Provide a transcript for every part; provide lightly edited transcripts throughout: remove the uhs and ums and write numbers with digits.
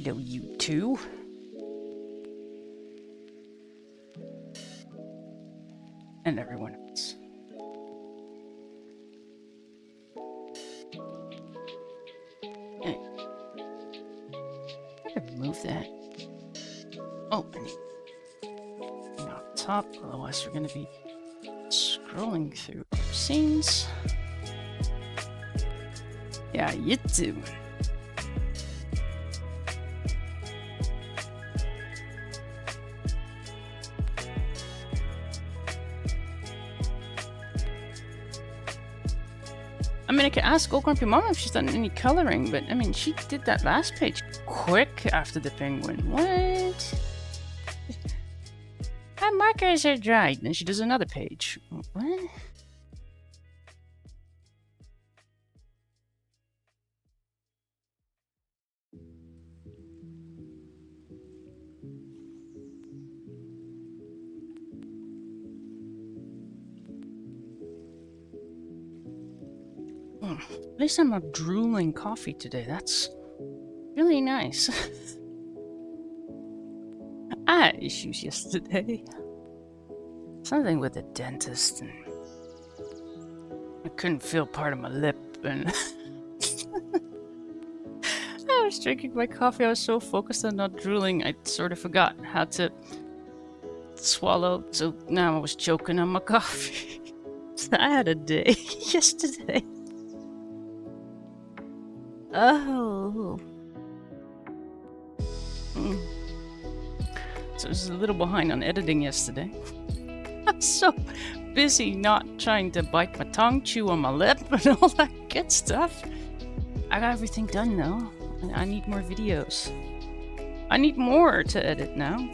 Hello, you two. And everyone else. Okay. I'm gonna move that. Oh, I need on top, otherwise we're gonna be scrolling through scenes. Yeah, you do. I mean, I could ask Old Grumpy Mama if she's done any coloring, but I mean, she did that last page quick after the penguin. What? My markers are dried. And then she does another page. What? At least I'm not drooling coffee today. That's really nice. I had issues yesterday. Something with the dentist, and I couldn't feel part of my lip, and I was drinking my coffee. I was so focused on not drooling, I sort of forgot how to swallow. So now I was choking on my coffee. I had a day yesterday. Oh. So I was a little behind on editing yesterday. I'm so busy not trying to bite my tongue, chew on my lip, and all that good stuff. I got everything done though. I need more videos. I need more to edit now.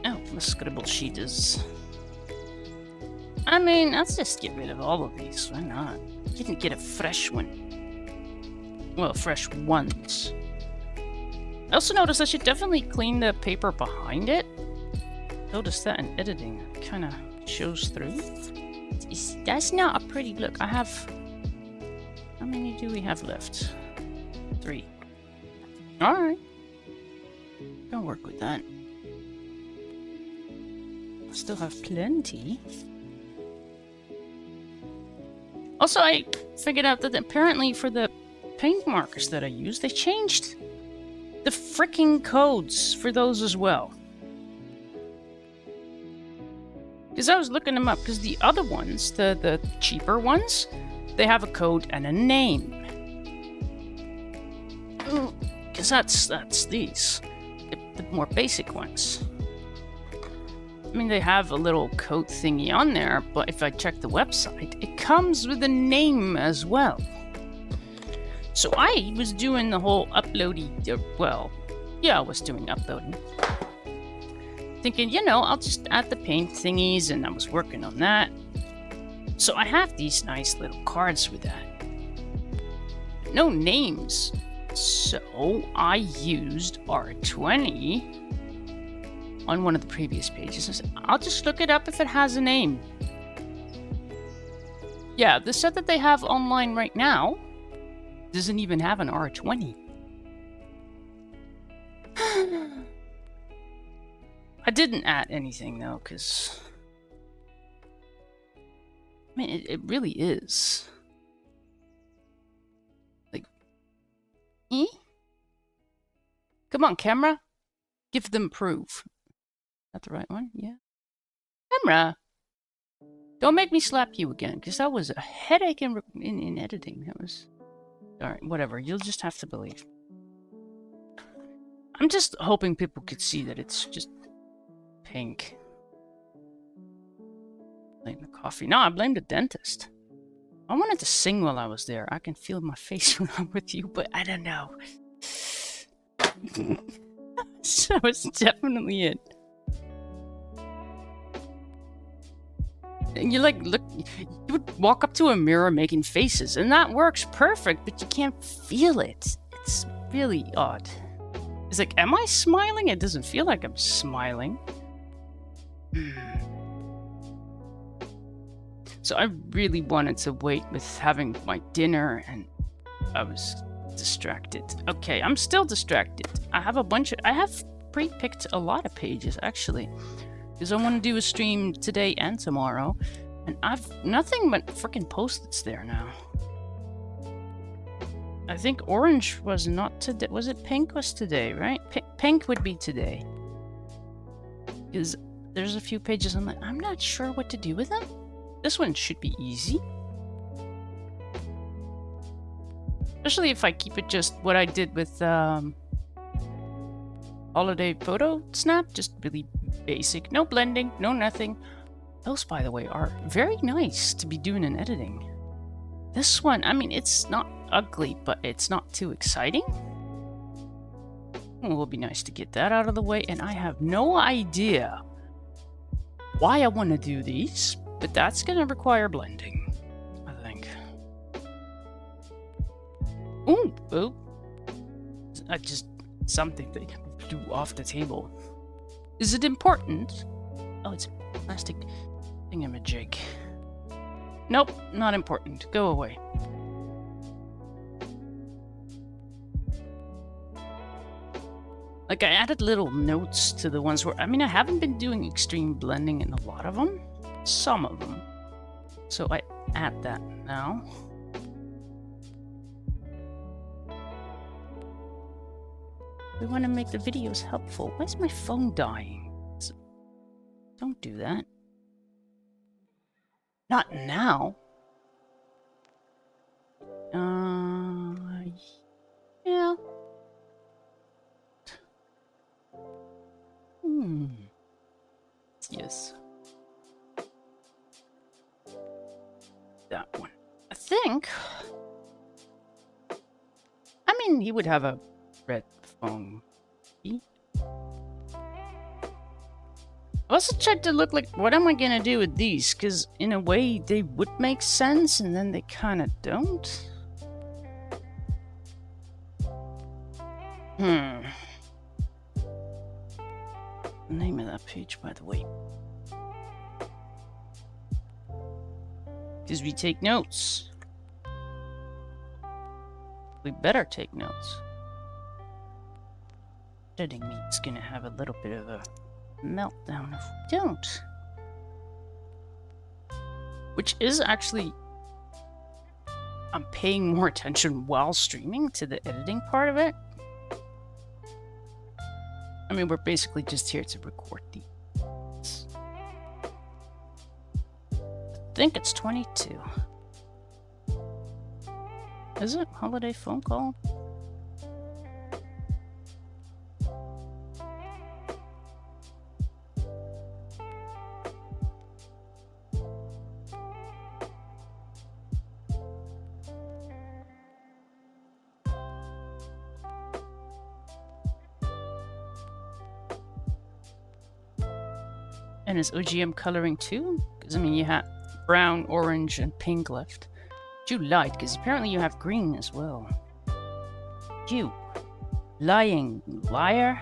Oh, my scribble sheet is... I mean, let's just get rid of all of these. Why not? Didn't get a fresh one. Well, fresh ones. I also noticed I should definitely clean the paper behind it. Noticed that in editing. It kind of shows through. That's not a pretty look. I have... How many do we have left? 3. Alright. Gonna work with that. I still have plenty. Also, I figured out that apparently for the paint markers that I use, they changed the freaking codes for those as well. Because I was looking them up, because the other ones, the cheaper ones, they have a code and a name. Because that's these, the more basic ones. I mean, they have a little code thingy on there, but if I check the website, it comes with a name as well. So I was doing the whole uploading, well, yeah, I was doing uploading. Thinking, you know, I'll just add the paint thingies, and I was working on that. So I have these nice little cards with that. No names. So I used R20 on one of the previous pages. I said, I'll just look it up if it has a name. Yeah, the set that they have online right now doesn't even have an R20. I didn't add anything though, because I mean, it really is. Like, Come on, camera. Give them proof. That the right one? Yeah. Camera! Don't make me slap you again, because that was a headache in editing. That was... Alright, whatever. You'll just have to believe. I'm just hoping people could see that it's just pink. Blame the coffee. No, I blame the dentist. I wanted to sing while I was there. I can feel my face when I'm with you, but I don't know. So it's definitely it. And you like look, you would walk up to a mirror making faces, and that works perfect, but you can't feel it. It's really odd. It's like, am I smiling? It doesn't feel like I'm smiling. So I really wanted to wait with having my dinner and I was distracted. Okay, I'm still distracted. I have pre-picked a lot of pages actually, because I want to do a stream today and tomorrow, and I've nothing but freaking post-its there now. I think orange was not today. Was it pink was today, right? Pink would be today. Because there's a few pages I'm not sure what to do with them. This one should be easy. Especially if I keep it just what I did with holiday photo snap. Just really basic. No blending, no nothing. Those, by the way, are very nice to be doing in editing. This one, I mean, it's not ugly, but it's not too exciting. It will be nice to get that out of the way, and I have no idea why I want to do these, but that's going to require blending, I think. Ooh. Just something they do off the table. Is it important? Oh, it's a plastic thingamajig. Nope, not important. Go away. Like, I added little notes to the ones where... I mean, I haven't been doing extreme blending in a lot of them. Some of them. So I add that now. We want to make the videos helpful. Why is my phone dying? Don't do that. Not now. Yeah. Yes. That one. I think. I mean, he would have a red phone. I also tried to look like, what am I gonna do with these? Because in a way they would make sense, and then they kind of don't. Name of that page, by the way. Because we take notes. We better take notes. Editing me's gonna have a little bit of a meltdown if we don't. Which is actually... I'm paying more attention while streaming to the editing part of it. I mean, we're basically just here to record these. I think it's 22. Is it? Holiday phone call? And is OGM coloring too? Because I mean, you have brown, orange, and pink left. You lied, because apparently you have green as well. You lying liar.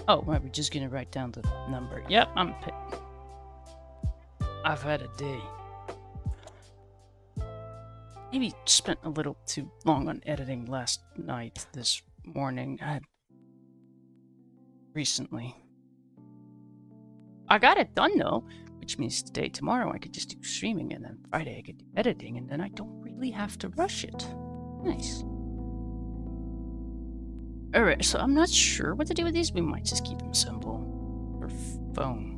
Oh, right, we're just gonna write down the number. Yep, I've had a day. Maybe spent a little too long on editing last night, this morning. Recently. I got it done though, which means today, tomorrow I could just do streaming, and then Friday I could do editing, and then I don't really have to rush it. Nice. Alright, so I'm not sure what to do with these. We might just keep them simple. Or phone.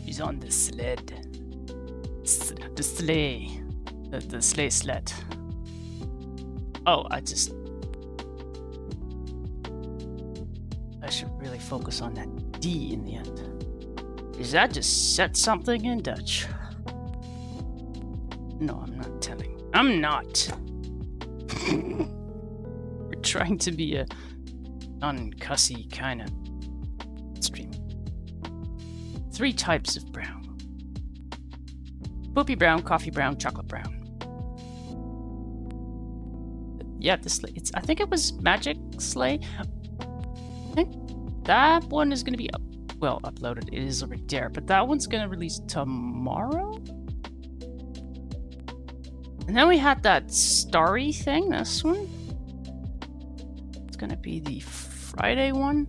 He's on the sled. The sleigh. The sleigh sled. Oh, I should really focus on that D in the end. Is that just set something in Dutch? No, I'm not telling. I'm not. We're trying to be a non-cussy kind of stream. 3 types of brown. Poopy brown, coffee brown, chocolate brown. Yeah, the sleigh. I think it was Magic Sleigh. I think that one is going to be well, uploaded. It is already there, but that one's gonna release tomorrow. And then we had that starry thing, this one. It's gonna be the Friday one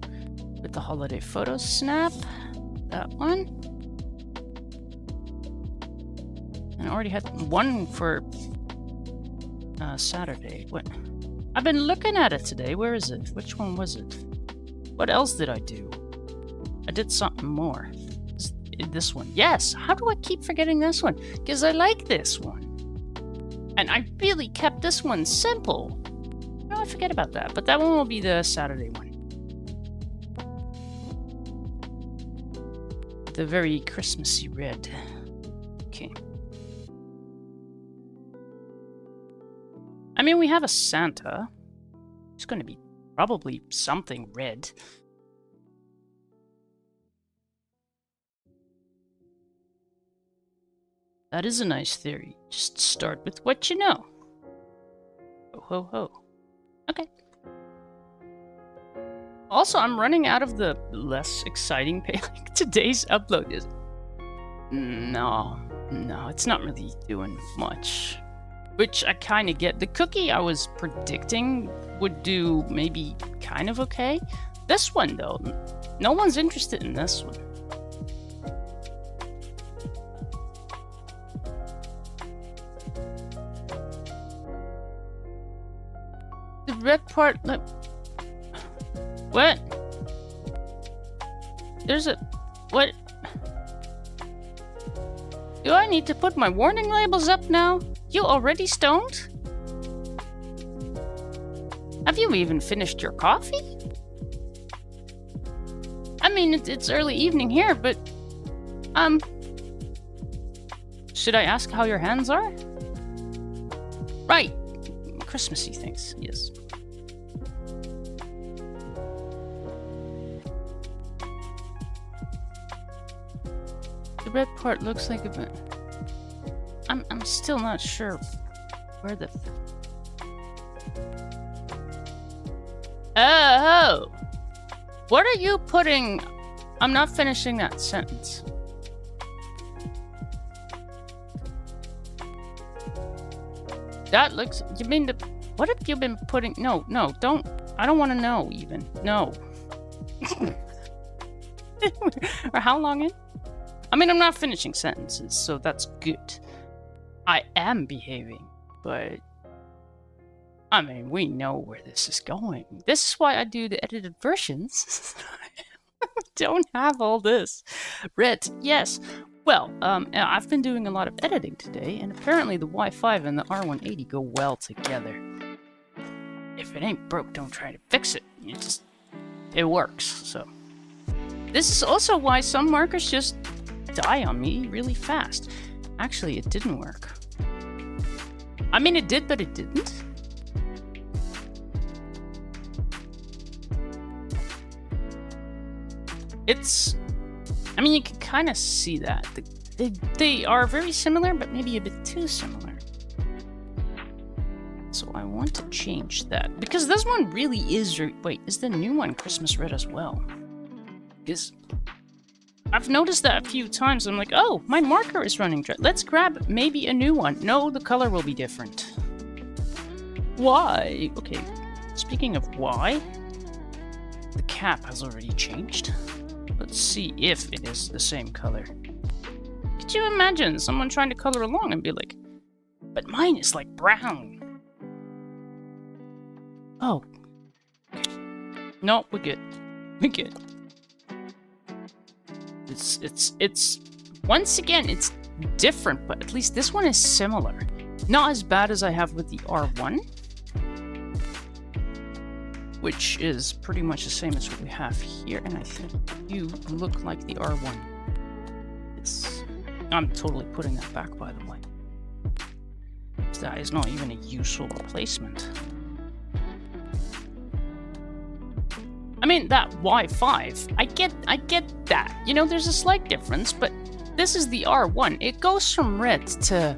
with the holiday photo snap. That one. And I already had one for Saturday. What? I've been looking at it today. Where is it? Which one was it? What else did I do? I did something more. This one. Yes! How do I keep forgetting this one? Because I like this one. And I really kept this one simple. No, I forget about that. But that one will be the Saturday one. The very Christmassy red. Okay. I mean, we have a Santa. It's going to be probably something red. That is a nice theory. Just start with what you know. Ho ho ho. Okay. Also, I'm running out of the less exciting page. Today's upload is... No, it's not really doing much. Which I kind of get. The cookie I was predicting would do maybe kind of okay. This one, though, no one's interested in this one. The red part... What? There's a... What? Do I need to put my warning labels up now? You already stoned? Have you even finished your coffee? I mean, it's early evening here, but... Should I ask how your hands are? Right. Christmassy things, yes. The red part looks like a bit... I'm still not sure where the... Oh! What are you putting... I'm not finishing that sentence. That looks... You mean the... What have you been putting... No, don't... I don't want to know, even. No. Or how long in? I mean, I'm not finishing sentences, so that's good. I am behaving, but... I mean, we know where this is going. This is why I do the edited versions. Don't have all this. Red, yes. Well, I've been doing a lot of editing today, and apparently the Y5 and the R180 go well together. If it ain't broke, don't try to fix it. It works, so. This is also why some markers just die on me really fast. Actually, it didn't work. I mean, it did, but it didn't. It's... I mean, you can kind of see that. They are very similar, but maybe a bit too similar. So I want to change that. Because this one really is... Wait, is the new one Christmas red as well? Because... I've noticed that a few times. I'm like, oh, my marker is running dry. Let's grab maybe a new one. No, the color will be different. Why? Okay, speaking of why, the cap has already changed. Let's see if it is the same color. Could you imagine someone trying to color along and be like, but mine is like brown. Oh. No, we're good. We're good. It's once again, it's different, but at least this one is similar. Not as bad as I have with the R1, which is pretty much the same as what we have here, and I think you look like the R1. I'm totally putting that back, by the way. That is not even a useful replacement. I mean, that Y5, I get that. You know, there's a slight difference, but this is the R1. It goes from red to...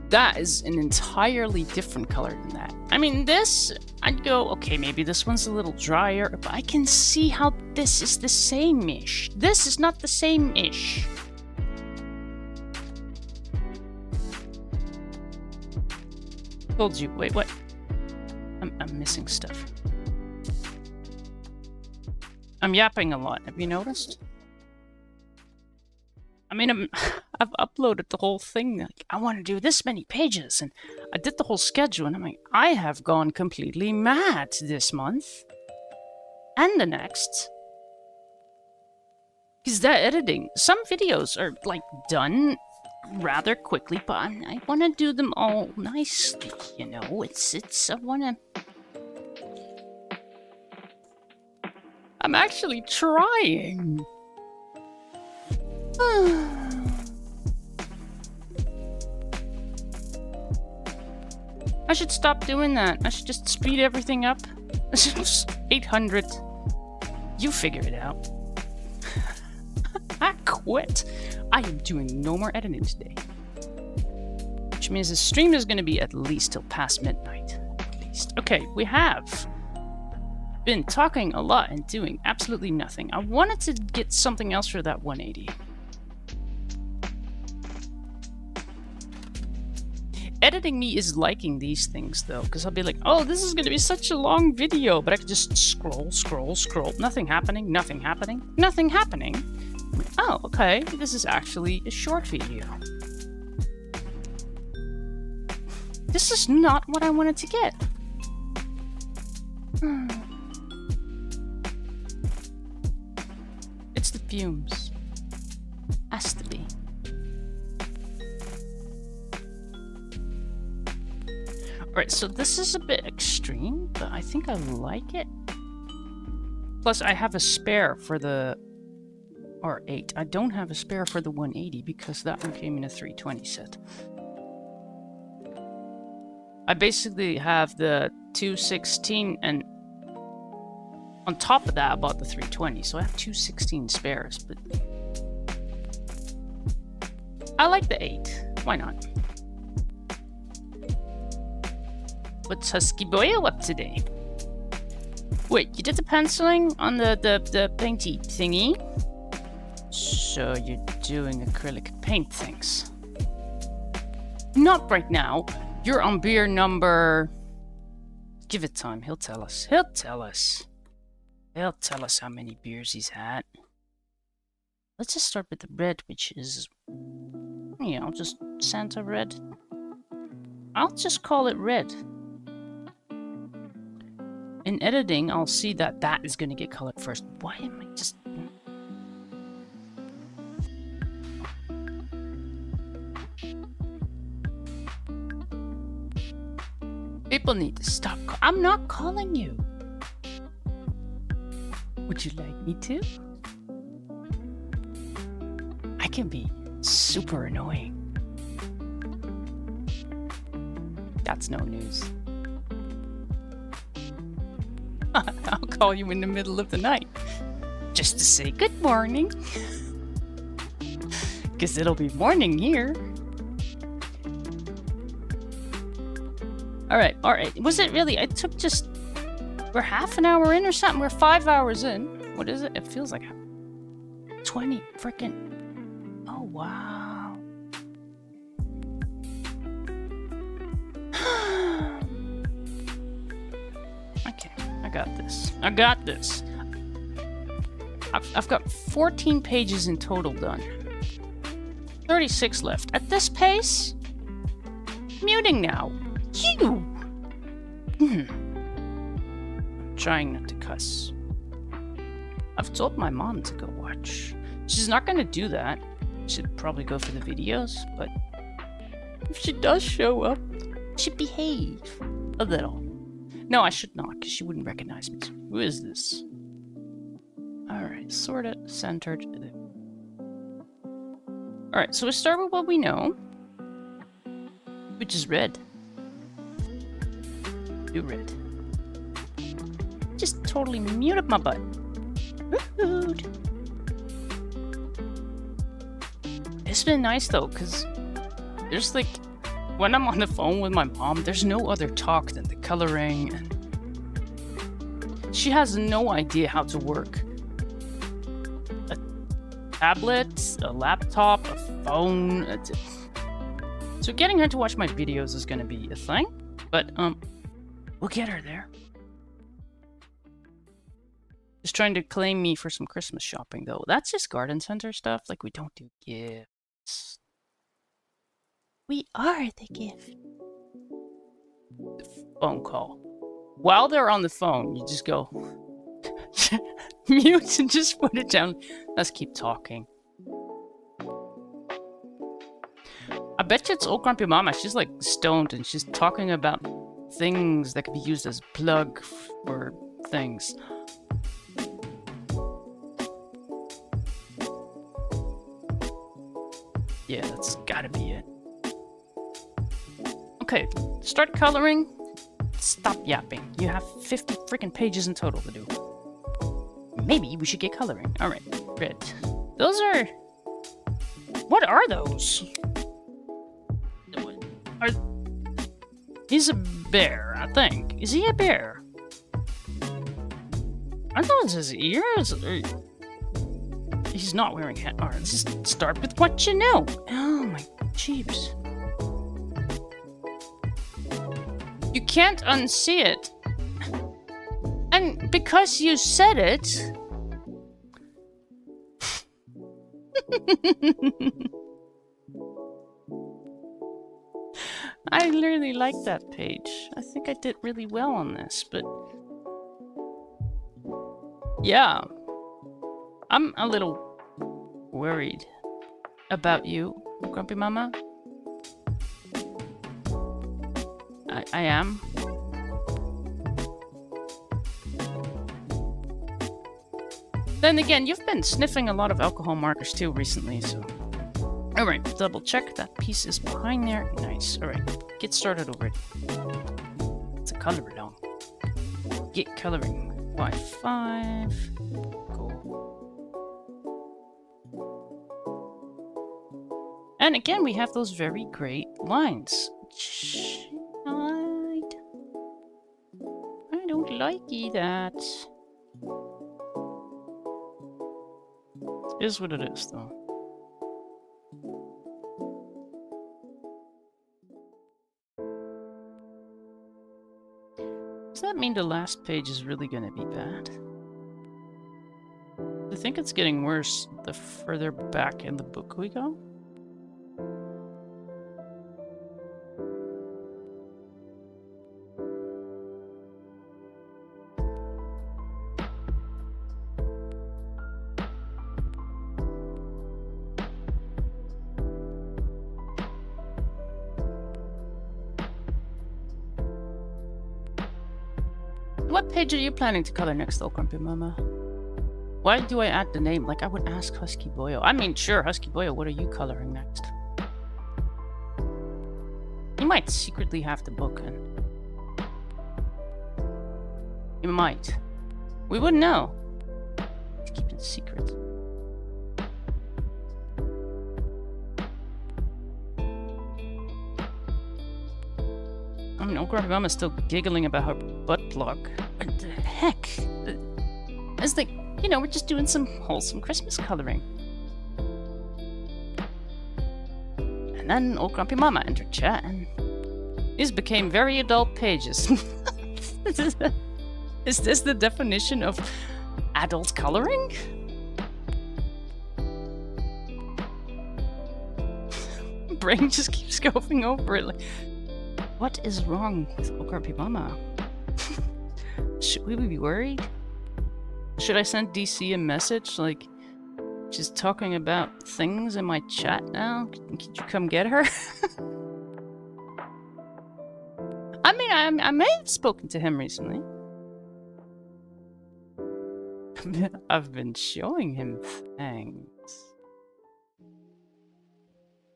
That is an entirely different color than that. I mean, this, I'd go, okay, maybe this one's a little drier, but I can see how this is the same-ish. This is not the same-ish. Told you. Wait, what? I'm missing stuff. I'm yapping a lot. Have you noticed? I mean, I've uploaded the whole thing. Like, I want to do this many pages, and I did the whole schedule, and I'm like, I have gone completely mad this month. And the next. Because that editing, some videos are, like, done rather quickly, but I want to do them all nicely, you know? I want to... I'm actually trying. I should stop doing that. I should just speed everything up. 800. You figure it out. I quit. I am doing no more editing today. Which means the stream is going to be at least till past midnight. At least. Okay, we have been talking a lot and doing absolutely nothing. I wanted to get something else for that 180. Editing me is liking these things though, because I'll be like, oh, this is going to be such a long video, but I can just scroll. Nothing happening. Oh, okay, this is actually a short video. This is not what I wanted to get. It's the fumes. Has to be. Alright, so this is a bit extreme, but I think I like it. Plus, I have a spare for the R8. I don't have a spare for the 180 because that one came in a 320 set. I basically have the 216, and on top of that, I bought the 320, so I have 216 spares, but I like the 8. Why not? What's Husky Boyo up today? Wait, you did the penciling on the painty thingy? So you're doing acrylic paint things. Not right now. You're on beer number... Give it time, he'll tell us. He'll tell us how many beers he's had. Let's just start with the red, which is... You know, just Santa red. I'll just call it red. In editing, I'll see that that is going to get colored first. Why am I just... People need to stop. I'm not calling you. Would you like me to? I can be super annoying. That's no news. I'll call you in the middle of the night just to say good morning. Because it'll be morning here. Alright. Was it really? It took just... We're half an hour in or something? We're 5 hours in. What is it? It feels like 20 freaking... Oh, wow. Okay, I got this. I've got 14 pages in total done. 36 left. At this pace? Muting now. You! I'm trying not to cuss. I've told my mom to go watch. She's not gonna do that. She'd probably go for the videos, but if she does show up, I should behave a little. No, I should not, because she wouldn't recognize me. Who is this? Alright, sorta centered. Alright, so we start with what we know, which is red. Do red. Just totally mute up my butt. Rude. It's been nice though, because when I'm on the phone with my mom, there's no other talk than the coloring and She has no idea how to work a tablet, a laptop, a phone. So getting her to watch my videos is going to be a thing, but we'll get her there. Just trying to claim me for some Christmas shopping, though. That's just garden center stuff. Like, we don't do gifts. We are the gift. The phone call. While they're on the phone, you just go mute and just put it down. Let's keep talking. I bet you it's old grumpy mama. She's like stoned and she's talking about things that could be used as plug for things. Yeah, that's gotta be it. Okay, start coloring. Stop yapping. You have 50 freaking pages in total to do. Maybe we should get coloring. Alright, red. Those are... What are those? He's a bear, I think. Is he a bear? Are those his ears? He's not wearing hat. Alright, let's just start with what you know. Oh my jeeps. You can't unsee it. And because you said it... I really like that page. I think I did really well on this, but... Yeah. I'm a little worried about you, Grumpy Mama. I am. Then again, you've been sniffing a lot of alcohol markers too recently, so... Alright, double check. That piece is behind there. Nice. Alright, get started already. It's a color along. Get coloring. Y5. Go. And again, we have those very great lines. I don't like that. It is what it is, though. Does that mean the last page is really going to be bad? I think it's getting worse the further back in the book we go. What page are you planning to color next, though, Grumpy Mama? Why do I add the name? Like, I would ask Husky Boyo. I mean, sure, Husky Boyo, what are you coloring next? You might secretly have the book, and... You might. We wouldn't know. Let's keep it secret. I mean, old Grumpy Mama's still giggling about her butt plug. What the heck? It's like, you know, we're just doing some wholesome Christmas coloring. And then old Grumpy Mama entered chat, and these became very adult pages. Is this the definition of adult coloring? Brain just keeps going over it like... What is wrong with old Grumpy Mama? Should we be worried? Should I send DC a message? Like, she's talking about things in my chat now? Could you come get her? I mean, I may have spoken to him recently. I've been showing him things.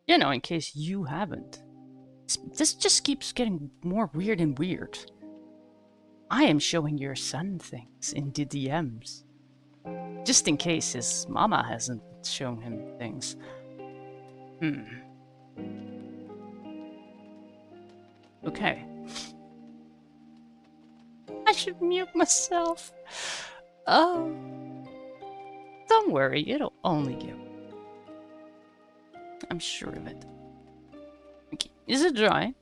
You know, in case you haven't. This just keeps getting more weird and weird. I am showing your son things in the DMs. Just in case his mama hasn't shown him things. Okay. I should mute myself. Oh. Don't worry, it'll only get... I'm sure of it. Okay. Is it dry?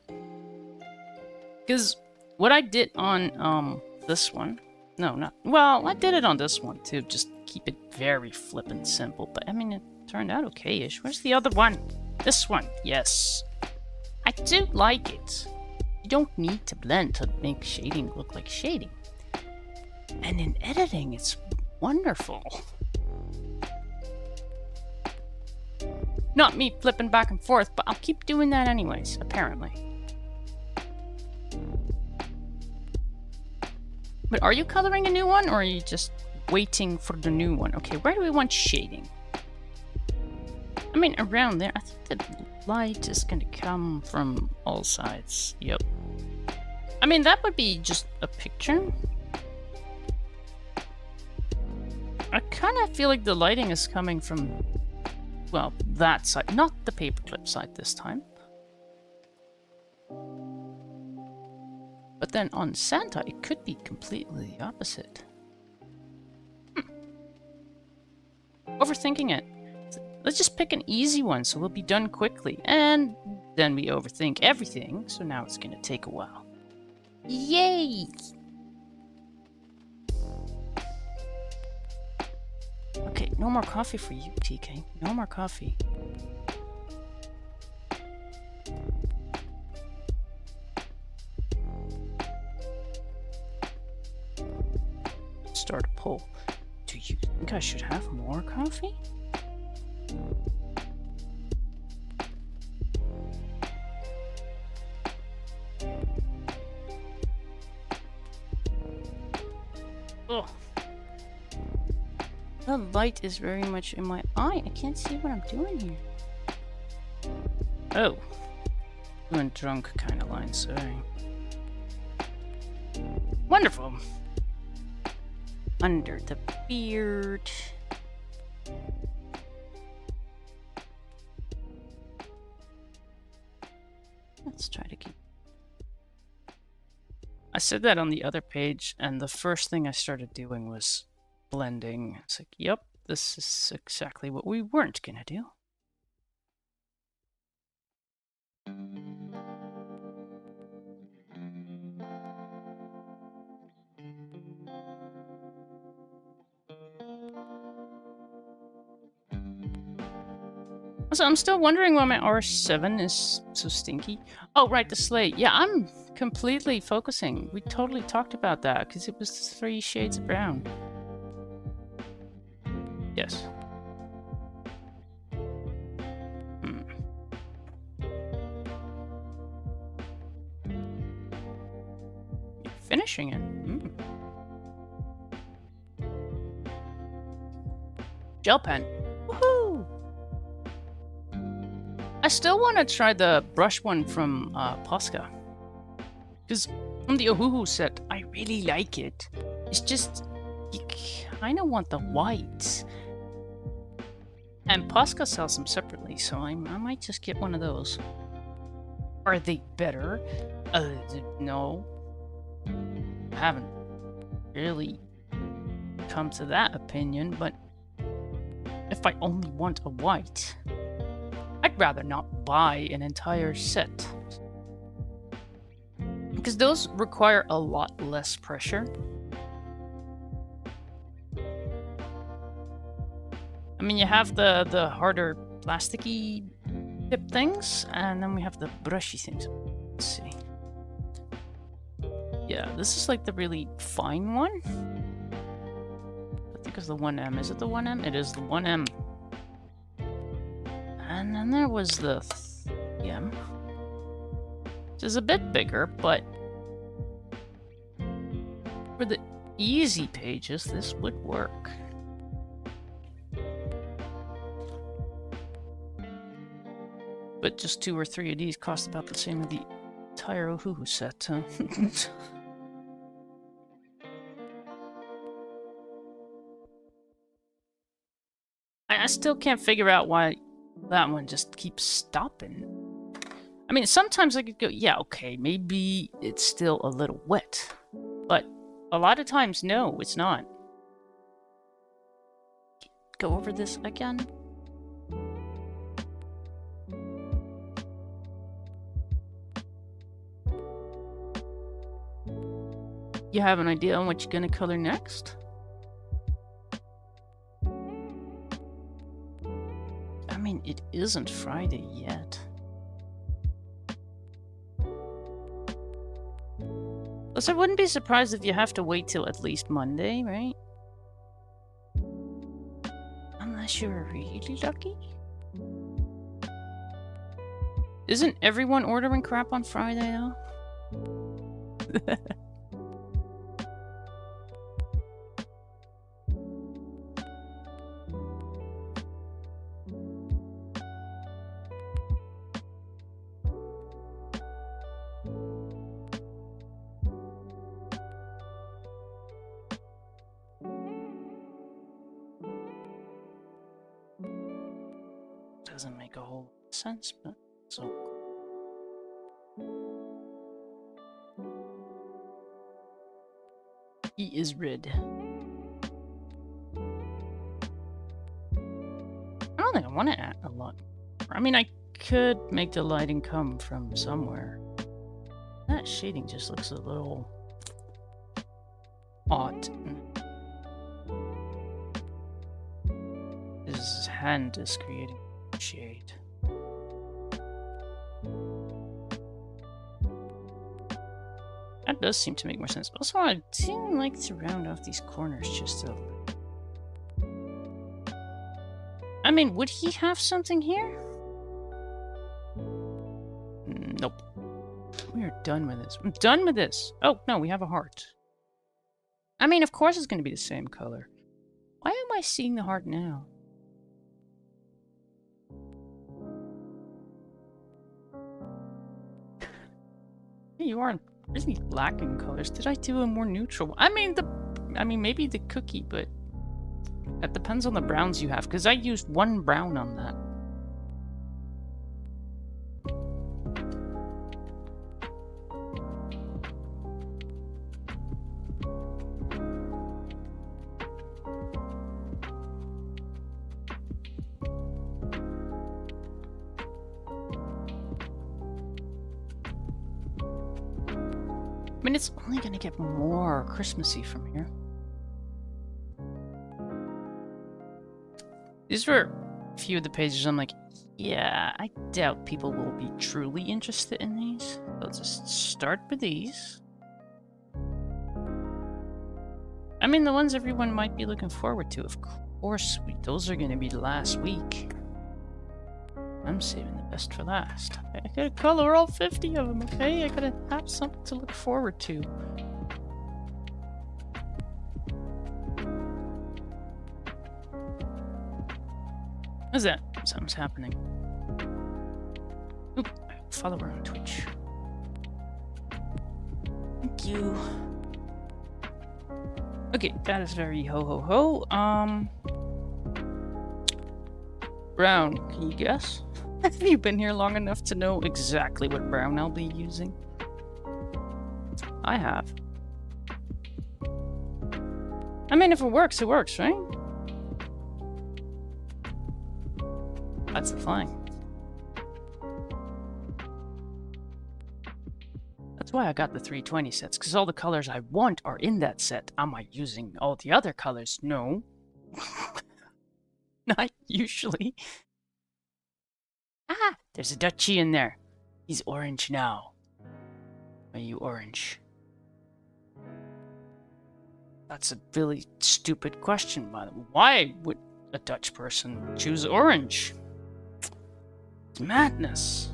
Because what I did on this one... No, not... Well, I did it on this one too. Just keep it very flippin' simple. But I mean, it turned out okay-ish. Where's the other one? This one. Yes. I do like it. You don't need to blend to make shading look like shading. And in editing, it's wonderful. Not me flipping back and forth, but I'll keep doing that anyways, apparently. But are you coloring a new one, or are you just waiting for the new one? Okay, where do we want shading? I mean, around there. I think the light is going to come from all sides. Yep. I mean, that would be just a picture. I kind of feel like the lighting is coming from... Well, that side, not the paperclip side this time. But then on Santa, it could be completely the opposite. Overthinking it. Let's just pick an easy one so we'll be done quickly. And then we overthink everything, so now it's going to take a while. Yay! Okay, no more coffee for you, TK. No more coffee. Start a poll. Do you think I should have more coffee? Oh. The light is very much in my eye. I can't see what I'm doing here. Oh. Doing drunk kind of line, sorry. Wonderful. Under the beard. Let's try to keep... I said that on the other page, and the first thing I started doing was blending. It's like, yep, this is exactly what we weren't gonna do. So I'm still wondering why my R7 is so stinky. Oh, right, the slate. Yeah, I'm completely focusing. We totally talked about that because it was 3 shades of brown. Yes. You're finishing it. Gel pen. Woohoo! I still want to try the brush one from Posca. Because from the Ohuhu set, I really like it. It's just, you kind of want the white. And Posca sells them separately, so I might just get one of those. Are they better? No. I haven't really come to that opinion, but if I only want a white, I'd rather not buy an entire set. Because those require a lot less pressure. I mean, you have the harder plasticky tip things, and then we have the brushy things. Let's see. Yeah, this is like the really fine one. I think it's the 1M. Is it the 1M? It is the 1M. And then there was the 3M, which is a bit bigger, but for the easy pages, this would work. But just 2 or 3 of these cost about the same as the entire Ohuhu set, huh? I still can't figure out why that one just keeps stopping. I mean, sometimes I could go, yeah, okay, maybe it's still a little wet. But A lot of times, no, it's not. Go over this again. You have an idea on what you're gonna color next? I mean, it isn't Friday yet. Plus, I wouldn't be surprised if you have to wait till at least Monday, right? Unless you're really lucky. Isn't everyone ordering crap on Friday, though? Doesn't make a whole sense, but so. He is red. I don't think I want to add a lot. I mean, I could make the lighting come from somewhere. That shading just looks a little odd. His hand is creating shade. That does seem to make more sense. Also, I do like to round off these corners just a little bit. I mean, would he have something here? Nope. We are done with this. I'm done with this. Oh, no, we have a heart. I mean, of course it's going to be the same color. Why am I seeing the heart now? You aren't really lacking colors. Did I do a more neutral one? I mean, maybe the cookie, but that depends on the browns you have, because I used one brown on that. I mean, it's only going to get more Christmassy from here. These were a few of the pages I'm like, yeah, I doubt people will be truly interested in these. Let's just start with these. I mean, the ones everyone might be looking forward to, of course, those are going to be last week. I'm saving the best for last. I gotta color all 50 of them, okay? I gotta have something to look forward to. What's that? Something's happening. Oop, follower on Twitch. Thank you. Okay, that is very ho ho ho. Brown, can you guess? Have you been here long enough to know exactly what brown I'll be using? I have. I mean, if it works, right? That's the thing. That's why I got the 320 sets, because all the colors I want are in that set. Am I using all the other colors? No. Not usually. Ah, there's a Dutchie in there. He's orange now. Are you orange? That's a really stupid question, by the way. Why would a Dutch person choose orange? It's madness.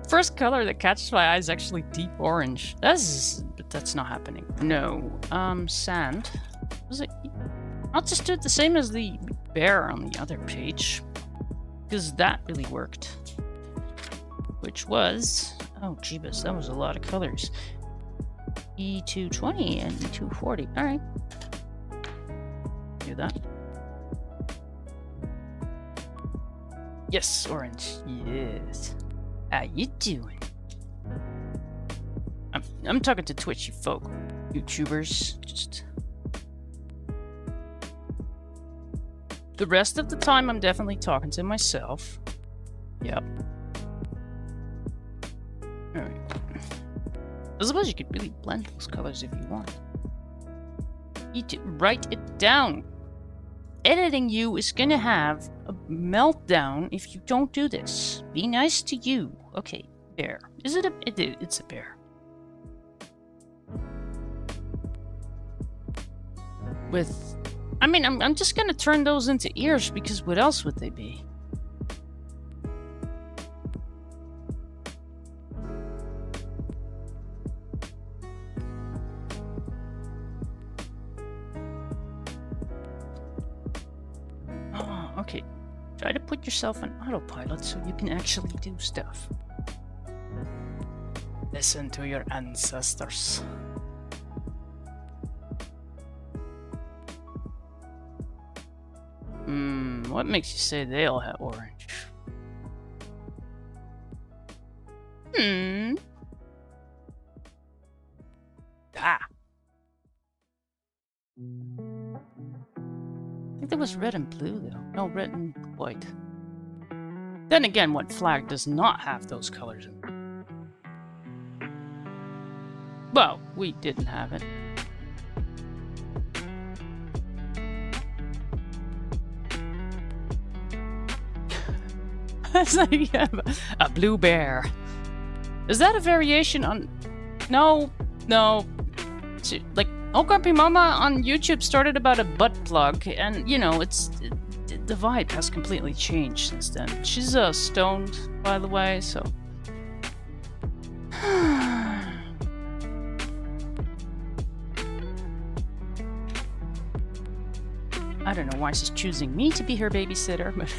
First color that catches my eye is actually deep orange. That's not happening. No. Sand. Was it? I'll just do it the same as the bear on the other page, because that really worked. Which was, oh jeebus, that was a lot of colors. E220 and E240. All right. Do that. Yes, orange. Yes. How you doing? I'm talking to Twitchy folk, YouTubers. Just the rest of the time, I'm definitely talking to myself. Yep. All right. I suppose you could really blend those colors if you want. Write it down. Editing you is gonna have a meltdown if you don't do this. Be nice to you. Okay, bear. Is it a? It's a bear. With, I mean, I'm just gonna turn those into ears because what else would they be? Okay, try to put yourself on autopilot so you can actually do stuff. Listen to your ancestors. What makes you say they all have orange? Ah. I think there was red and blue, though. No, red and white. Then again, what flag does not have those colors in it? Well, we didn't have it. It's like you have a blue bear. Is that a variation on... No. Like, Oh Grumpy Mama on YouTube started about a butt plug, and, you know, the vibe has completely changed since then. She's stoned, by the way, so... I don't know why she's choosing me to be her babysitter, but...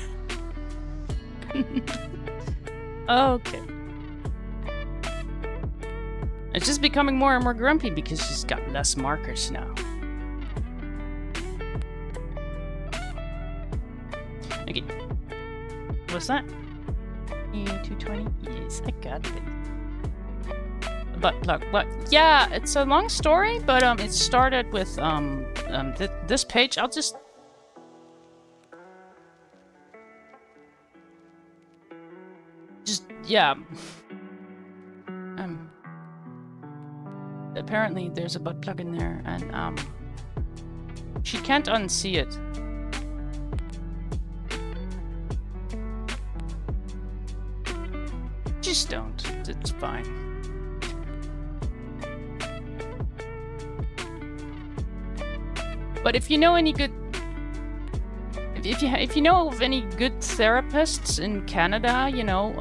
Okay. It's just becoming more and more grumpy because she's got less markers now. Okay. What's that? E220? Yes, I got it. Butt plug. What? Yeah, it's a long story, but it started with this page. I'll just... Yeah. Apparently there's a butt plug in there, and she can't unsee it. Just don't. It's fine. But if you know any good, if you know of any good therapists in Canada, you know,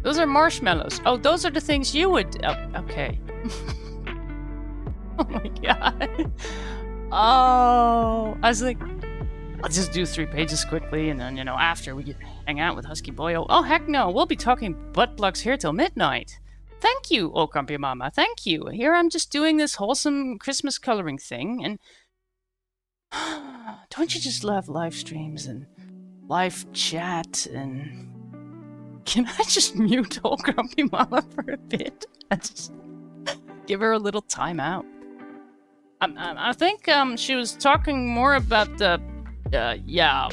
those are marshmallows. Oh, those are the things you would... Oh, okay. Oh my god. Oh, I was like, I'll just do 3 pages quickly, and then, you know, after we get hang out with Husky Boyo. Oh, heck no. We'll be talking butt plugs here till midnight. Thank you, Oh Grumpy Mama. Thank you. Here I'm just doing this wholesome Christmas coloring thing, and... Don't you just love live streams and live chat and... Can I just mute old Grumpy Mama for a bit? And just give her a little time out. I think she was talking more about the... Yeah.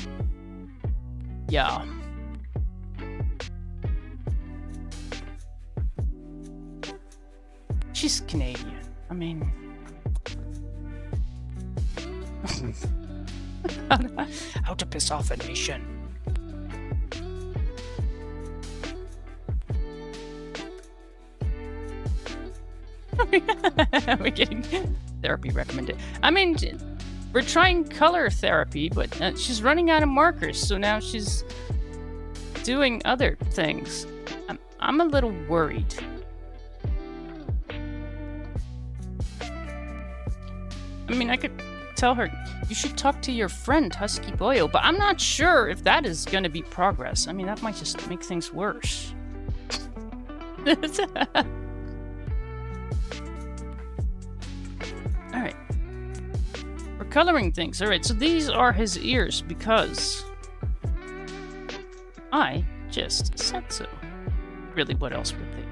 She's Canadian. I mean... How to piss off a nation. We're getting therapy recommended. I mean, we're trying color therapy, but she's running out of markers, so now she's doing other things. I'm a little worried. I mean, I could tell her, you should talk to your friend Husky Boyo, but I'm not sure if that is going to be progress. I mean, that might just make things worse. Alright. We're coloring things. Alright, so these are his ears because I just said so. Really, what else would they be?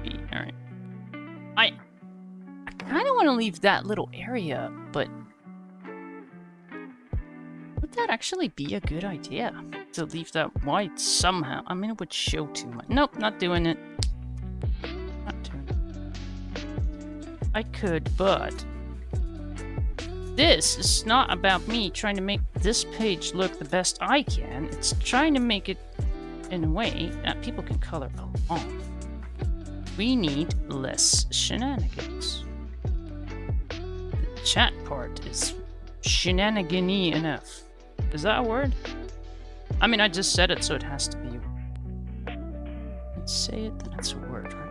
want to leave that little area, but would that actually be a good idea? To leave that white somehow? I mean, it would show too much. Nope, not doing it. Not doing it. I could, but this is not about me trying to make this page look the best I can. It's trying to make it in a way that people can color along. We need less shenanigans. The chat part is shenanigan-y enough. Is that a word? I mean, I just said it, so it has to be. Let's say it, then it's a word, right?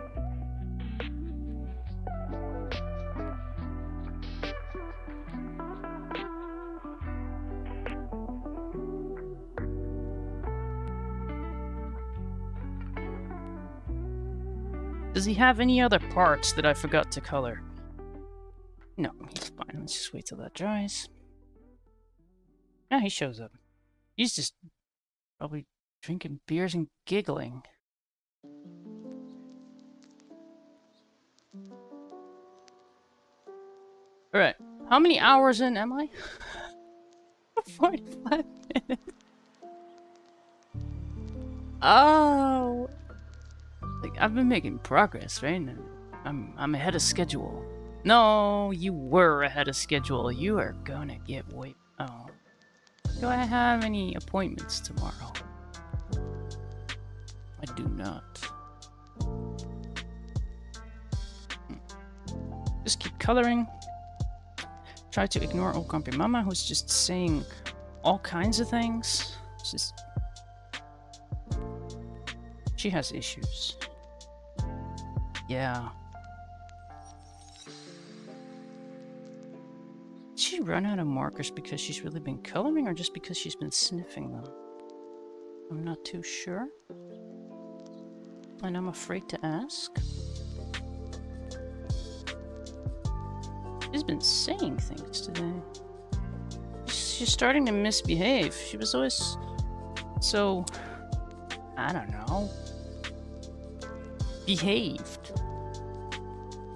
Does he have any other parts that I forgot to color? No, he's fine. Let's just wait till that dries. Yeah, he shows up. He's just probably drinking beers and giggling. Alright, how many hours in am I? 45 minutes. Oh, like I've been making progress, right? I'm ahead of schedule. No, you were ahead of schedule. You are gonna get way. Oh, do I have any appointments tomorrow? I do not. Just keep coloring. Try to ignore old grumpy mama, who's just saying all kinds of things. It's just she has issues. Yeah. Did she run out of markers because she's really been coloring, or just because she's been sniffing them? I'm not too sure. And I'm afraid to ask. She's been saying things today. She's starting to misbehave. She was always so, I don't know, behaved.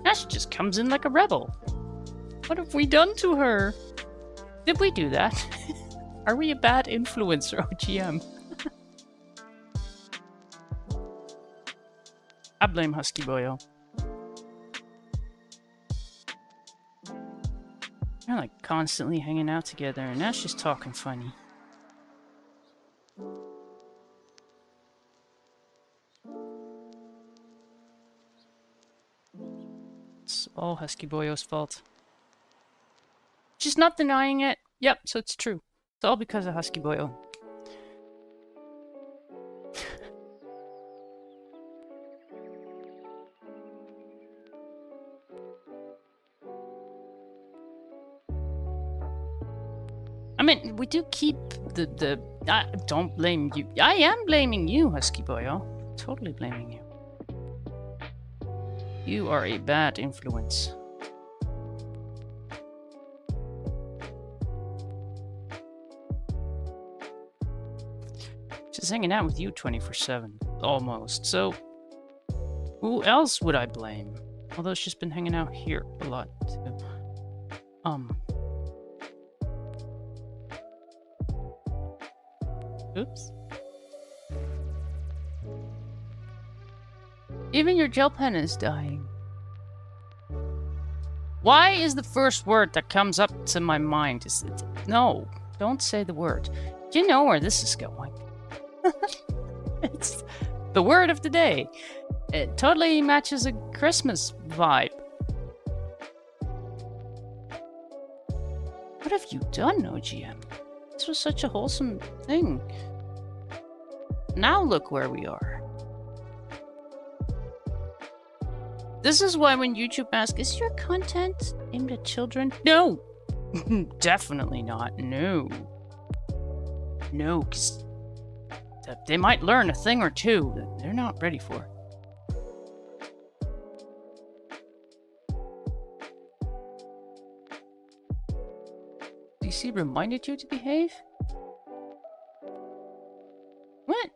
Now she just comes in like a rebel. What have we done to her? Did we do that? Are we a bad influencer, OGM? I blame Husky Boyo. They're like constantly hanging out together, and now she's talking funny. It's all Husky Boyo's fault. She's not denying it. Yep, so it's true. It's all because of Husky Boyo. I mean, we do keep the don't blame you. I am blaming you, Husky Boyo. Totally blaming you. You are a bad influence. She's hanging out with you 24/7, almost. So, who else would I blame? Although she's been hanging out here a lot too. Oops. Even your gel pen is dying. Why is the first word that comes up to my mind is it? No, don't say the word. You know where this is going. It's the word of the day. It totally matches a Christmas vibe. What have you done, OGM? This was such a wholesome thing. Now look where we are. This is why when YouTube asks, is your content aimed at children? No! Definitely not. No. No, because they might learn a thing or two that they're not ready for. DC reminded you to behave? What?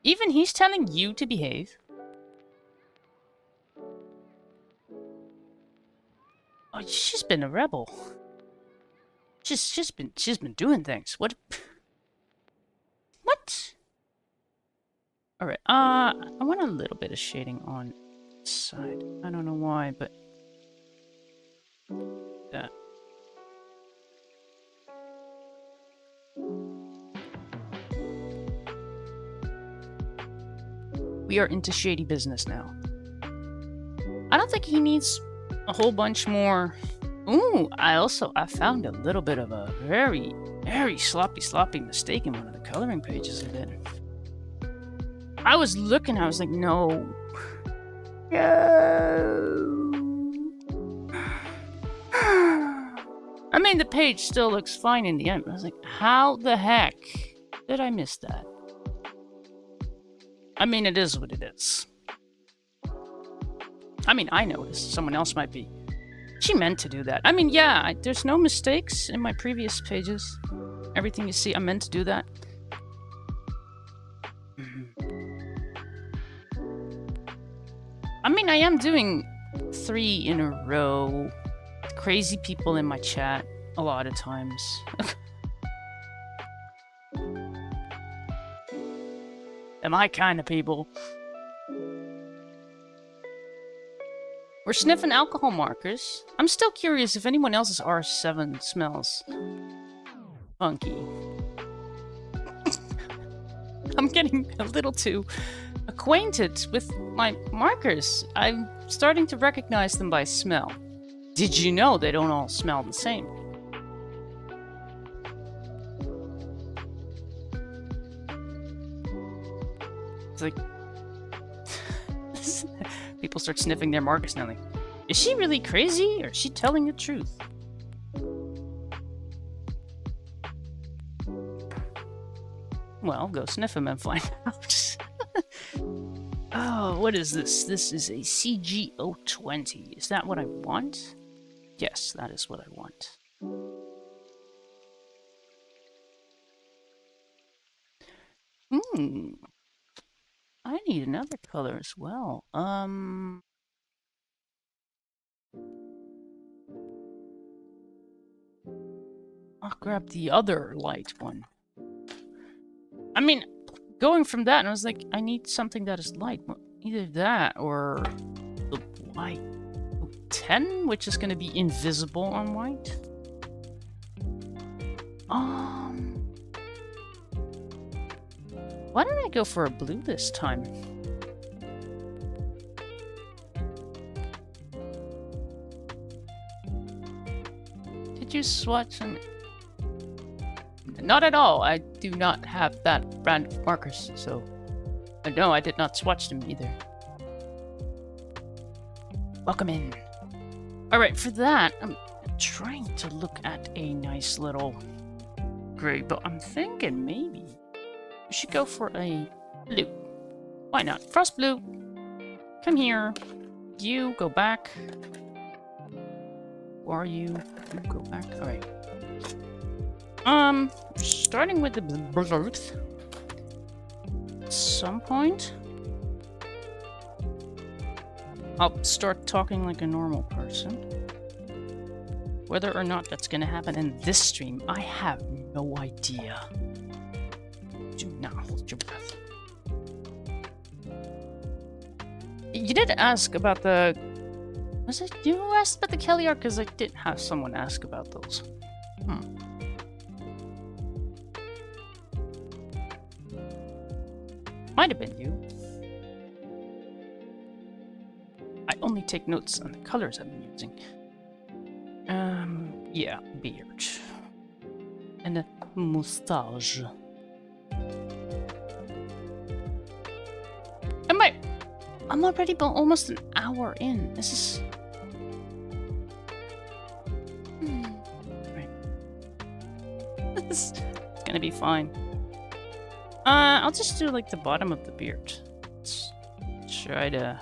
Even he's telling you to behave? she's been a rebel. She's been doing things. What? What? All right. I want a little bit of shading on this side. I don't know why, but that. We are into shady business now. I don't think he needs a whole bunch more. Ooh, I found a little bit of a very, very sloppy mistake in one of the coloring pages I did. I was looking, I was like, no. I mean, the page still looks fine in the end. I was like, how the heck did I miss that? I mean, it is what it is. I mean, I noticed. Someone else might be. She meant to do that. I mean, yeah, there's no mistakes in my previous pages. Everything you see, I meant to do that. I mean, I am doing 3 in a row. Crazy people in my chat a lot of times. Am I kind of people? We're sniffing alcohol markers. I'm still curious if anyone else's R7 smells funky. I'm getting a little too acquainted with my markers. I'm starting to recognize them by smell. Did you know they don't all smell the same? It's like people start sniffing their markers now. Like, is she really crazy or is she telling the truth? Well, go sniff them and find out. Oh, what is this? This is a CG020. Is that what I want? Yes, that is what I want. I need another color as well. I'll grab the other light one. I mean, going from that, and I was like, I need something that is light. Either that or the white 10, which is going to be invisible on white. Why don't I go for a blue this time? Did you swatch them? Not at all. I do not have that brand of markers, so... no, I did not swatch them either. Welcome in. Alright, for that, I'm trying to look at a nice little gray, but I'm thinking maybe we should go for a blue. Why not? Frost blue. Come here. You go back. Who are you? You go back. Alright. Starting with the blue. At some point, I'll start talking like a normal person. Whether or not that's gonna happen in this stream, I have no idea. Do not hold your breath. You did ask about the... Was it you who asked about the Kelly art? Because I did have someone ask about those. Might have been you. I only take notes on the colors I've been using. Yeah, beard. And a mustache. I'm already almost an hour in. This is... Right. It's gonna be fine. I'll just do like the bottom of the beard. Let's try to...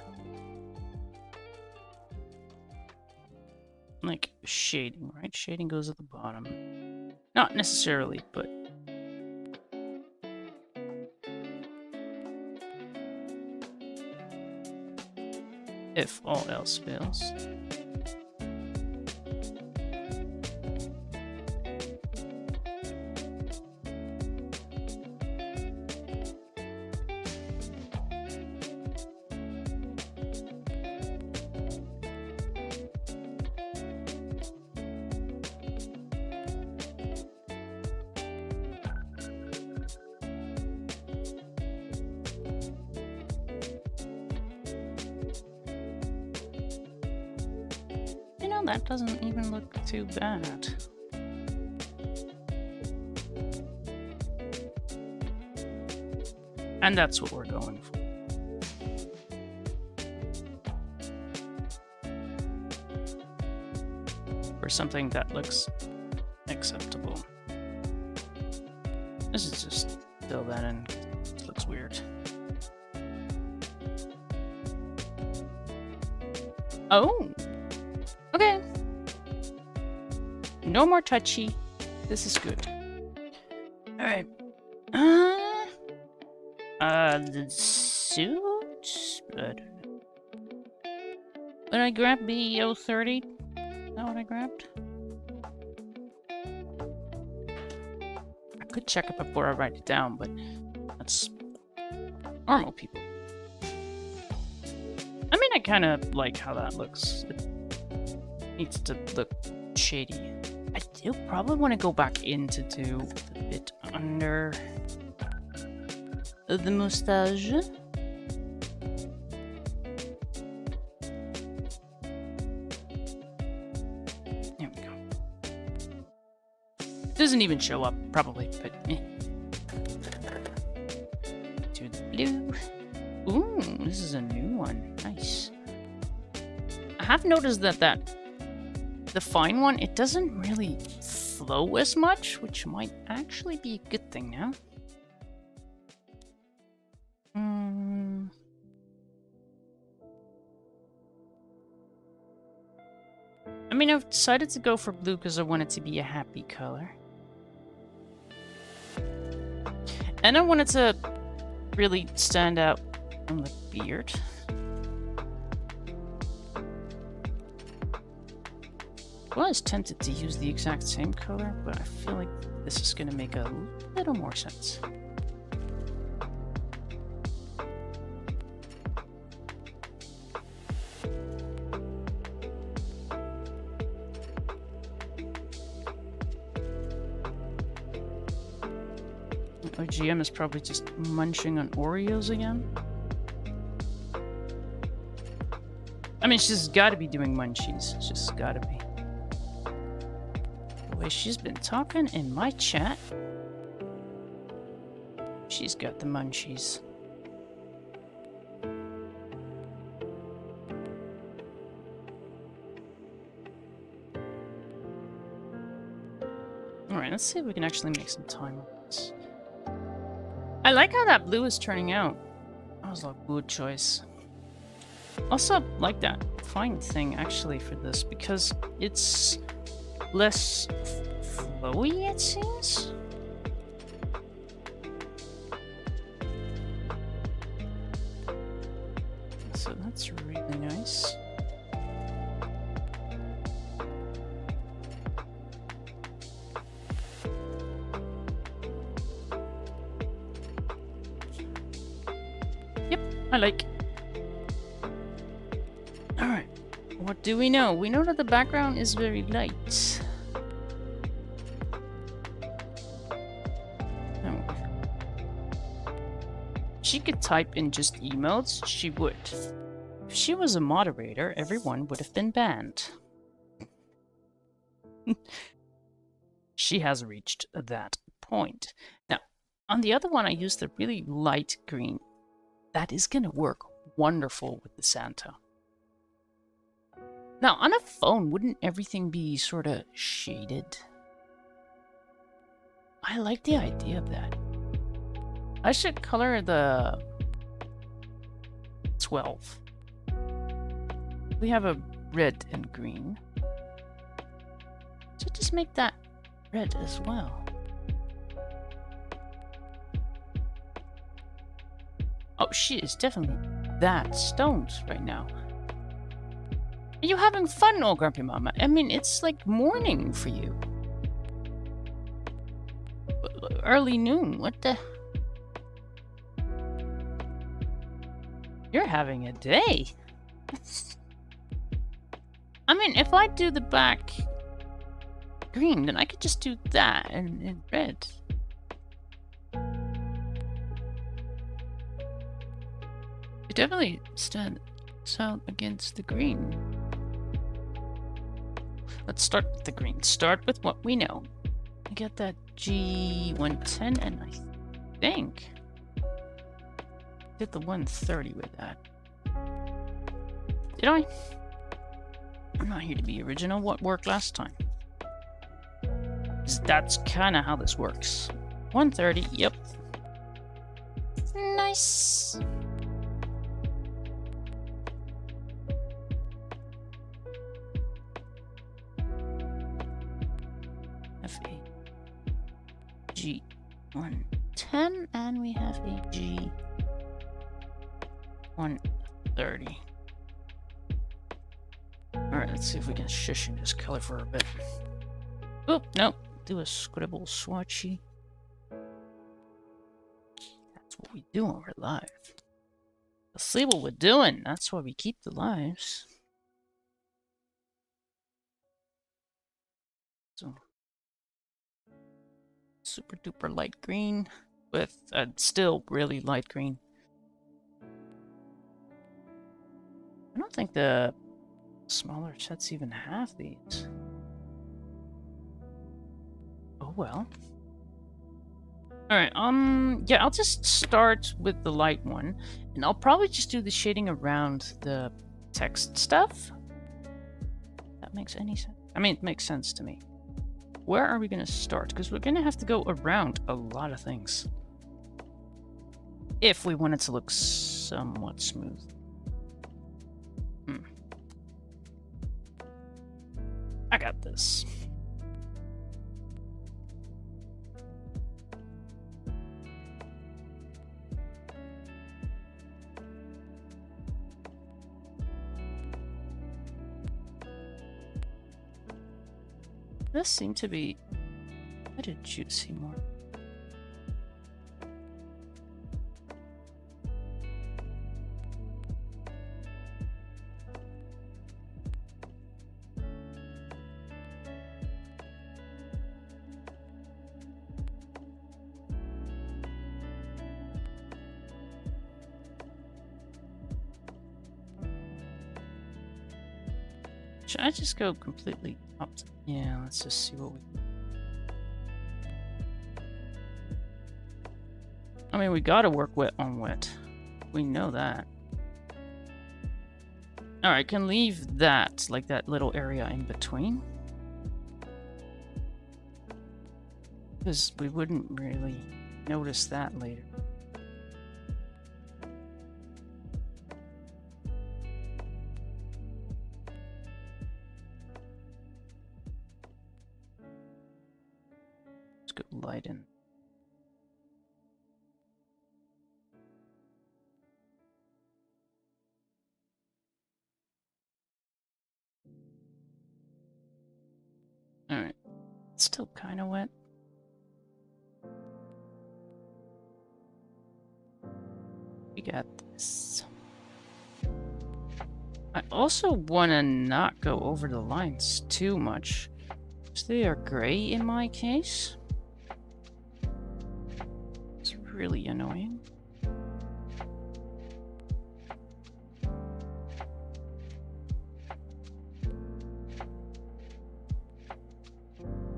like shading, right? Shading goes at the bottom. Not necessarily, but... if all else fails. Well, that doesn't even look too bad. And that's what we're going for. For something that looks acceptable. This is just fill that in. It looks weird. Oh! Okay. No more touchy. This is good. Alright. The suit? I don't know. When I grab the 030? Is that what I grabbed? I could check it before I write it down, but that's normal people. I mean, I kind of like how that looks. It needs to look shady. I do probably want to go back in to do the bit under the mustache. There we go. Doesn't even show up, probably, but eh. To the blue. Ooh, this is a new one. Nice. I have noticed that the fine one, it doesn't really flow as much, which might actually be a good thing now. I mean, I've decided to go for blue because I want it to be a happy color. And I want it to really stand out on the beard. I was tempted to use the exact same color, but I feel like this is going to make a little more sense. OGM is probably just munching on Oreos again. I mean, she's got to be doing munchies. She's just got to be. The way she's been talking in my chat, she's got the munchies. Alright, let's see if we can actually make some time on this. I like how that blue is turning out. That was a good choice. Also, like that fine thing actually for this because it's less flowy, it seems. So that's really nice. I like. Alright, what do we know? We know that the background is very light. Oh. She could type in just emotes, she would. If she was a moderator, everyone would have been banned. She has reached that point. Now, on the other one, I used the really light green. That is going to work wonderful with the Santa. Now, on a phone, wouldn't everything be sort of shaded? I like the idea of that. I should color the 12. We have a red and green. So just make that red as well. Oh, she is definitely that stoned right now. Are you having fun, old Grumpy Mama? I mean, it's like morning for you. Early noon, what the? You're having a day. I mean, if I do the back green, then I could just do that in red. It definitely stands out against the green. Let's start with the green. Start with what we know. I got that G110, and I think did the 130 with that. Did I? I'm not here to be original. What worked last time? 'Cause that's kind of how this works. 130, yep. Nice. F8 G110, and we have a G130. Alright, let's see if we can shush in this color for a bit. Oop, nope. Do a scribble swatchy. That's what we do when we're live. Let's see what we're doing. That's why we keep the lives. So, super duper light green with still really light green. I don't think the smaller sets even have these. Oh well. Alright, yeah, I'll just start with the light one, and I'll probably just do the shading around the text stuff. That makes any sense? I mean, it makes sense to me. Where are we going to start? Because we're going to have to go around a lot of things if we want it to look somewhat smooth. I got this. This seemed to be quite a juicy more. Should I just go completely up? Yeah, let's just see what we... I mean, we gotta work wet on wet. We know that. Alright, can leave that, like that little area in between. Because we wouldn't really notice that later. Let's get light in. Alright, it's still kind of wet. We got this. I also want to not go over the lines too much, because they are gray in my case. It's really annoying.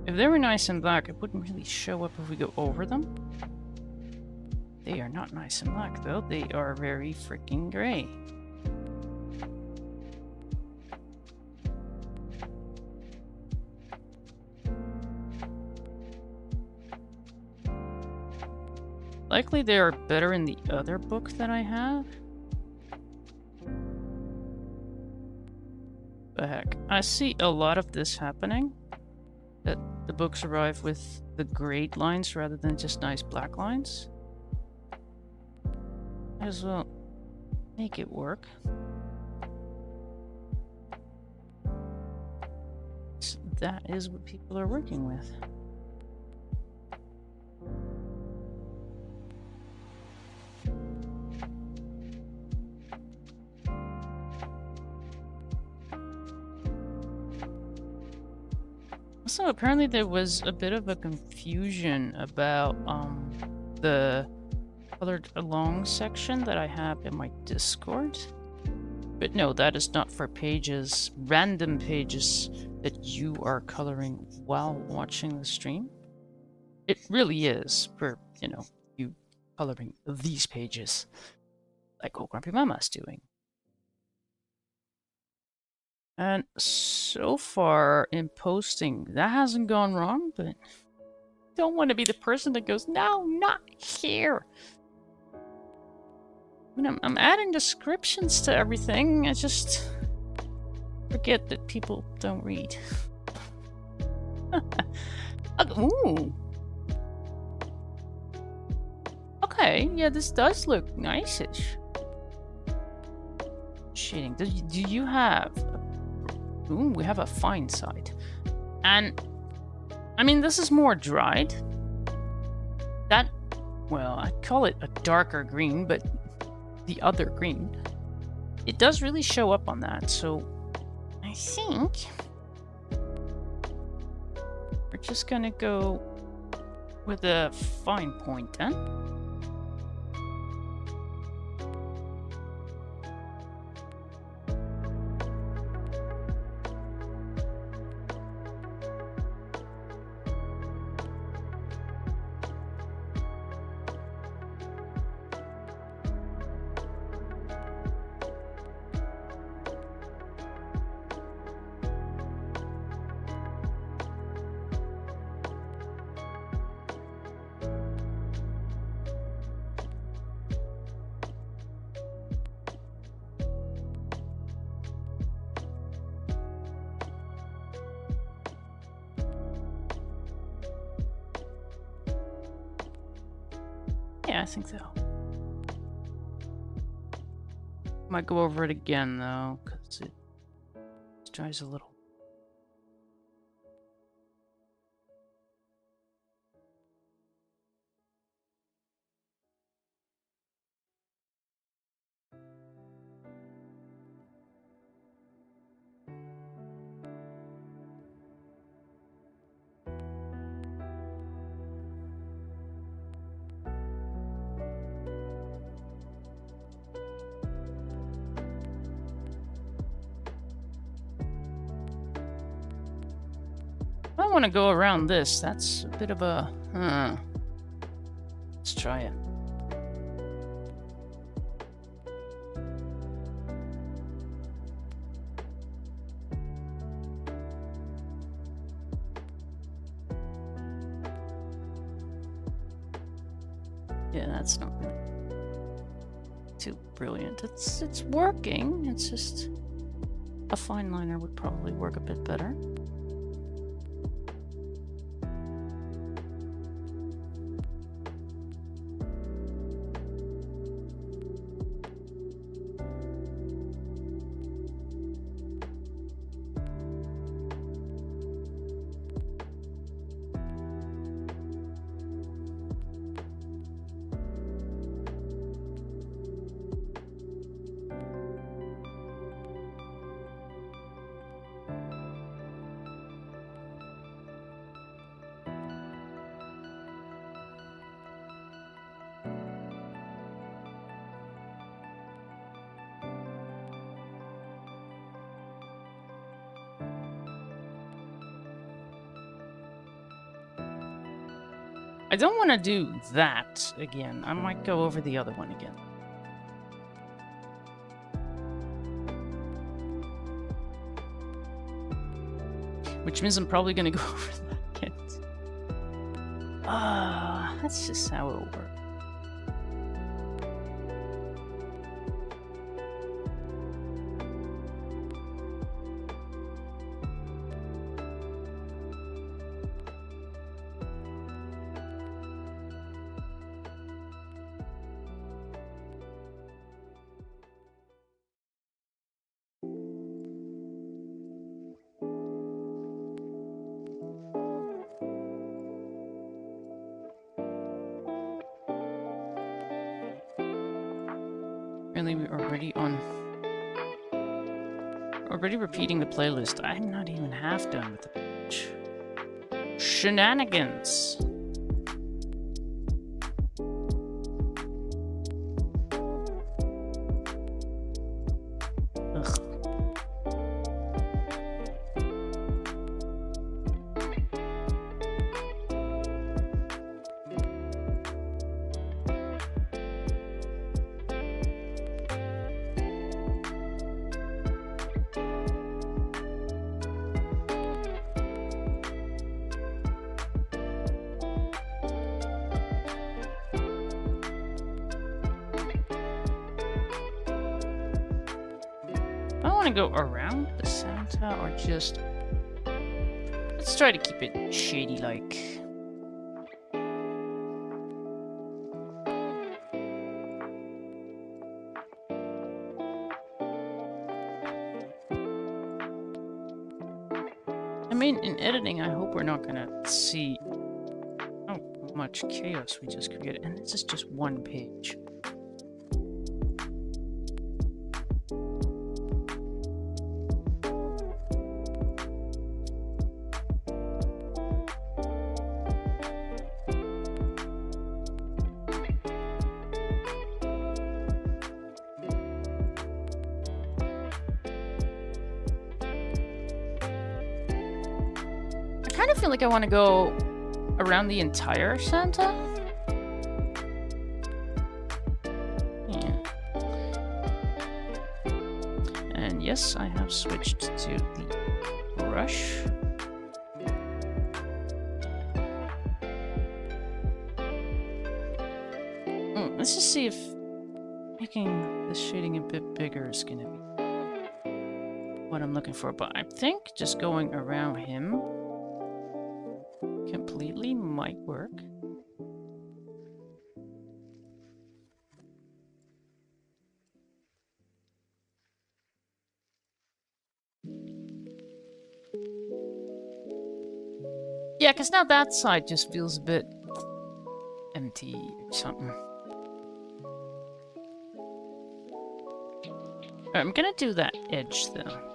If they were nice and black, it wouldn't really show up if we go over them. They are not nice and black, though. They are very freaking gray. Likely they are better in the other book that I have. But heck, I see a lot of this happening. That the books arrive with the grayed lines rather than just nice black lines. Might as well make it work. So that is what people are working with. Also, apparently there was a bit of a confusion about the colored along section that I have in my Discord. But no, that is not for pages, random pages that you are coloring while watching the stream. It really is for, you know, you coloring these pages, like old Grumpy Mama's doing. And so far in posting, that hasn't gone wrong, but don't want to be the person that goes, no, not here. When I'm adding descriptions to everything, I just forget that people don't read. Ooh. Okay, yeah, this does look nice-ish. Shading. Do you have... Ooh, we have a fine side. And, I mean, this is more dried. That, well, I'd call it a darker green, but the other green, it does really show up on that, so I think we're just gonna go with a fine point then. Yeah, I think so. Might go over it again though, because it dries a little. I want to go around this. That's a bit of a... Let's try it. Yeah, that's not too brilliant. It's working. It's just a fine liner would probably work a bit better. I don't want to do that again. I might go over the other one again. Which means I'm probably going to go over that again. That's just how it'll work. Really, we're already repeating the playlist. I'm not even half done with the page. Shenanigans. Ugh. I want to go around the Santa or just... Let's try to keep it shady-like. I mean, in editing, I hope we're not gonna see how much chaos we just created. And this is just one page. I feel like I want to go around the entire Santa. Yeah. And yes, I have switched to the brush. Let's just see if making this shading a bit bigger is going to be what I'm looking for. But I think just going around him completely might work. Yeah, because now that side just feels a bit empty or something. Alright, I'm gonna do that edge though.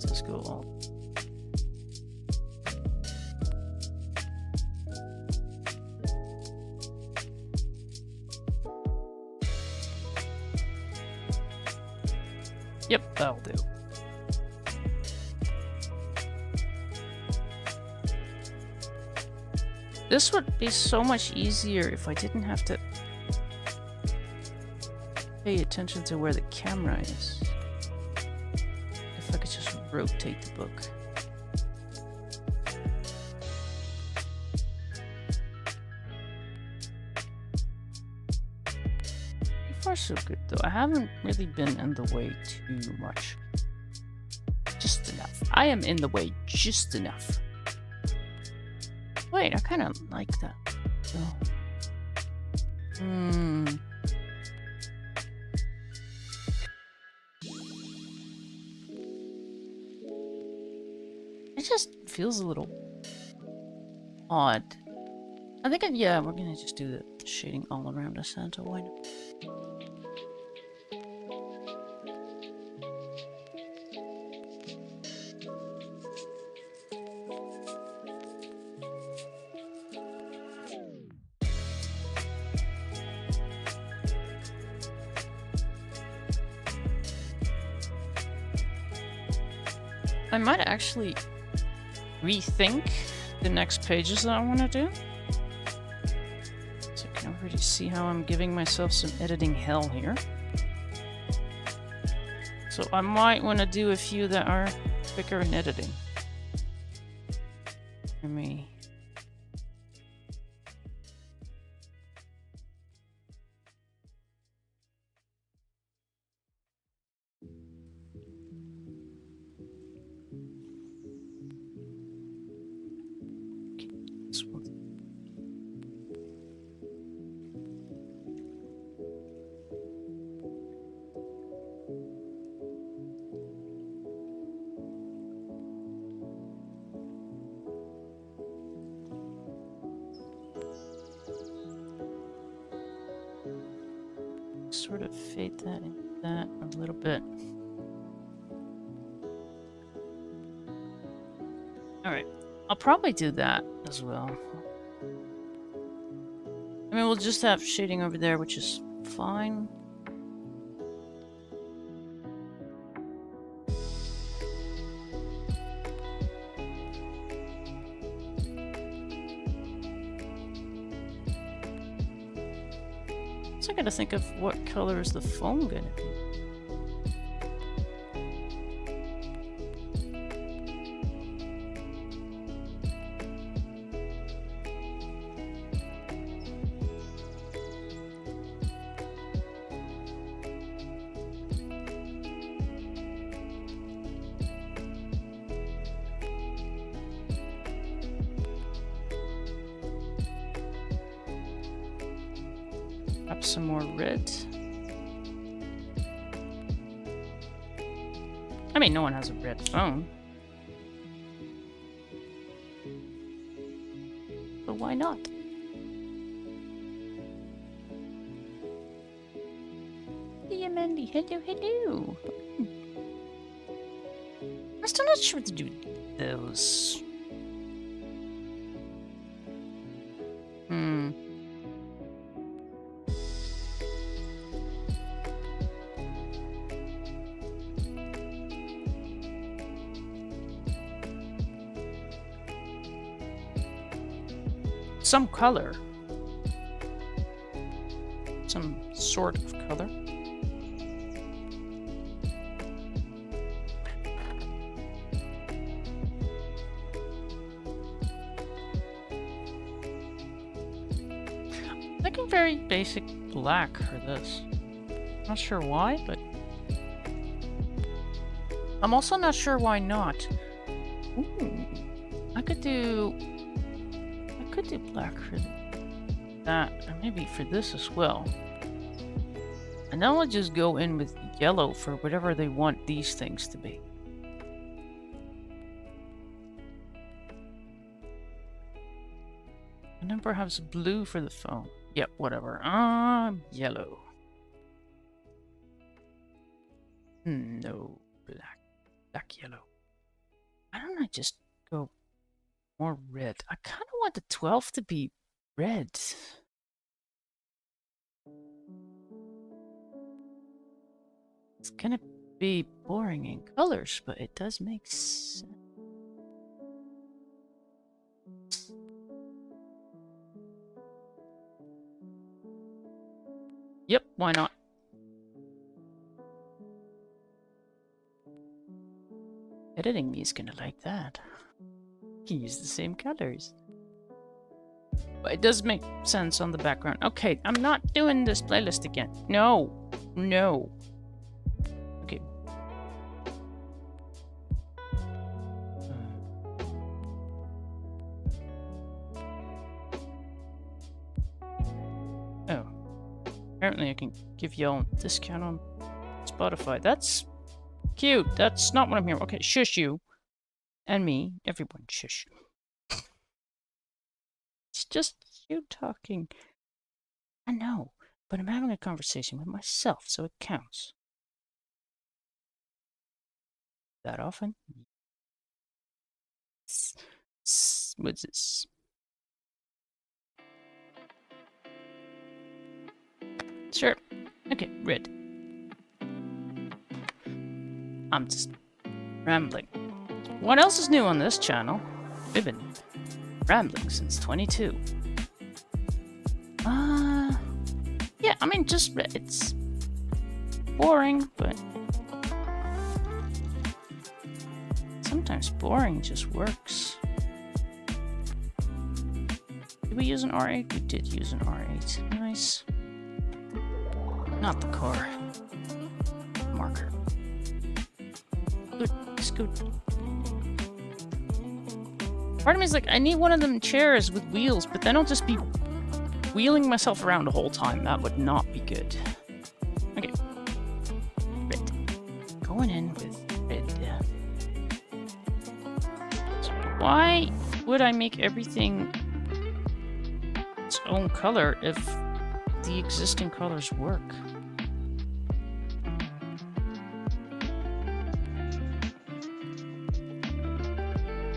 Let's go all. Yep, that'll do. This would be so much easier if I didn't have to pay attention to where the camera is. If I could just rotate the book. So far so good though. I haven't really been in the way too much. Just enough. I am in the way just enough. Wait, I kind of like that. So. It just feels a little odd. I think, yeah, we're gonna just do the shading all around the Santa. Why not? I might actually rethink the next pages that I want to do. So I can already see how I'm giving myself some editing hell here. So I might want to do a few that are quicker in editing. Let me... sort of fade that into that a little bit. Alright, I'll probably do that as well. I mean, we'll just have shading over there, which is fine. I gotta think of what color is the foam gonna be. Some more red. I mean, no one has a red phone. But why not? Hey, Mandy. Hello, hello. I'm still not sure what to do with those. Some color. Some sort of color. I'm thinking very basic black for this. Not sure why, but I'm also not sure why not. Ooh, I could do black for that, or maybe for this as well. And then I'll just go in with yellow for whatever they want these things to be. And then perhaps blue for the phone. Yep, whatever. Yellow. No, black. Black, yellow. Why don't I just go more red? I kind of want the 12 to be red. It's gonna be boring in colors, but it does make sense. Yep, why not? Editing me is gonna like that. You can use the same colors. But it does make sense on the background. Okay, I'm not doing this playlist again. No. No. Okay. Oh. Apparently I can give y'all a discount on Spotify. That's cute. That's not what I'm hearing. Okay, shush you. And me. Everyone, shush. It's just you talking. I know, but I'm having a conversation with myself, so it counts. That often? What's this? Sure. Okay, red. I'm just rambling. What else is new on this channel? We've been rambling since 22. Yeah, I mean, just it's boring, but sometimes boring just works. Did we use an R8? We did use an R8. Nice. Not the car. Marker. Good. It's good. Part of me is like, I need one of them chairs with wheels, but then I'll just be wheeling myself around the whole time. That would not be good. Okay. Red. Going in with red. So why would I make everything its own color if the existing colors work?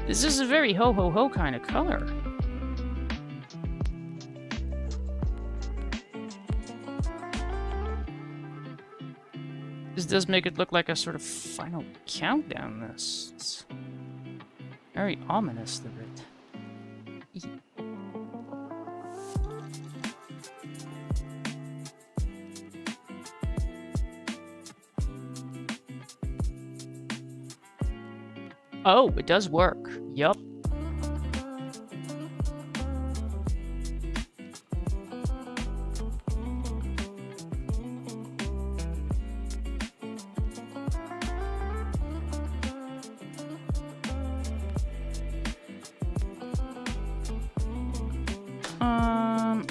This is a very ho-ho-ho kind of color. This does make it look like a sort of final countdown, this. It's very ominous, the red. Oh, it does work. Yup.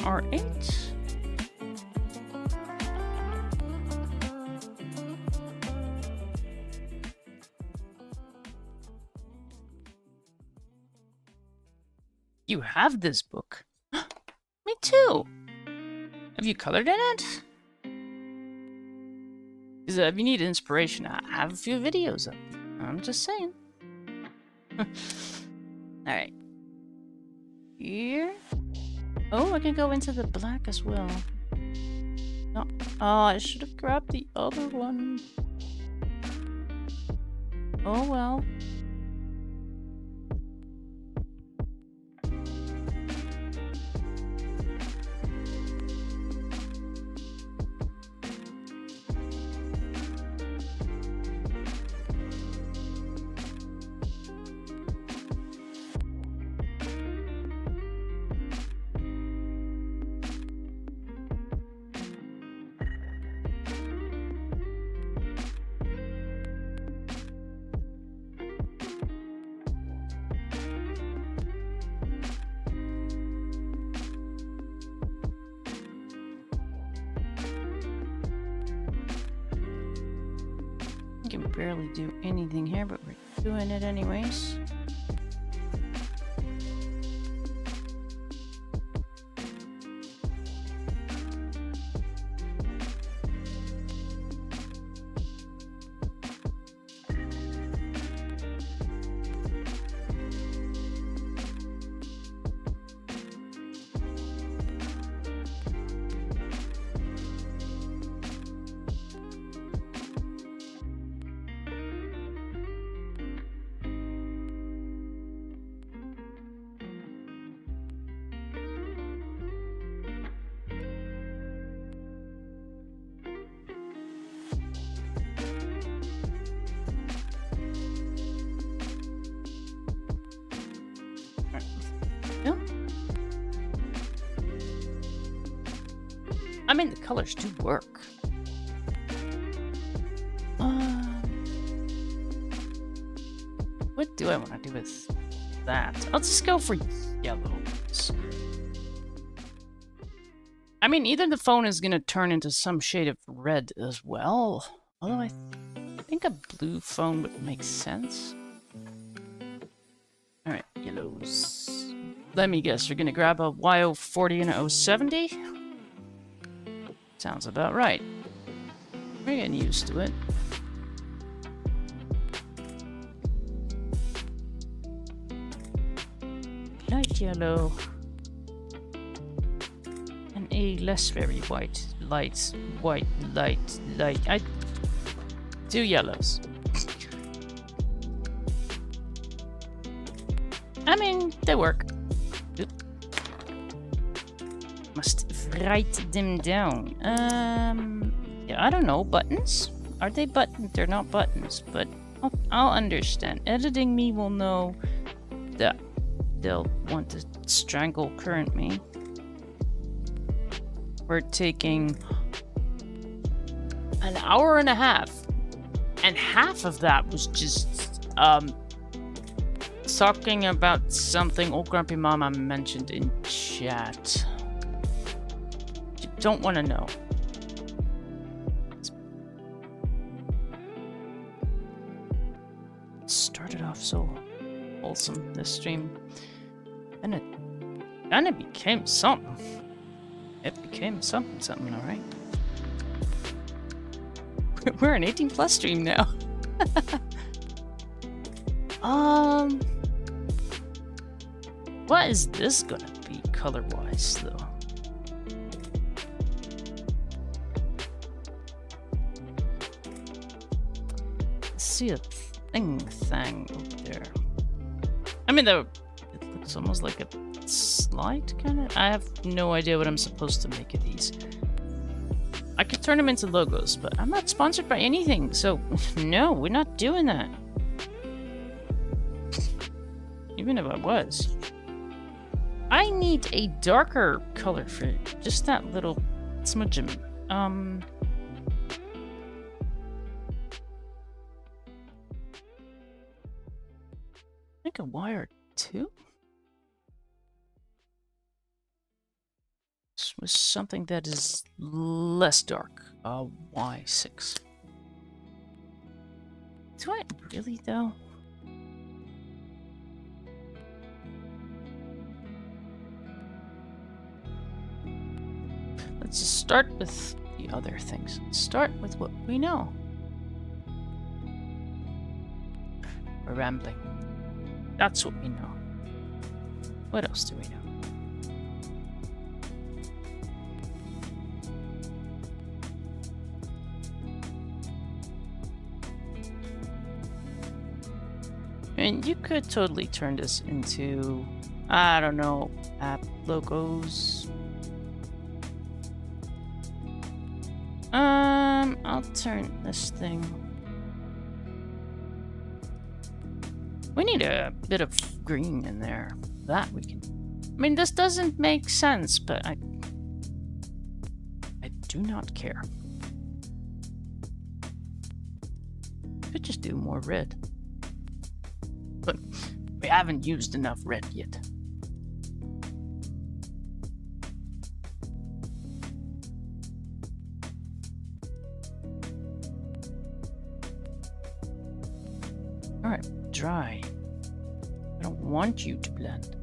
R8. You have this book. Me too. Have you colored in it? Because if you need inspiration, I have a few videos up. I'm just saying. Alright. Here. Oh, I can go into the black as well. No. Oh, I should have grabbed the other one. Oh well. Can barely do anything here, but we're doing it anyways. I mean, the colors do work. What do I want to do with that? I'll just go for yellows. I mean, either the phone is going to turn into some shade of red as well. Although I think a blue phone would make sense. Alright, yellows. Let me guess, you're going to grab a YO40 and a 070? Sounds about right. We're getting used to it. Light yellow. And a less very white. Light, white, light. I do yellows. I mean, they work. Must write them down. Yeah, I don't know. Buttons? Are they buttons? They're not buttons, but I'll understand. Editing me will know that they'll want to strangle current me. We're taking an hour and a half, and half of that was just talking about something old grumpy mama mentioned in chat. You don't want to know. It started off so wholesome, this stream, and it kind of became something. It became something, alright. We're an 18 plus stream now. What is this gonna be color-wise, though? I see a thing over there. I mean, it looks almost like a slide, kind of? I have no idea what I'm supposed to make of these. I could turn them into logos, but I'm not sponsored by anything, so no, we're not doing that. even if I was. I need a darker color for it. Just that little smudge. Make a wire 2? This was something that is less dark. Y6. Do I really though? Let's just start with the other things. Start with what we know. We're rambling. That's what we know. What else do we know? And you could totally turn this into, I don't know, app logos. I'll turn this thing. We need a bit of green in there. That we can. I mean, this doesn't make sense, but I do not care. Could just do more red. But we haven't used enough red yet. Alright, dry. I don't want you to blend.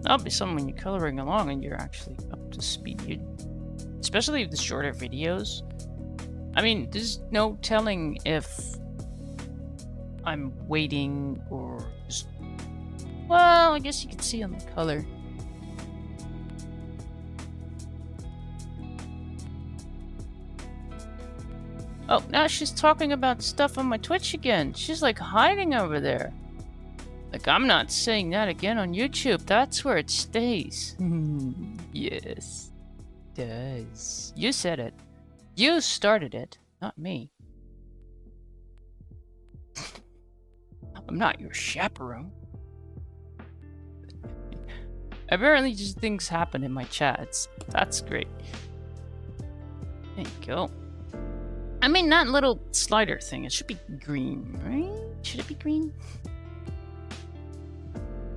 That'll be something when you're coloring along and you're actually up to speed. Especially with the shorter videos. I mean, there's no telling if I'm waiting or just... Well, I guess you can see on the color. Oh, now she's talking about stuff on my Twitch again. She's like hiding over there. Like, I'm not saying that again on YouTube. That's where it stays. Yes, it does. You said it. You started it, not me. I'm not your chaperone. Apparently just things happen in my chats. That's great. There you go. I mean, that little slider thing, it should be green, right? Should it be green?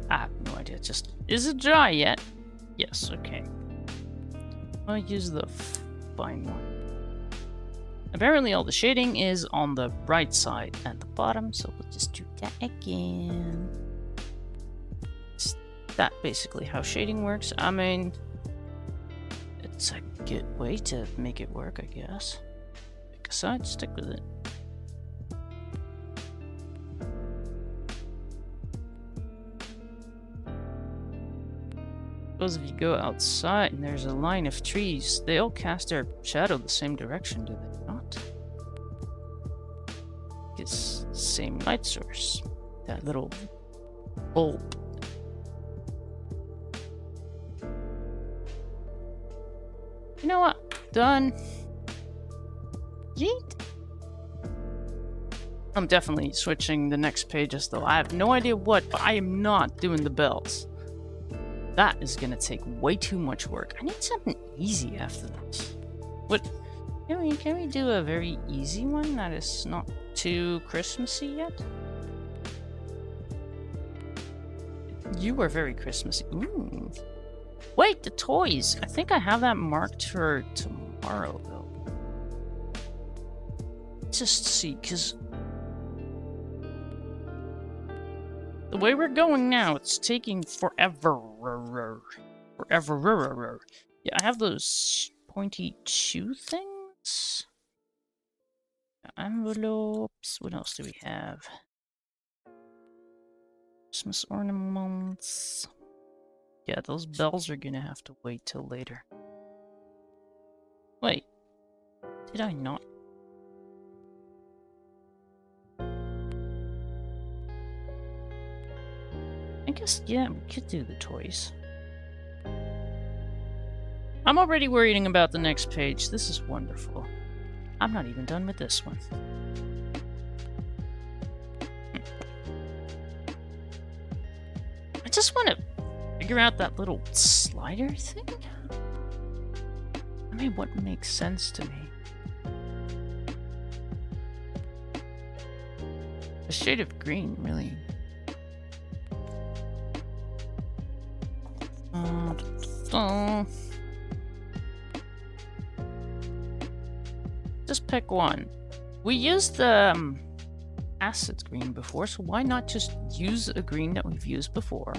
I have no idea. Just, is it dry yet? Yes, okay. I'll use the fine one. Apparently all the shading is on the right side at the bottom, so we'll just do that again. Is that basically how shading works? I mean, it's a good way to make it work, I guess. Pick a side, stick with it. Suppose if you go outside and there's a line of trees, they all cast their shadow the same direction, do they not? It's the same light source. That little bulb. You know what? Done. Yeet. I'm definitely switching the next pages though. I have no idea what, but I am not doing the bells. That is gonna take way too much work. I need something easy after this. What? Can we do a very easy one that is not too Christmassy yet? You are very Christmassy. Ooh. Wait, the toys. I think I have that marked for tomorrow though. Just see, cause the way we're going now, it's taking forever. Forever. Yeah, I have those pointy shoe things. Envelopes. What else do we have? Christmas ornaments. Yeah, those bells are gonna have to wait till later. Wait. Did I not? I guess, yeah, we could do the toys. I'm already worrying about the next page. This is wonderful. I'm not even done with this one. just want to figure out that little slider thing. I mean, what makes sense to me? A shade of green, really. Just pick one. We used the acid green before, so why not just use a green that we've used before?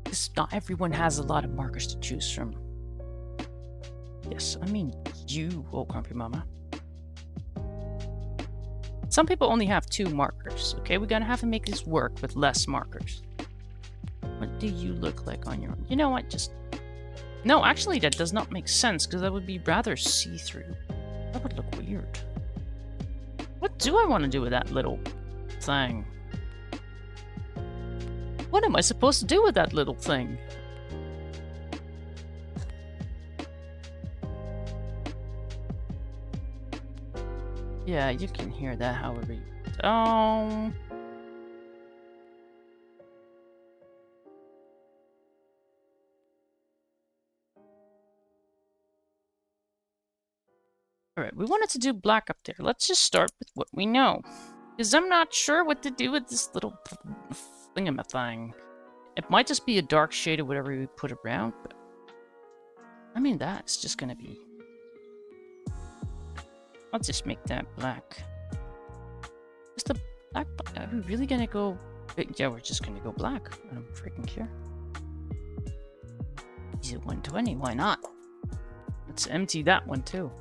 Because not everyone has a lot of markers to choose from. Yes, I mean you, old grumpy mama. Some people only have 2 markers, okay? We're gonna have to make this work with less markers. What do you look like on your own? You know what, just... No, actually that does not make sense, because that would be rather see-through. That would look weird. What do I want to do with that little thing? What am I supposed to do with that little thing? Yeah, you can hear that however you want. Alright, we wanted to do black up there. Let's just start with what we know. Because I'm not sure what to do with this little thingamathing. It might just be a dark shade of whatever we put around, but... I mean, that's just gonna be... I'll just make that black. Just a black... Are we really gonna go... Yeah, we're just gonna go black. I don't freaking care. Is it 120? Why not? Let's empty that one too.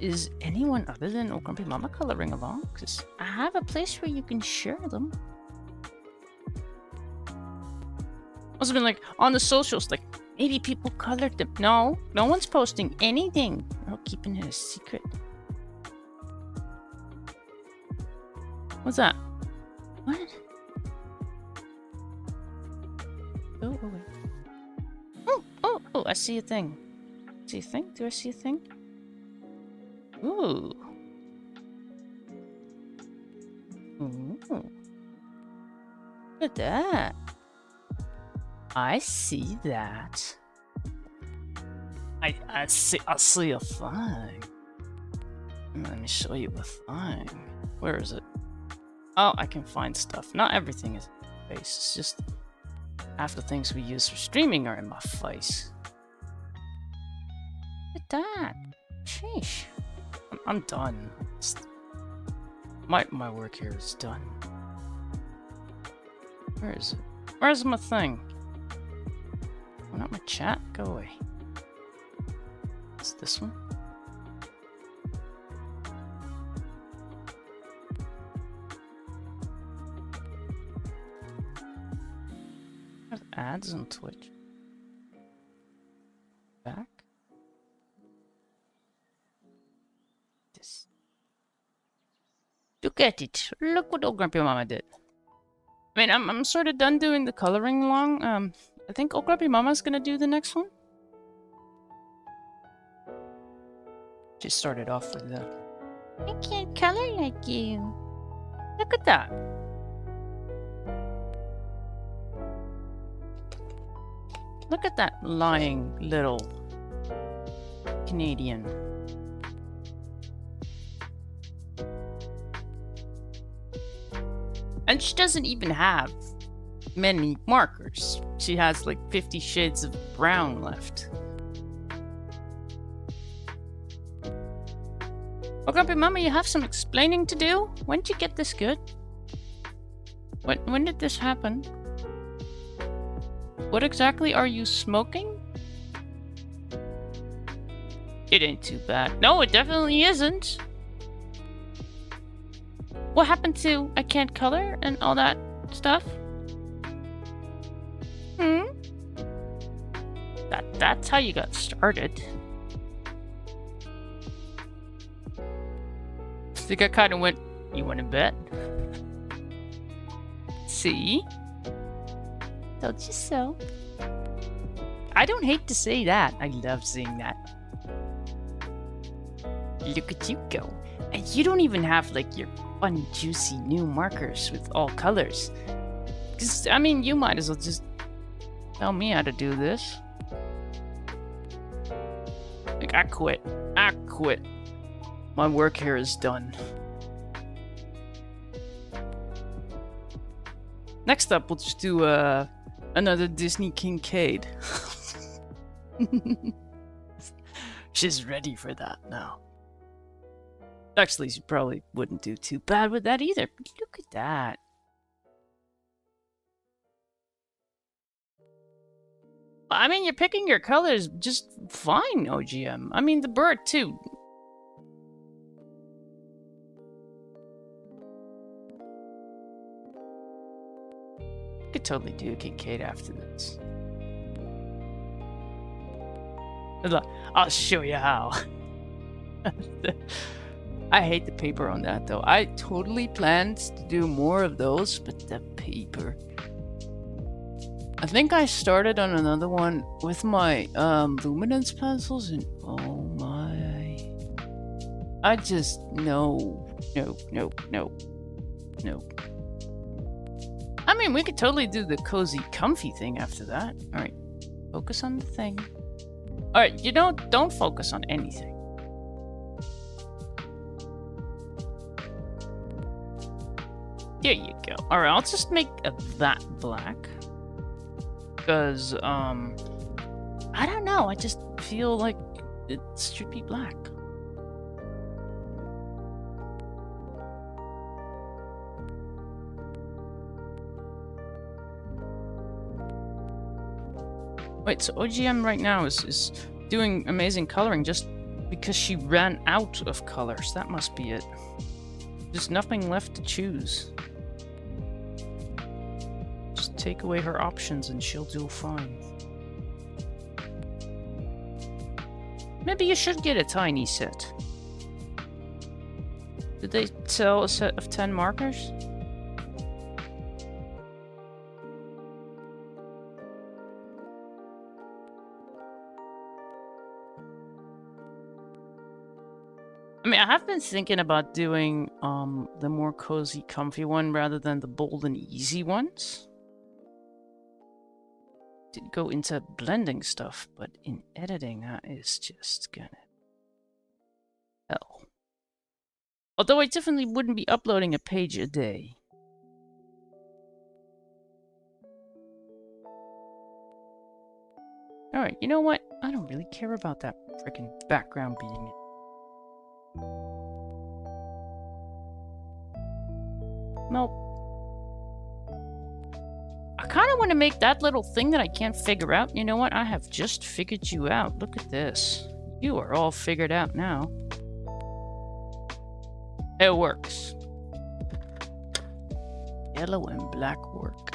Is anyone other than Old Grumpy Mama coloring along? Because I have a place where you can share them. Must have been like on the socials, like maybe people colored them. No, no one's posting anything. We're all keeping it a secret. What's that? What? Oh, oh, wait. Oh, I see a thing. See a thing? Do I see a thing? Ooh. Ooh. Look at that. I see that. I see a thing. Let me show you a thing. Where is it? Oh, I can find stuff. Not everything is in my face. It's just half the things we use for streaming are in my face. Look at that. Sheesh. I'm done. My work here is done. Where is it? Where's my thing? Oh, not my chat? Go away. It's this one. I have ads on Twitch. Back. Look at it. Look what Old Grumpy Mama did. I mean, I'm sort of done doing the coloring along. I think Old Grumpy Mama's gonna do the next one. She started off with the... I can't color like you. Look at that. Look at that lying little Canadian. And she doesn't even have many markers. She has like 50 shades of brown left. Oh, Grumpy Mama, you have some explaining to do? When did you get this good? When did this happen? What exactly are you smoking? It ain't too bad. No, it definitely isn't. What happened to I can't color and all that stuff? That's how you got started. I think I kind of went, you want to bet? See? Told you so. I don't hate to say that. I love seeing that. Look at you go. And you don't even have like your fun, juicy new markers with all colors. Because, I mean, you might as well just tell me how to do this. Like, I quit. I quit. My work here is done. Next up, we'll just do another Disney Kincaid. She's ready for that now. Actually, she probably wouldn't do too bad with that either. But look at that. I mean, you're picking your colors just fine, OGM. I mean, the bird, too. Could totally do a Kincaid after this. I'll show you how. I hate the paper on that though. I totally planned to do more of those, but the paper. I think I started on another one with my luminance pencils and oh my. I just no. I mean, we could totally do the cozy, comfy thing after that. All right, focus on the thing. All right, you know, don't focus on anything. There you go. All right, I'll just make that black. Because, I don't know. I just feel like it should be black. Wait, so OGM right now is doing amazing coloring just because she ran out of colors. That must be it. There's nothing left to choose. Just take away her options and she'll do fine. Maybe you should get a tiny set. Did they sell a set of 10 markers? I mean, I have been thinking about doing the more cozy, comfy one rather than the bold and easy ones. Did go into blending stuff, but in editing, that is just gonna hell. Although I definitely wouldn't be uploading a page a day. Alright, you know what? I don't really care about that freaking background being it. Nope. I kind of want to make that little thing that I can't figure out. You know what? I have just figured you out. Look at this. You are all figured out now. It works. Yellow and black work.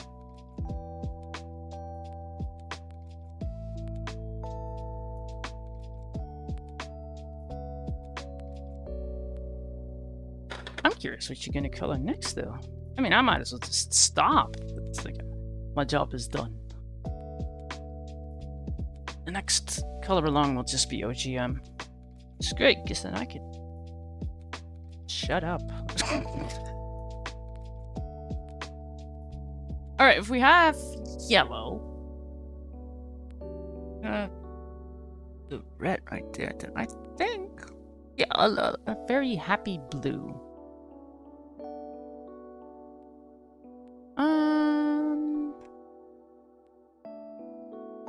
I'm curious what you're gonna color next, though. I mean, I might as well just stop. It's like my job is done. The next color along will just be OGM. It's great, because then I could shut up. All right, if we have yellow, the red right there, then I think, yeah, a very happy blue.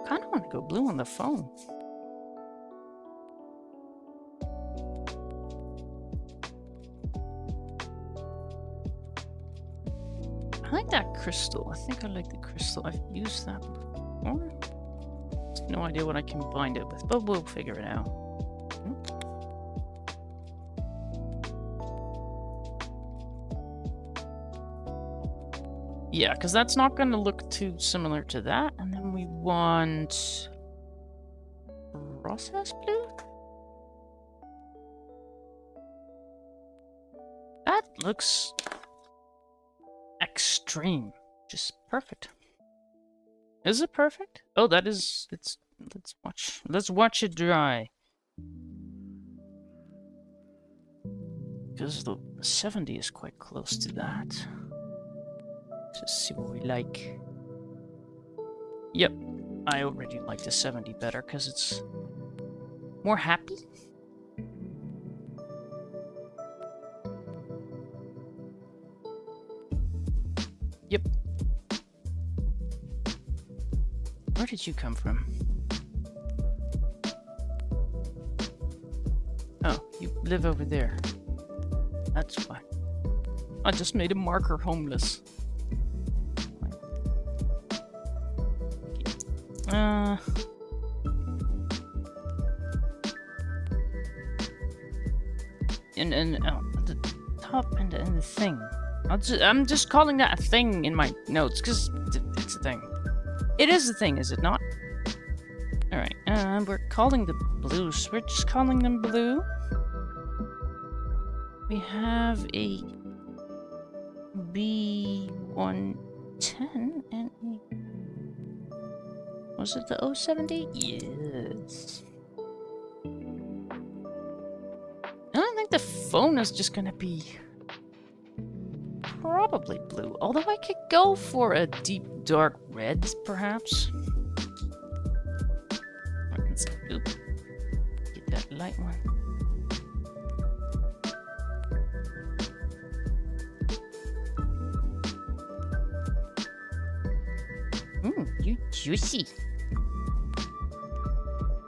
Kind of want to go blue on the phone. I like that crystal. I think I like the crystal. I've used that before. No idea what I combined it with, but we'll figure it out. Yeah, because that's not going to look too similar to that. And then we want process blue? That looks extreme. Just perfect. Is it perfect? Oh, that is... Let's watch it dry. because the 70 is quite close to that. Let's just see what we like. Yep, I already like the 70 better because it's more happy. Yep. Where did you come from? Oh, you live over there. That's fine. I just made a marker homeless. And the top and the thing. I'm just calling that a thing in my notes because it's a thing. It is a thing, is it not? All right. We're calling the blues. We're just calling them blue. We have a B110 and a... Was it the 070? Yes. I think the phone is just gonna be probably blue. Although I could go for a deep dark red, perhaps. Let's get that light one. You juicy.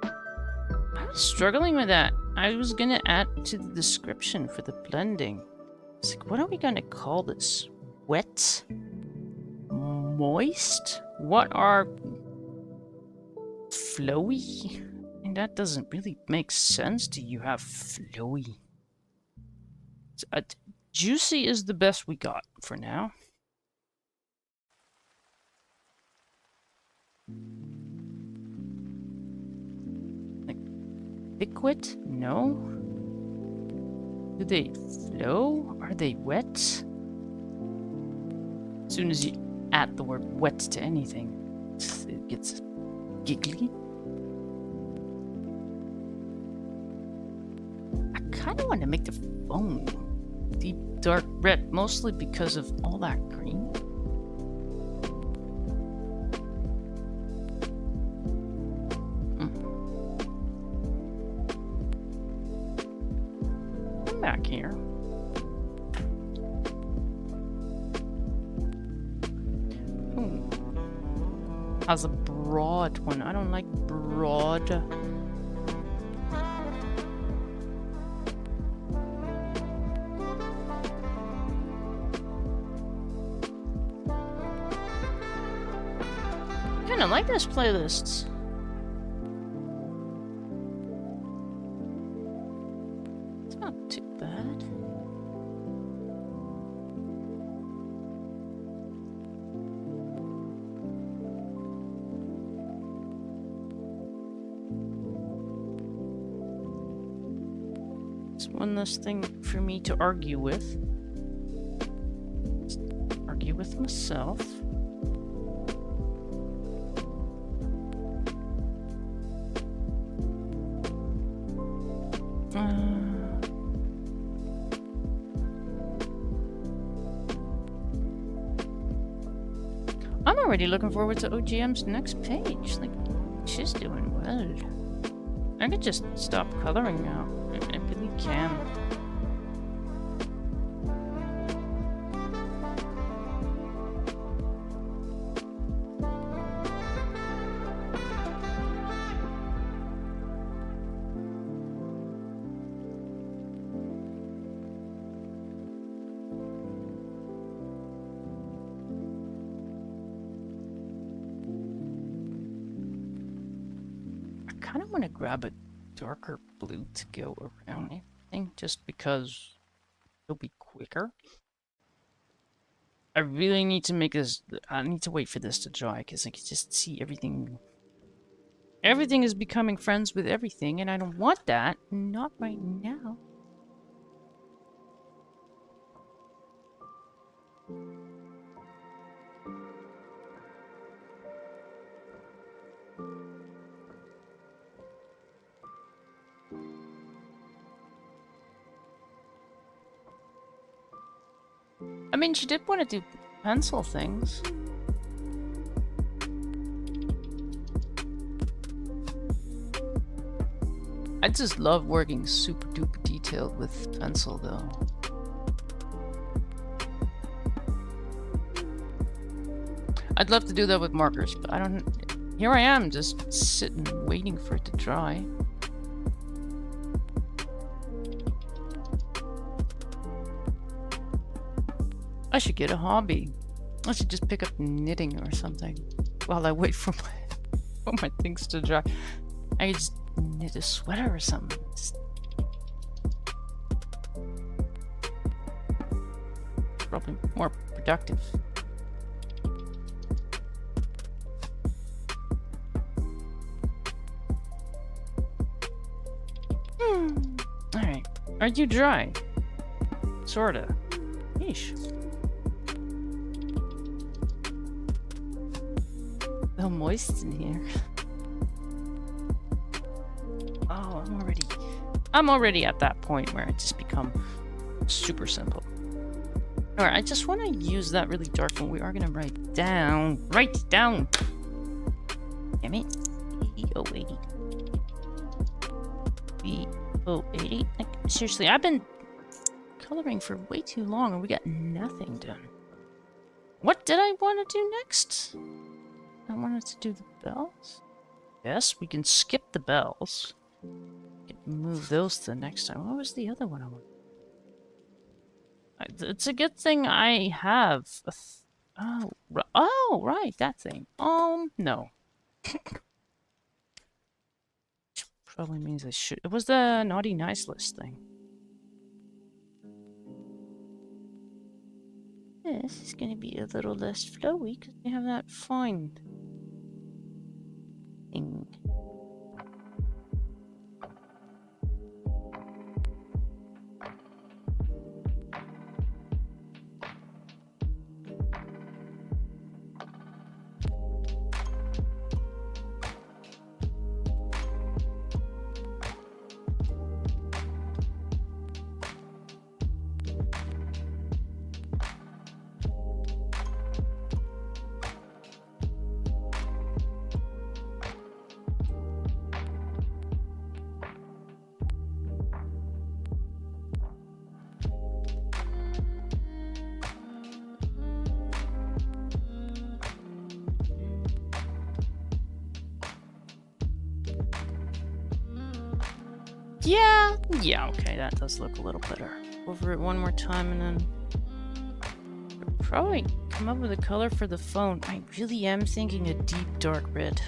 I was struggling with that. I was gonna add to the description for the blending. It's like, what are we gonna call this? Wet? Moist? What are... flowy? And that doesn't really make sense. Do you have flowy? Juicy is the best we got for now. Like, liquid? No. Do they flow? Are they wet? As soon as you add the word wet to anything, it gets giggly. I kind of want to make the phone deep dark red, mostly because of all that green. Back here. Ooh. Has a broad one. I don't like broad. Kinda like this playlist. One less thing for me to argue with. Just argue with myself. I'm already looking forward to OGM's next page. Like, she's doing well. I could just stop coloring now. I really can. I kind of want to grab a darker blue to go around everything, just because it'll be quicker. I really need to make this... I need to wait for this to dry, because I can just see everything... Everything is becoming friends with everything, and I don't want that. Not right now. I mean, she did want to do pencil things. I just love working super duper detailed with pencil though. I'd love to do that with markers, but I don't... Here I am, just sitting waiting for it to dry. I should get a hobby. I should just pick up knitting or something while I wait for my things to dry. I could just knit a sweater or something. Just... Probably more productive. Alright. Are you dry? Sorta. Yeesh. So moist in here. Oh, I'm already at that point where it just become super simple. Alright, I just want to use that really dark one. We are gonna write down. Damn it. B-O-80. B-O-80. Like, seriously, I've been coloring for way too long and we got nothing done. What did I want to do next? I wanted to do the bells. Yes, we can skip the bells. We can move those to the next time. What was the other one I wanted? It's a good thing I have a oh, right, that thing. No. Probably means I should. It was the naughty nice list thing. This is going to be a little less flowy because we have that fine thing. Yeah, okay, that does look a little better. Over it one more time and then I'll probably come up with a color for the phone. I really am thinking a deep dark red.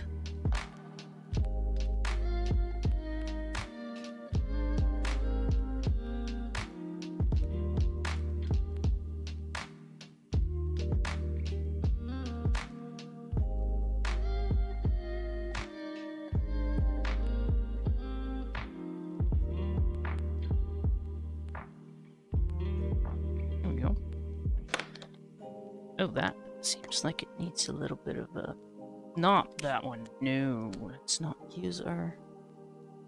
Oh, that seems like it needs a little bit of a... Not that one. No, let's not use our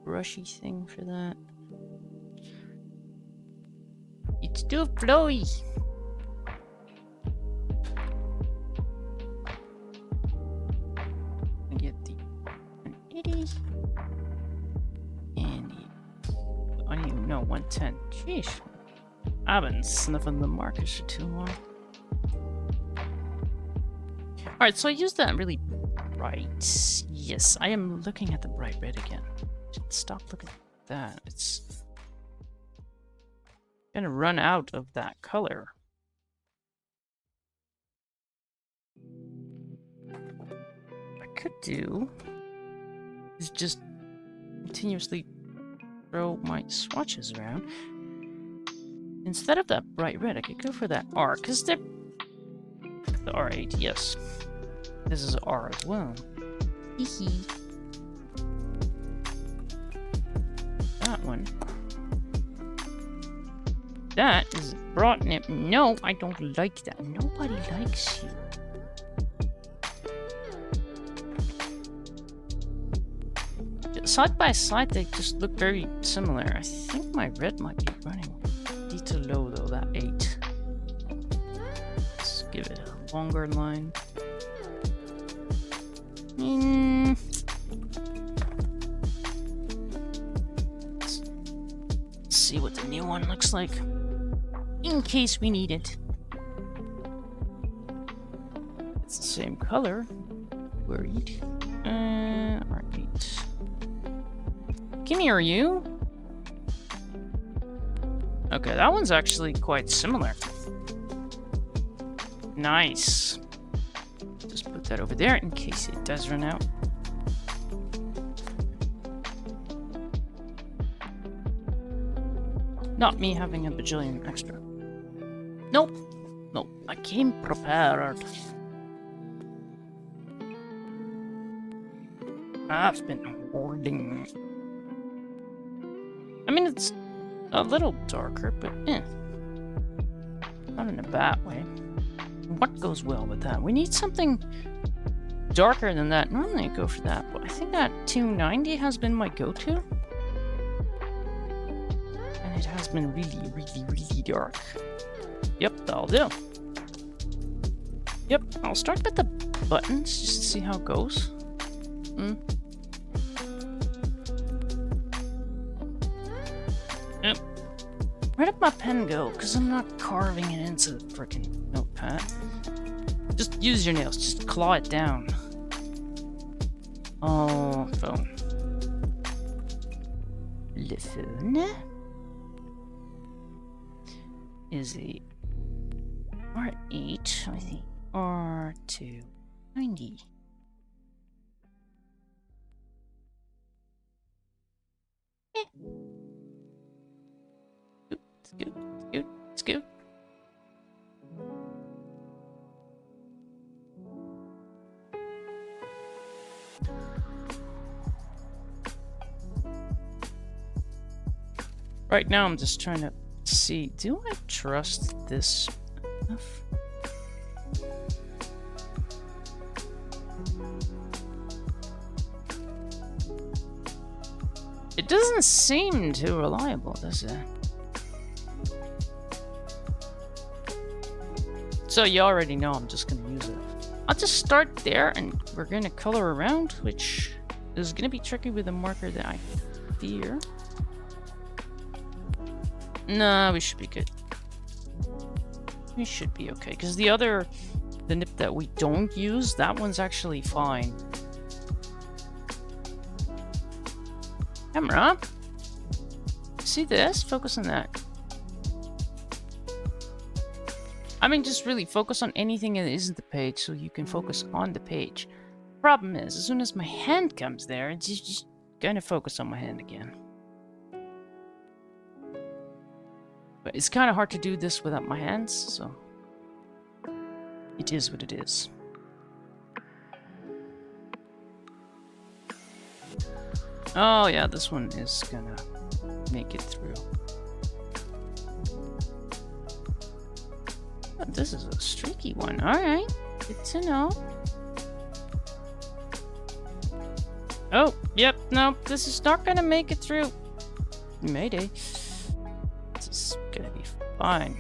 brushy thing for that. It's too flowy. I get the 180 and the... I don't even know, 110. Sheesh. I've been sniffing the markers for too long. Alright, so I used that really bright. Yes, I am looking at the bright red again. Stop looking at that. It's gonna run out of that color. What I could do is just continuously throw my swatches around. Instead of that bright red, I could go for that R, because they're the R8, yes. This is R as well. Hehe. That one. That is brought nip. No, I don't like that. Nobody likes you. Side by side, they just look very similar. I think my red might be running a little low though, that 8. give it a longer line. Let's see what the new one looks like, in case we need it. It's the same color. Worried. Alright. Come here, you. Okay, that one's actually quite similar. Nice. Just put that over there in case it does run out. Not me having a bajillion extra. Nope. Nope. I came prepared. I've been hoarding. I mean, it's a little darker, but not in a bad way. What goes well with that? We need something darker than that. Normally I go for that, but I think that 290 has been my go-to. And it has been really, really, really dark. Yep, that'll do. Yep, I'll start with the buttons just to see how it goes. Yep. Where did my pen go? Because I'm not carving it into the frickin' notepad. Just use your nails. Just claw it down. Oh, phone. Le phone is a R8 with the R290. Scoot, scoot, scoot. Right now I'm just trying to see, do I trust this enough? It doesn't seem too reliable, does it? So you already know I'm just gonna use it. I'll just start there and we're gonna color around, which is gonna be tricky with a marker that I fear. Nah, we should be good. We should be okay, because the nip that we don't use, that one's actually fine. Camera, see this? Focus on that. I mean, just really focus on anything that isn't the page so you can focus on the page. Problem is, as soon as my hand comes there, it's just gonna focus on my hand again. But it's kind of hard to do this without my hands, so it is what it is. Oh yeah, this one is gonna make it through. Oh, this is a streaky one. Alright, good to know. Oh, yep, no, this is not gonna make it through. Mayday. This is gonna be fine.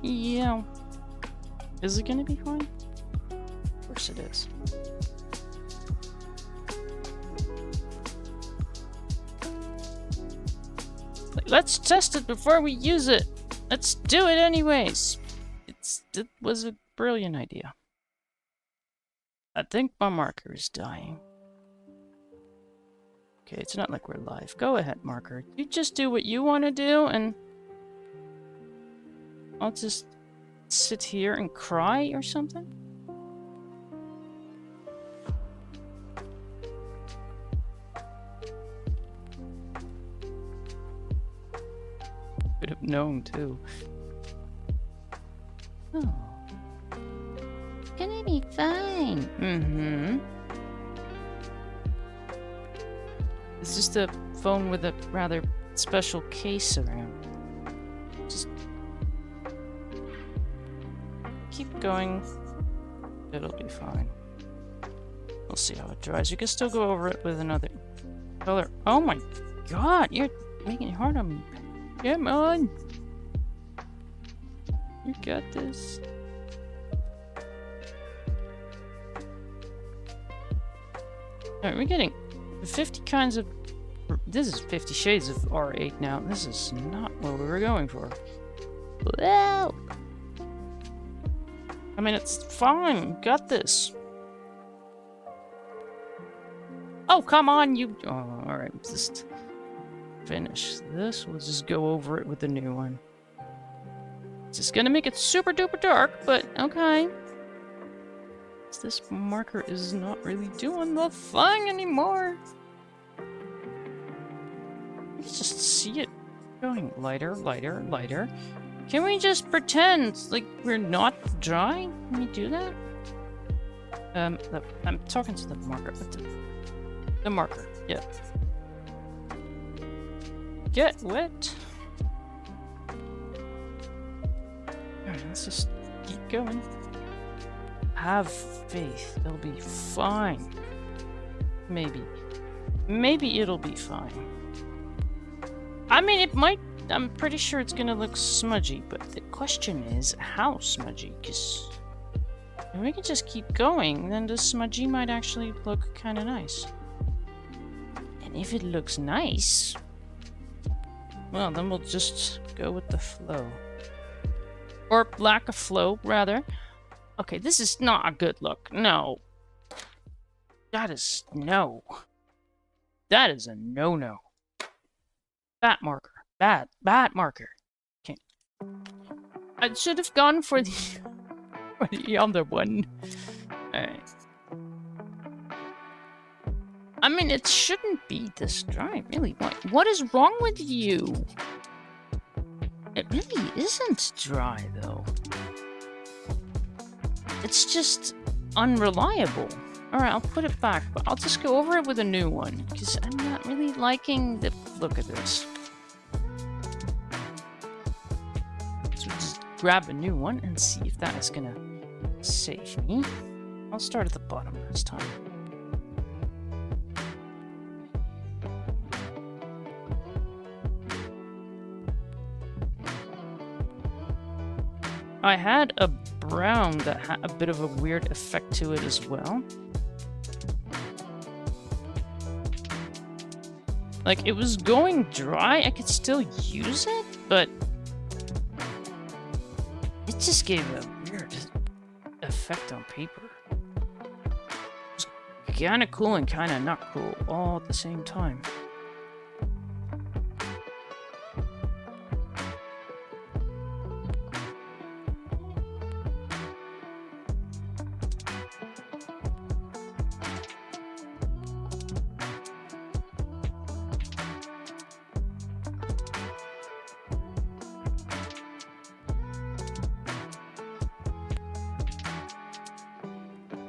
Yeah. Is it gonna be fine? Of course it is. Let's test it before we use it. Let's do it anyways. It was a brilliant idea. I think my marker is dying. Okay, it's not like we're live. Go ahead, marker. You just do what you want to do, and I'll just sit here and cry or something. Could have known too. Oh. Gonna be fine. Mm-hmm. It's just a phone with a rather special case around. Just keep going. It'll be fine. We'll see how it dries. You can still go over it with another color. Oh my god, you're Making it hard on me. Come on. You got this. Alright, we're getting 50 kinds of... This is 50 shades of R8 now. This is not what we were going for. Well, I mean, it's fine. Got this. Oh, come on, you... Oh, alright, just finish this. We'll just go over it with the new one. It's just gonna make it super duper dark, but okay. This marker is not really doing the thing anymore. You can just see it going lighter, lighter, lighter. Can we just pretend like we're not dry? Can we do that? I'm talking to the marker. The marker, yeah. Get wet. Alright, let's just keep going. Have faith. It'll be fine. Maybe. Maybe it'll be fine. I mean, it might... I'm pretty sure it's gonna look smudgy, but the question is how smudgy, because if we can just keep going, then the smudgy might actually look kind of nice. And if it looks nice, well, then we'll just go with the flow. Or lack of flow, rather. Okay, this is not a good look. No. That is... no. That is a no-no. Bad marker. Bad marker. Okay. I should have gone for the... for the other one. Alright. I mean, it shouldn't be this dry, really. What is wrong with you? It really isn't dry, though. It's just unreliable. Alright, I'll put it back, but I'll just go over it with a new one, because I'm not really liking the look of this. So just grab a new one and see if that is gonna save me. I'll start at the bottom this time. I had a brown that had a bit of a weird effect to it as well. Like, it was going dry, I could still use it, but it just gave a weird effect on paper. It was kinda cool and kinda not cool all at the same time.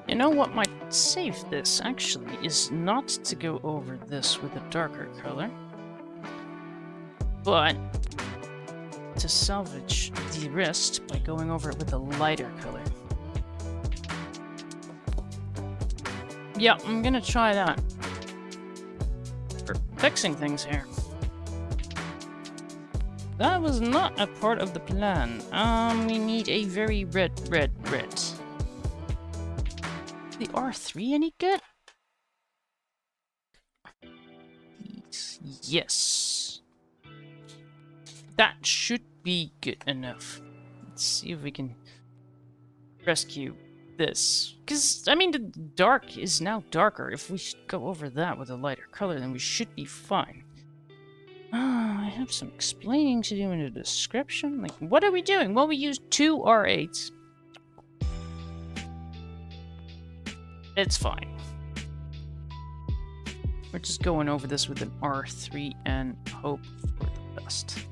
You know what might save this, actually, is not to go over this with a darker color, but to salvage the rest by going over it with a lighter color. Yeah, I'm gonna try that. For fixing things here. That was not a part of the plan. We need a very red. The R3 any good? Yes. That should be good enough. Let's see if we can rescue this. Because, I mean, the dark is now darker. If we go over that with a lighter color, then we should be fine. I have some explaining to do in the description. Like, what are we doing? Well, we used 2 R8s. It's fine. We're just going over this with an R3 and hope for the best.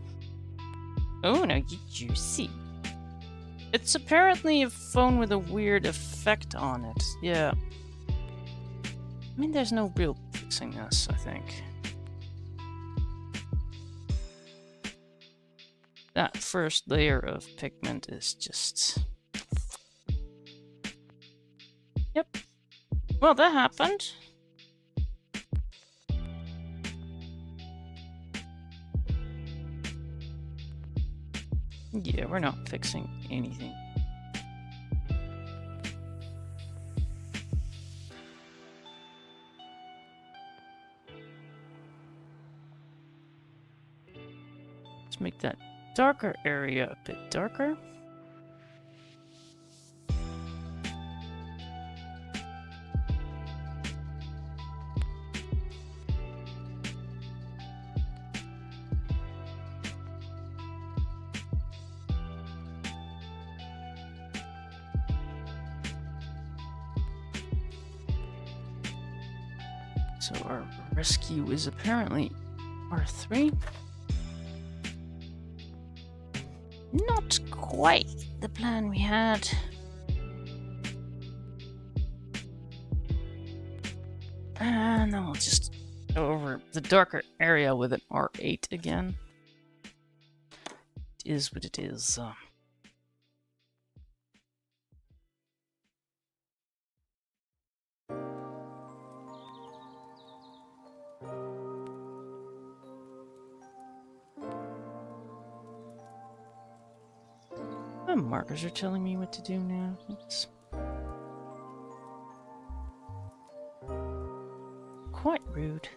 Oh, now you see. It's apparently a phone with a weird effect on it. Yeah. I mean, there's no real fixing this, I think. That first layer of pigment is just... Yep. Well, that happened. Yeah, we're not fixing anything. Let's make that darker area a bit darker. So our rescue is apparently R3. Not quite the plan we had. And then we'll just go over the darker area with an R8 again. It is what it is. The markers are telling me what to do now. It's quite rude.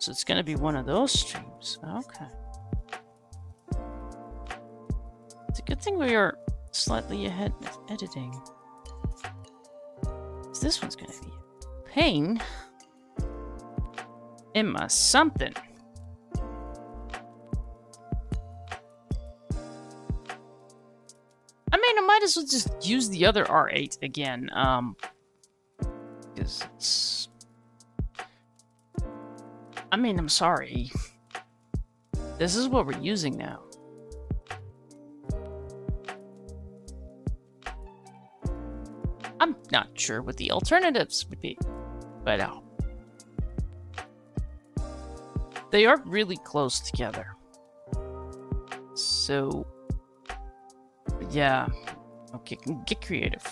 So it's going to be one of those streams. Okay. It's a good thing we are slightly ahead of editing. This one's gonna be a pain in my something. I mean, I might as well just use the other R8 again, because it's... I mean, I'm sorry. This is what we're using now. I'm not sure what the alternatives would be, but they are really close together. So, yeah, okay, get creative.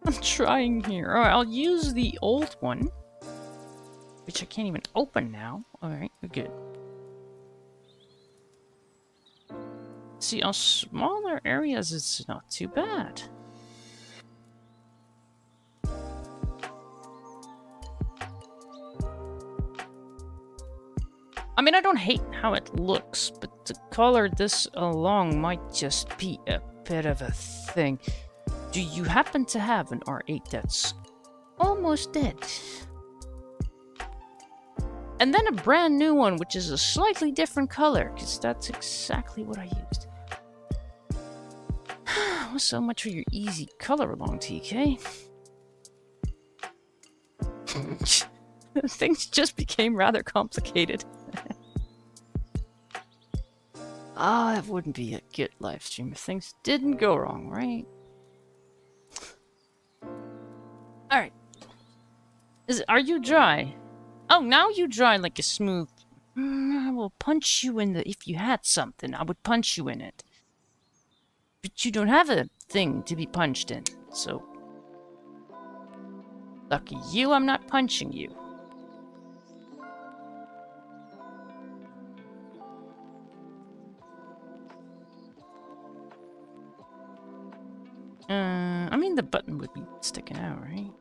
I'm trying here. All right, I'll use the old one, which I can't even open now. All right, we're good. See, on smaller areas, it's not too bad. I mean, I don't hate how it looks, but to color this along might just be a bit of a thing. Do you happen to have an R8 that's almost dead? And then a brand new one, which is a slightly different color, because that's exactly what I used. Well, so much for your easy color along, TK. Things just became rather complicated. Ah, that wouldn't be a good live stream if things didn't go wrong, right? Alright. Are you dry? Oh, now you dry like a smooth... I will punch you in the... If you had something, I would punch you in it. But you don't have a thing to be punched in, so... Lucky you, I'm not punching you. I mean, the button would be sticking out, right?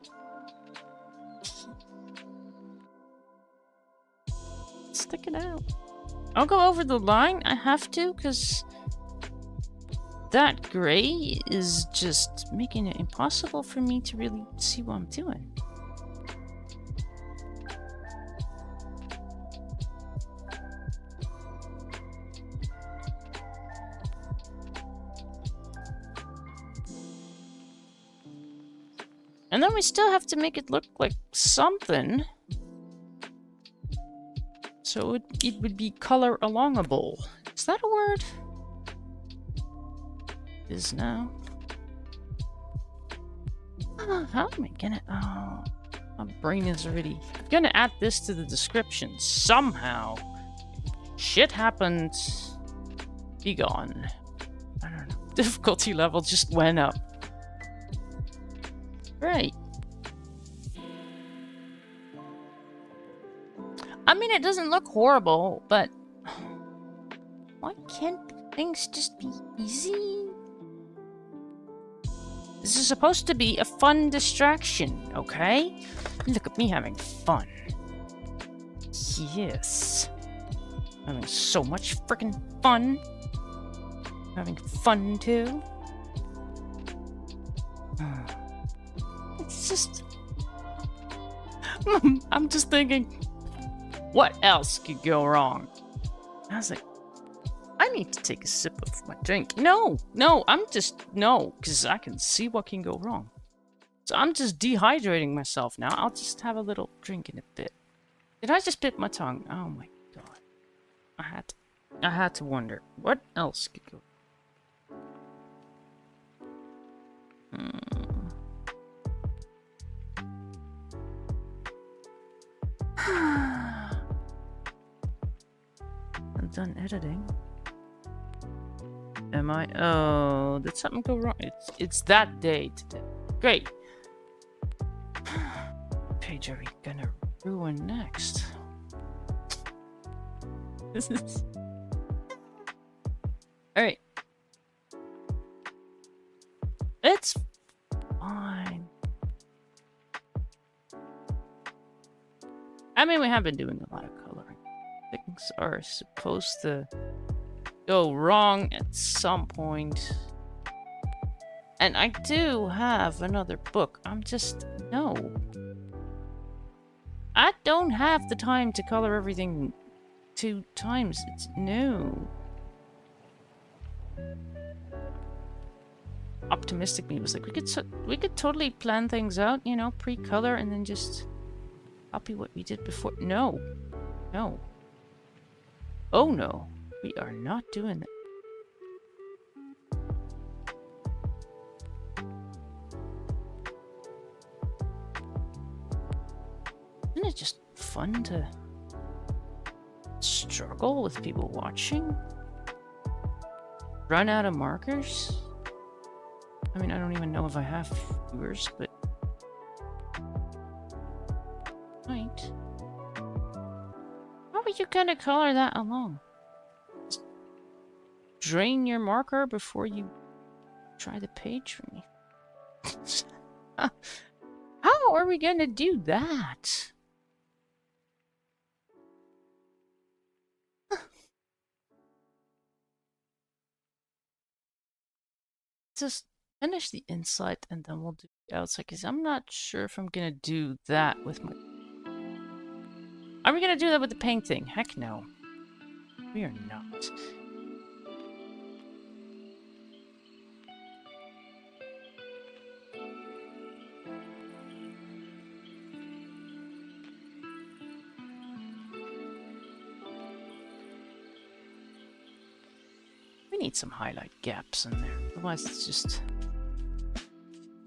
Stick it out. I'll go over the line. I have to, because that gray is just making it impossible for me to really see what I'm doing. And then we still have to make it look like something. So it would be color alongable. Is that a word? It is now. Oh, how am I gonna... Oh, my brain is already... I'm gonna add this to the description somehow. Shit happened. Be gone. I don't know. Difficulty level just went up. Great. I mean, it doesn't look horrible, but why can't things just be easy? This is supposed to be a fun distraction, okay? Look at me having fun. Yes. Having so much freaking fun. Having fun too. It's just... I'm just thinking, what else could go wrong? I was like, I need to take a sip of my drink. No, because I can see what can go wrong. So I'm just dehydrating myself now. I'll just have a little drink in a bit. Did I just bit my tongue? Oh my god. I had to wonder, what else could go wrong? I'm done editing. Am I? Oh, did something go wrong? It's that day today. Great. What page are we gonna ruin next? This is... Alright. It's fine. I mean, we have been doing a lot of coloring. Things are supposed to go wrong at some point. And I do have another book. I'm just... No. I don't have the time to color everything 2 times. It's... No. Optimistic me was like, we could totally plan things out, you know, pre-color and then just copy what we did before. No. No. Oh no. We are not doing that. Isn't it just fun to struggle with people watching? Run out of markers? I mean, I don't even know if I have viewers, but... Right. How are you gonna color that along? Just drain your marker before you try the page for me. How are we gonna do that? Just finish the inside and then we'll do the outside, because I'm not sure if I'm gonna do that with my... Are we gonna do that with the paint thing? Heck no. We are not. We need some highlight gaps in there. Otherwise it's just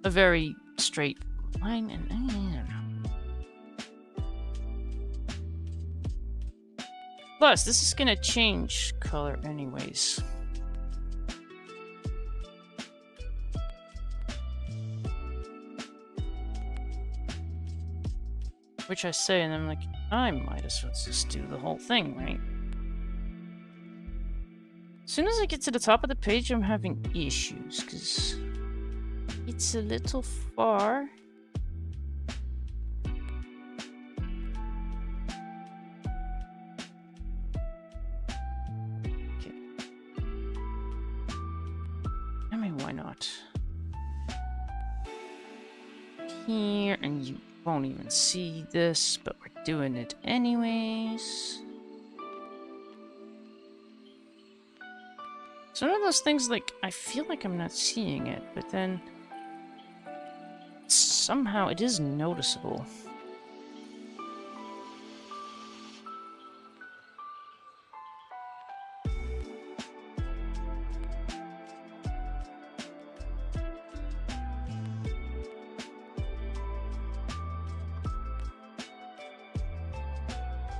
a very straight line and I don't know. Plus, this is gonna change color anyways. Which I say, and I'm like, I might as well just do the whole thing, right? As soon as I get to the top of the page, I'm having issues, because it's a little far. Here, and you won't even see this, but we're doing it anyways. So one of those things, like, I feel like I'm not seeing it, but then somehow it is noticeable.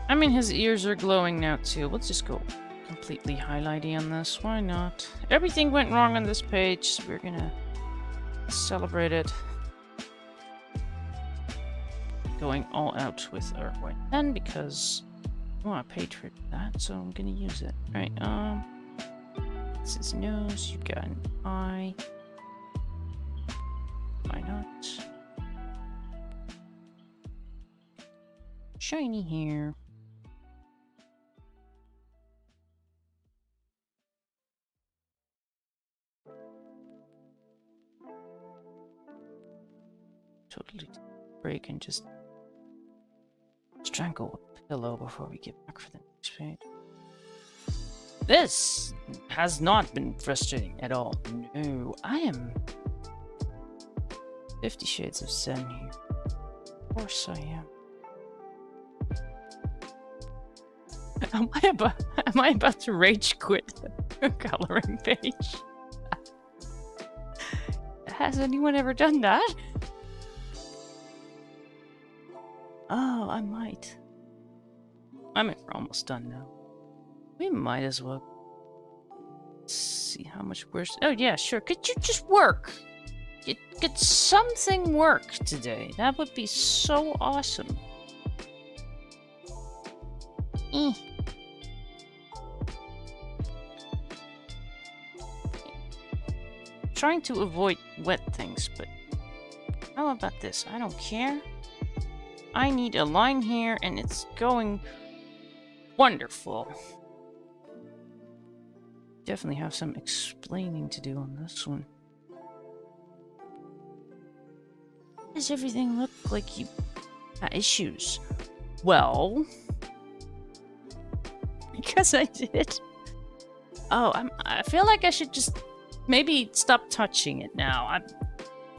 I mean, his ears are glowing now too. Let's just go completely highlighty on this. Why not? Everything went wrong on this page, so we're gonna celebrate it. going all out with our white pen because I want to pay tribute to that, so I'm gonna use it. Alright, this is nose, you got an eye. Why not? Shiny hair. Totally break and just strangle a pillow before we get back for the next page. This has not been frustrating at all. No, I am 50 Shades of Zen here. Of course I am. Am I about to rage quit the coloring page? Has anyone ever done that? Oh, I might. I mean, we're almost done now. We might as well see how much worse. Oh yeah, sure. Could you just work? Could something work today? That would be so awesome. Trying to avoid wet things, but how about this? I don't care. I need a line here, and it's going wonderful. Definitely have some explaining to do on this one. Does everything look like you got issues? Well, because I did. Oh, I feel like I should just maybe stop touching it now.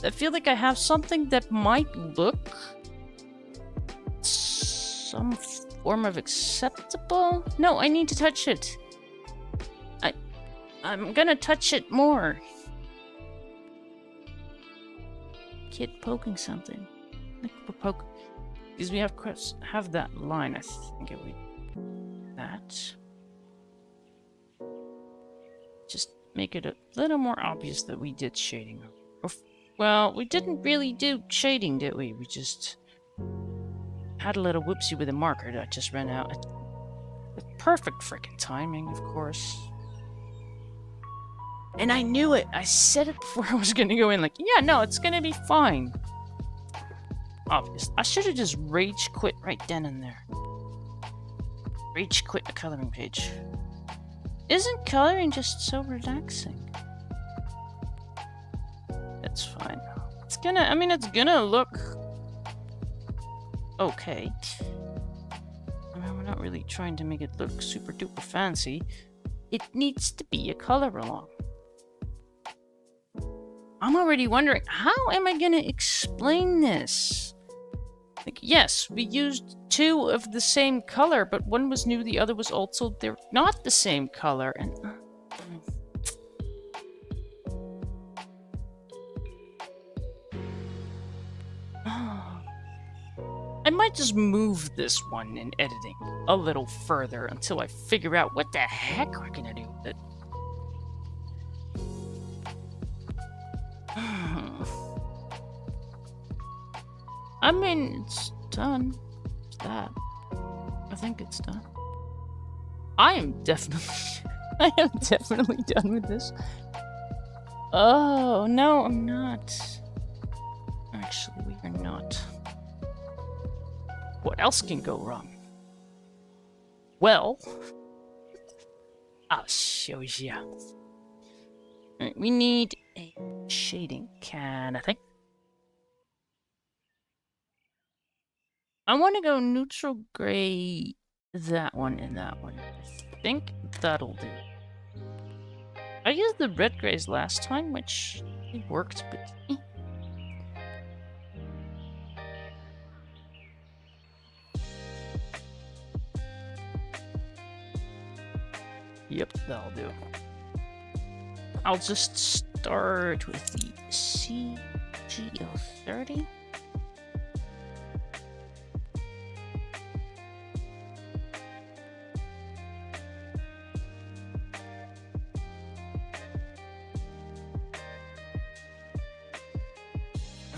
I feel like I have something that might look some form of acceptable. No, I need to touch it. I'm gonna touch it more. Kid poking something. Poke. Because we have that line. I think it would that. Just make it a little more obvious that we did shading. Well, we didn't really do shading, did we? We just had a little whoopsie with a marker that just ran out. With perfect freaking timing, of course. And I knew it. I said it before I was gonna go in. Like, yeah, no, it's gonna be fine. Obvious. I should have just rage quit right then and there. Rage quit the coloring page. Isn't coloring just so relaxing? That's fine. It's gonna look okay. I mean, we're not really trying to make it look super duper fancy. It needs to be a color along. I'm already wondering, how am I gonna explain this? Like, yes, we used two of the same color, but one was new, the other was old, so they're not the same color, and... I might just move this one in editing a little further until I figure out what the heck we're gonna do with it. I mean, it's done. It's that. I think it's done. I am definitely done with this. Oh, no, I'm not. Actually, we are not. What else can go wrong? Well, I'll show you. Alright, we need a shading can, I think. I want to go neutral gray, that one and that one. I think that'll do. I used the red grays last time, which it worked, but... Yep, that'll do. I'll just start with the CGL30.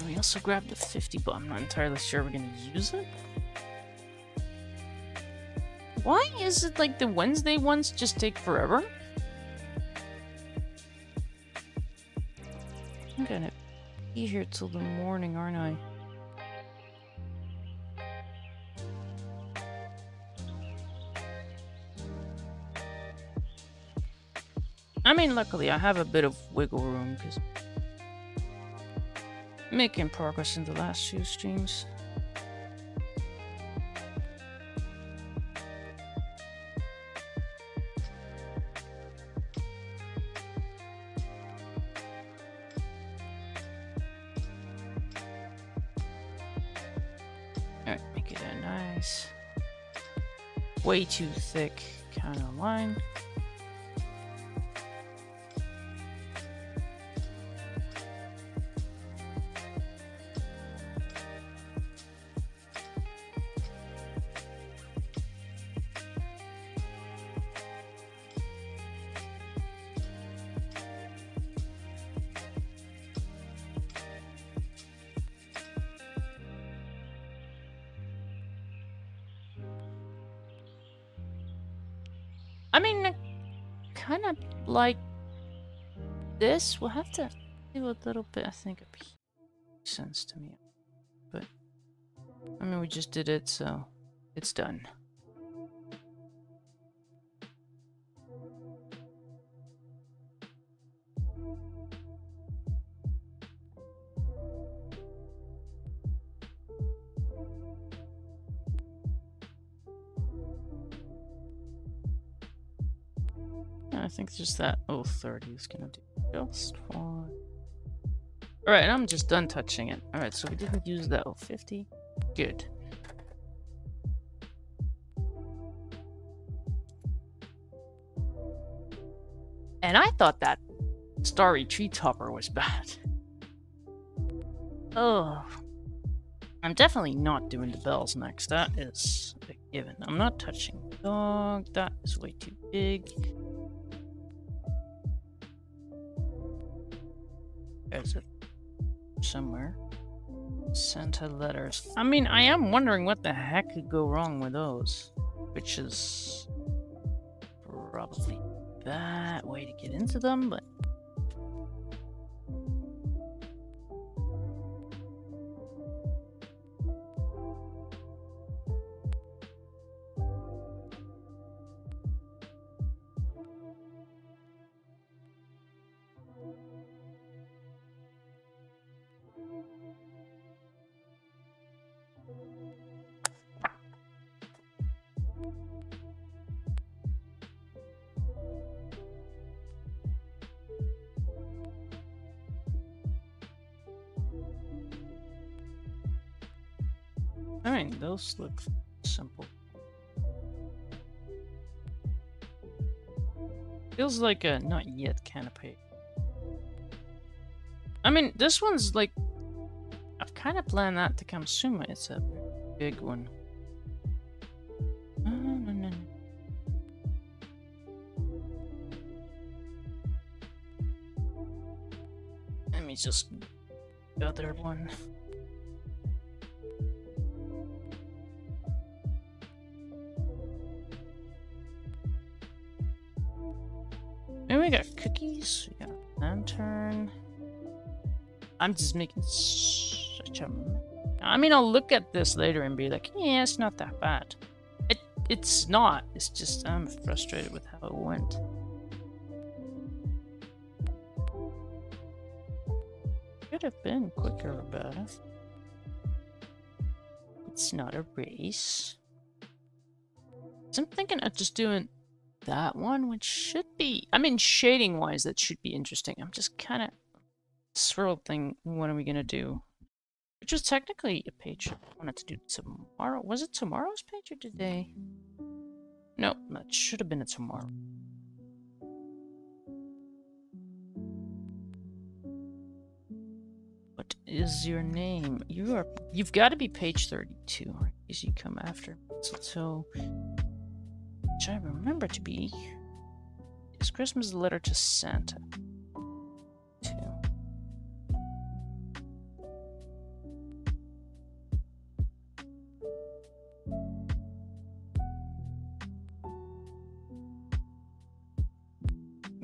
we also grabbed the 50, but I'm not entirely sure we're gonna use it. Why is it like the Wednesday ones just take forever? I'm gonna be here till the morning, aren't I? I mean, luckily I have a bit of wiggle room because making progress in the last few streams. Alright, make it a nice, way too thick kind of line. I mean, kind of like this. We'll have to do a little bit, I think it makes sense to me. But, I mean, we just did it, so it's done. I think just that 030 is gonna do just fine. Alright, I'm just done touching it. Alright, so we didn't use that 050. Good. And I thought that Starry Tree Topper was bad. Oh. I'm definitely not doing the bells next. That is a given. I'm not touching the dog. That is way too big. There's it somewhere. Santa letters. I mean, I am wondering what the heck could go wrong with those. Which is probably that way to get into them, but I mean, those look simple. Feels like a not yet kind of page. I mean, this one's like, I've kind of planned that to come soon. It's a big one. No. Let me just the other one. And we got cookies, we got a lantern. I'm just making such a... I mean, I'll look at this later and be like, yeah, it's not that bad. It's not. It's just I'm frustrated with how it went. Could have been quicker about it. It's not a race. So I'm thinking of just doing that one, which should be... I mean, shading-wise, that should be interesting. I'm just kind of... swirl thing, what are we gonna do? Which was technically a page I wanted to do tomorrow. Was it tomorrow's page or today? No, that should have been a tomorrow. What is your name? You've got to be page 32, or as you come after mistletoe, which I remember to be. Is Christmas a letter to Santa?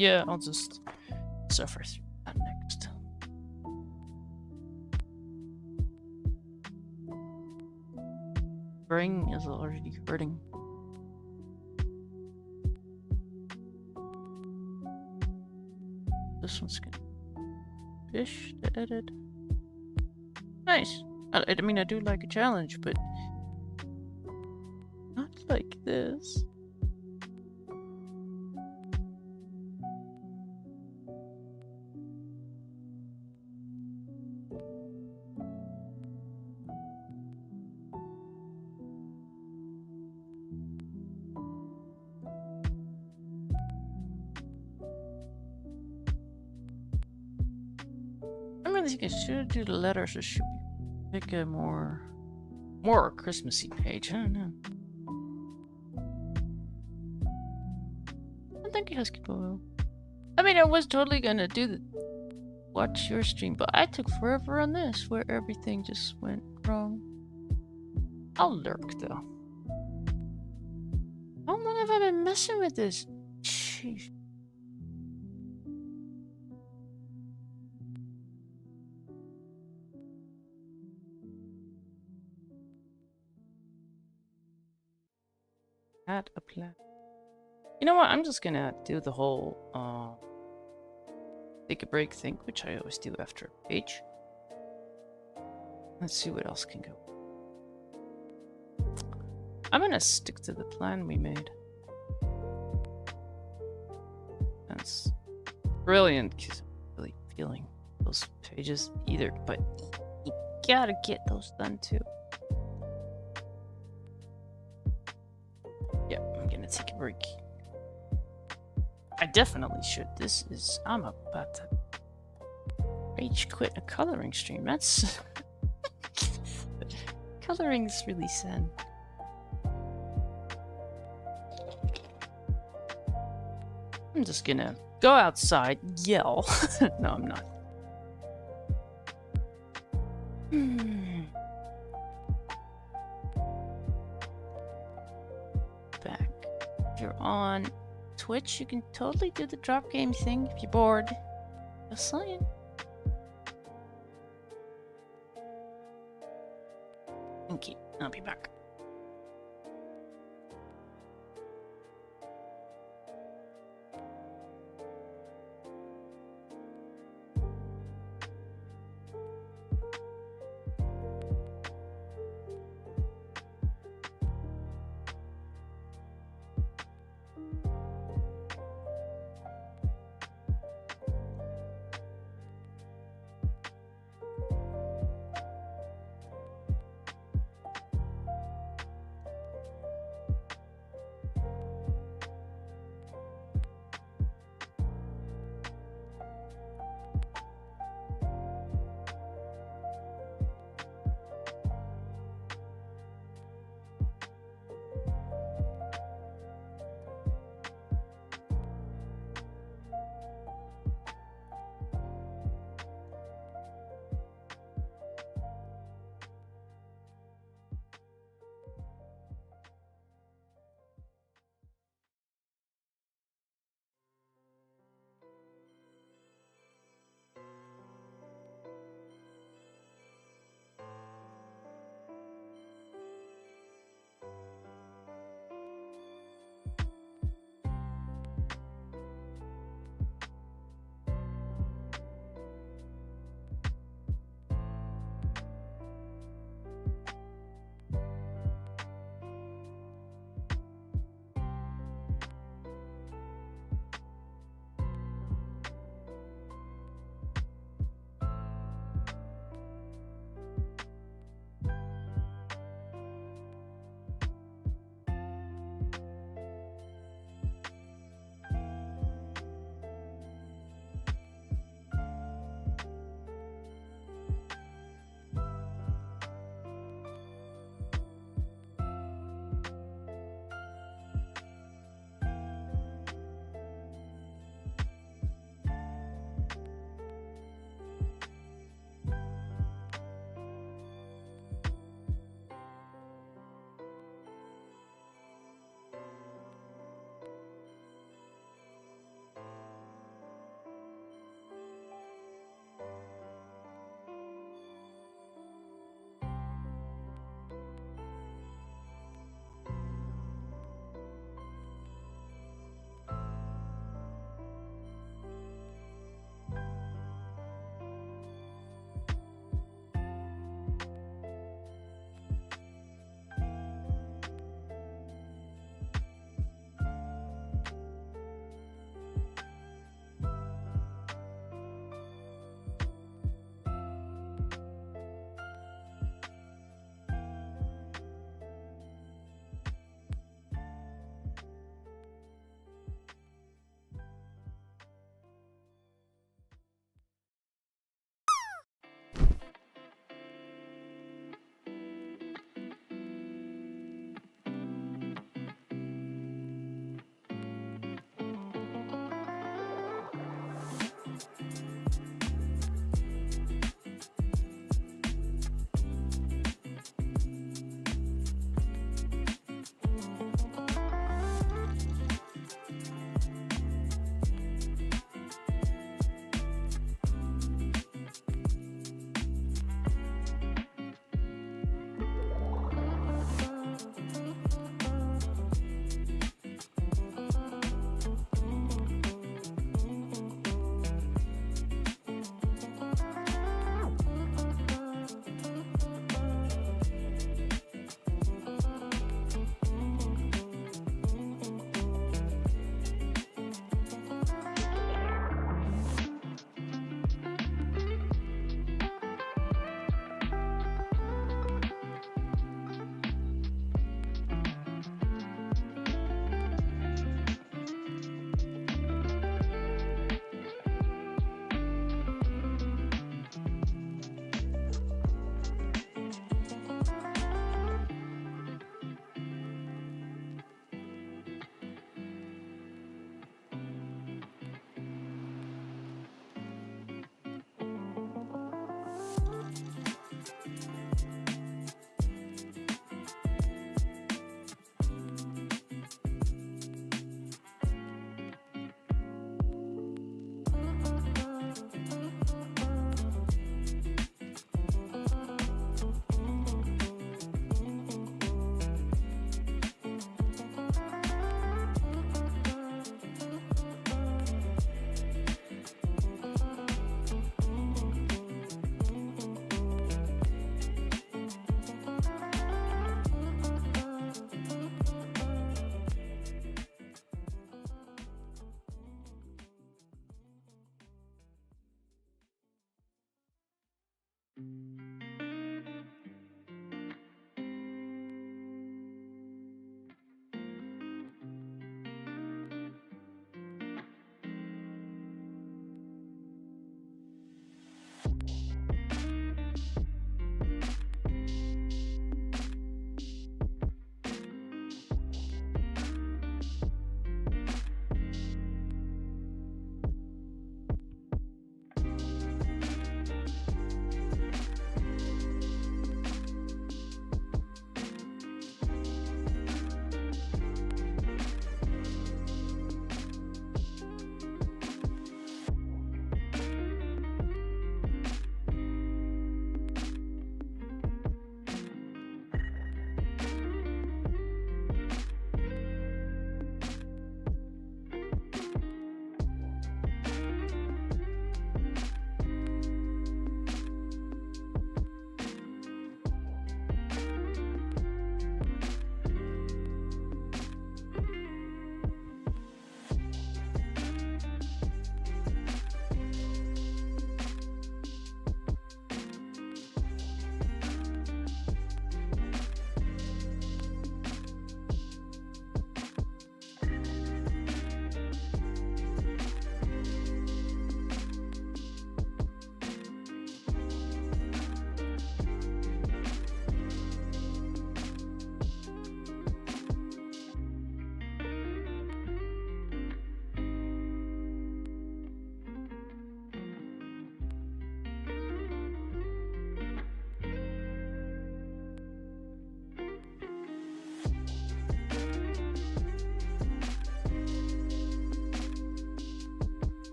Yeah, I'll just suffer through that next. Brain is already hurting. This one's good. Fish to edit. Nice. I mean, I do like a challenge, but not like this. I'm really thinking, should I do the letters or should we pick a more Christmassy page? I don't know. I think it will. I mean, I was totally gonna do the watch your stream, but I took forever on this, where everything just went wrong. I'll lurk though. How long have I been messing with this? Jeez. Add a plan. You know what? I'm just gonna do the whole take a break thing, which I always do after a page. Let's see what else can go. I'm gonna stick to the plan we made. That's brilliant because I'm really feeling those pages either, but you gotta get those done too. Yeah, I'm gonna take a break. I definitely should. I'm about to rage quit a coloring stream. That's coloring's really sad. I'm just gonna go outside, yell. No, I'm not. Back. If you're on Twitch, you can totally do the drop game thing if you're bored. Just saying. Okay, I'll be back.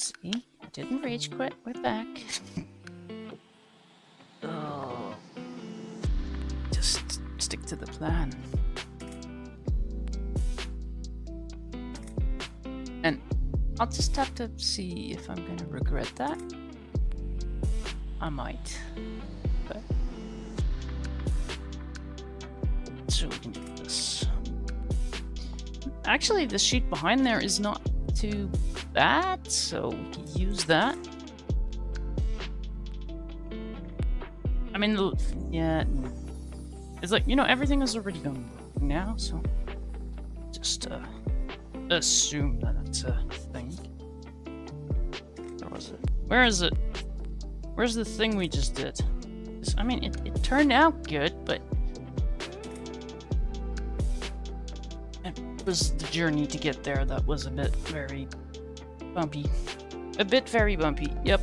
See, I didn't rage quit. We're back. Oh, just stick to the plan. And I'll just have to see if I'm gonna regret that. I might, but so we can do this. Actually, the sheet behind there is not too bad, so we can use that. I mean, yeah, it's like, you know, everything is already going wrong now, so just assume that it's a thing. Where was it? Where is it? Where's the thing we just did? I mean, it turned out good, but it was the journey to get there that was a bit very bumpy. A bit very bumpy, yep.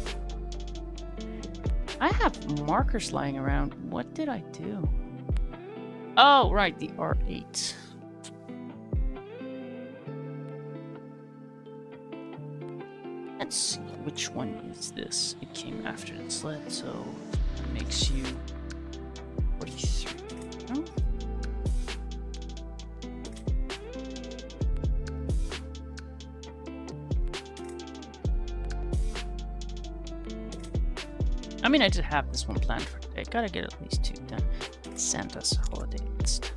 I have markers lying around. What did I do? Oh, right, the R8. Let's see, which one is this? It came after the sled, so it makes you 43. Oh. I mean, I did have this one planned for today. Gotta get at least 2 done. Santa's holiday list.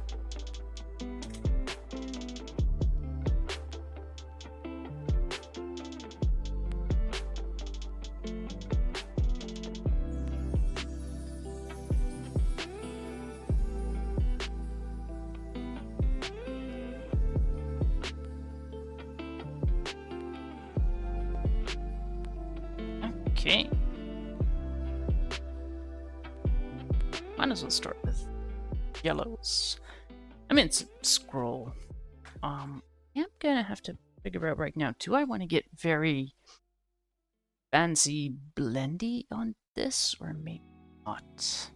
Okay. Might as well start with yellows. I mean, it's a scroll. Yeah, I'm gonna have to figure out right now. Do I want to get very fancy blendy on this, or maybe not?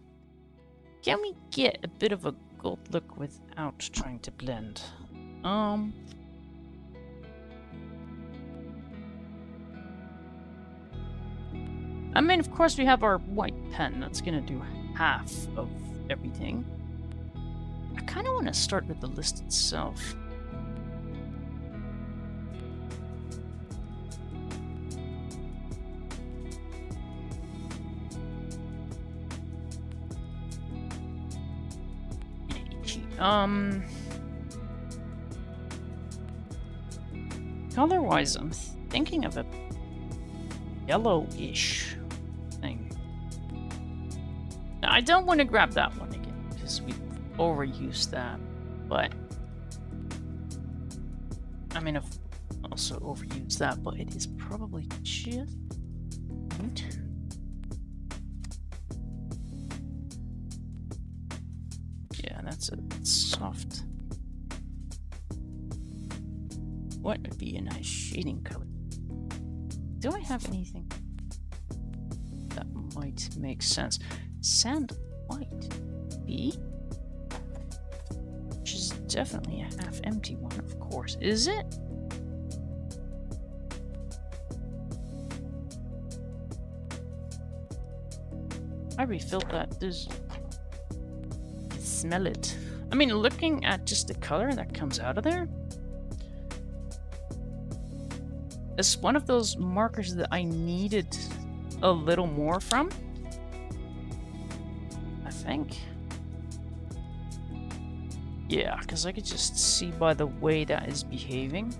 Can we get a bit of a gold look without trying to blend? I mean, of course, we have our white pen. That's gonna do half of everything. I kind of want to start with the list itself. Color-wise, I'm thinking of a yellowish thing. Now, I don't want to grab that one again because we overused that, but I mean, I've also overused that, but it is probably just right. Yeah, that's a soft. What would be a nice shading color? Do I have anything that might make sense? Sand white. B? Which is definitely a half empty one, of course. Is it? I refilled that. There's... smell it. I mean, looking at just the color that comes out of there, it's one of those markers that I needed a little more from, I think. Yeah, because I could just see by the way that is behaving.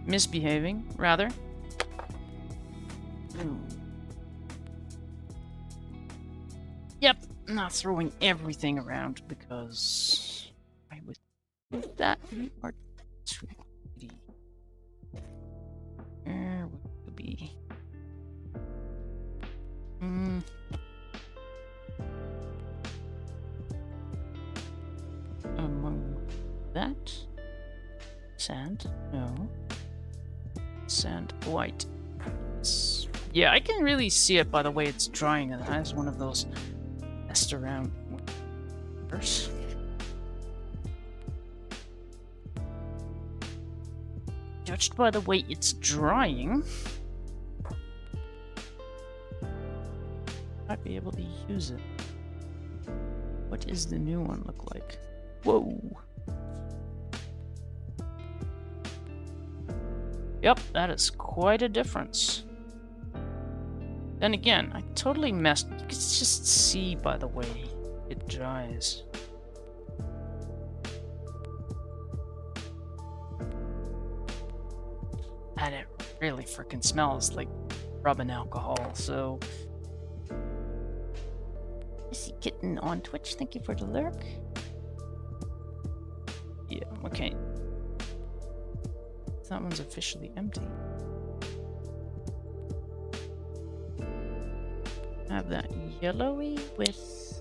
Misbehaving, rather. Ooh. Yep, not throwing everything around because I would think that we are too greedy. Where would it be? Among that? Sand? No. Sand white. Yeah, I can really see it by the way it's drying, and it has one of those messed around judged by the way it's drying, I'd be able to use it. What does the new one look like? Whoa! Yep, that is quite a difference. Then again, I totally messed. You can just see by the way it dries. And it really freaking smells like rubbing alcohol, so... Missy Kitten on Twitch, thank you for the lurk. Yeah, okay. That one's officially empty. Have that yellowy with...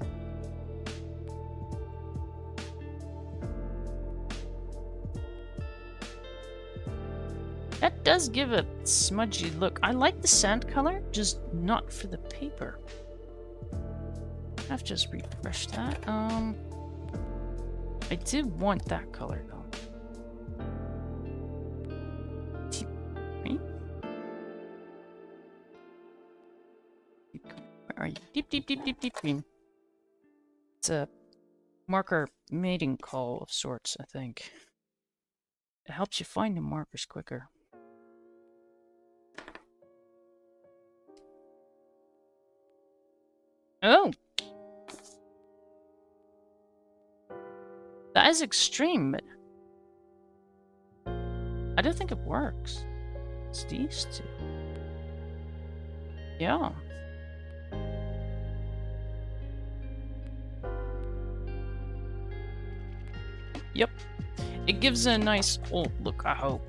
That does give a smudgy look. I like the sand color, just not for the paper. I've just refreshed that. I do want that color though. Deep green? Where are you? Deep, deep, deep, deep, deep green. It's a marker mating call of sorts, I think. It helps you find the markers quicker. Oh! That is extreme, but I don't think it works. It's these two. Yeah. Yep. It gives a nice old look, I hope.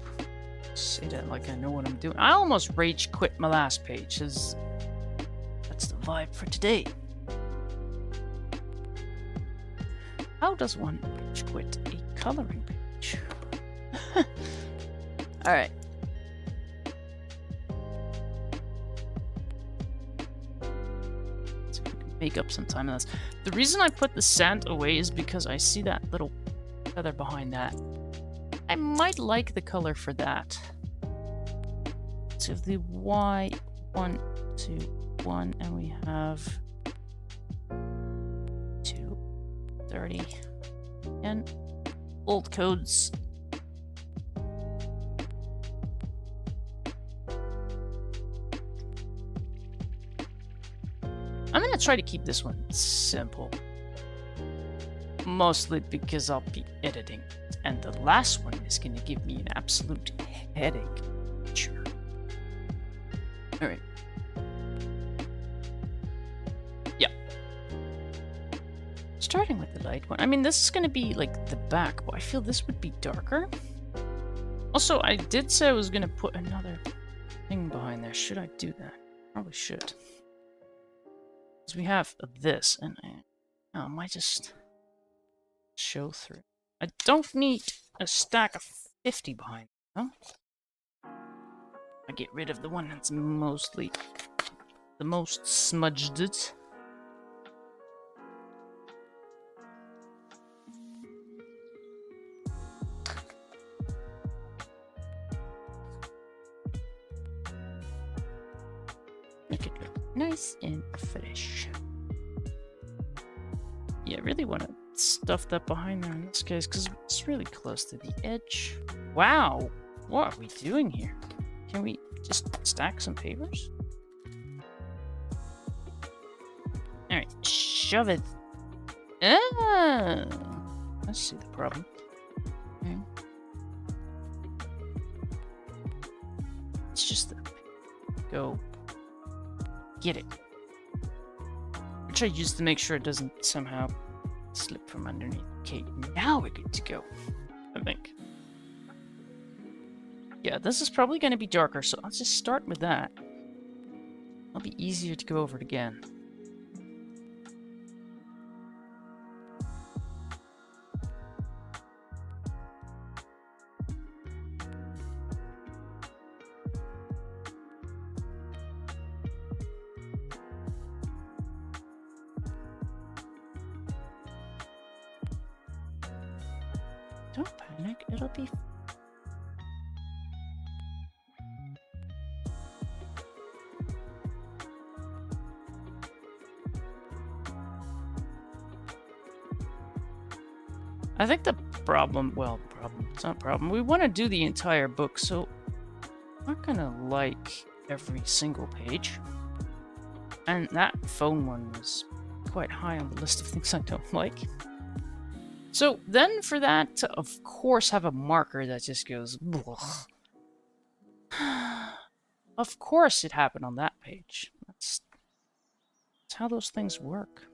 Say that like I know what I'm doing. I almost rage quit my last page, because that's the vibe for today. How does one rage quit a coloring page? Alright. So we can make up some time on this. The reason I put the sand away is because I see that little feather behind that. I might like the color for that. So the Y 1, 2, 1, and we have 2, 30, and old codes. I'm gonna try to keep this one simple. Mostly because I'll be editing. And the last one is gonna give me an absolute headache. Sure. Alright. Yeah. Starting with the light one. I mean, this is gonna be like the back, but I feel this would be darker. Also, I did say I was gonna put another thing behind there. Should I do that? Probably should. Because we have this, and I might just show through. I don't need a stack of 50 behind, huh? I get rid of the one that's mostly the most smudged it. Make it look nice and fresh. Yeah, I really want to stuff that behind there in this case because it's really close to the edge. Wow, what are we doing here? Can we just stack some papers? Alright, shove it. Ah, I see the problem. Okay. It's just the go get it. Which I use to make sure it doesn't somehow slip from underneath. Okay, now we're good to go, I think. Yeah, this is probably going to be darker, so I'll just start with that. It'll be easier to go over it again. Don't panic, it'll be... I think the problem, well, it's not a problem. We want to do the entire book, so I'm not gonna like every single page. And that phone one was quite high on the list of things I don't like. So then for that to, of course, have a marker that just goes, of course it happened on that page. That's how those things work.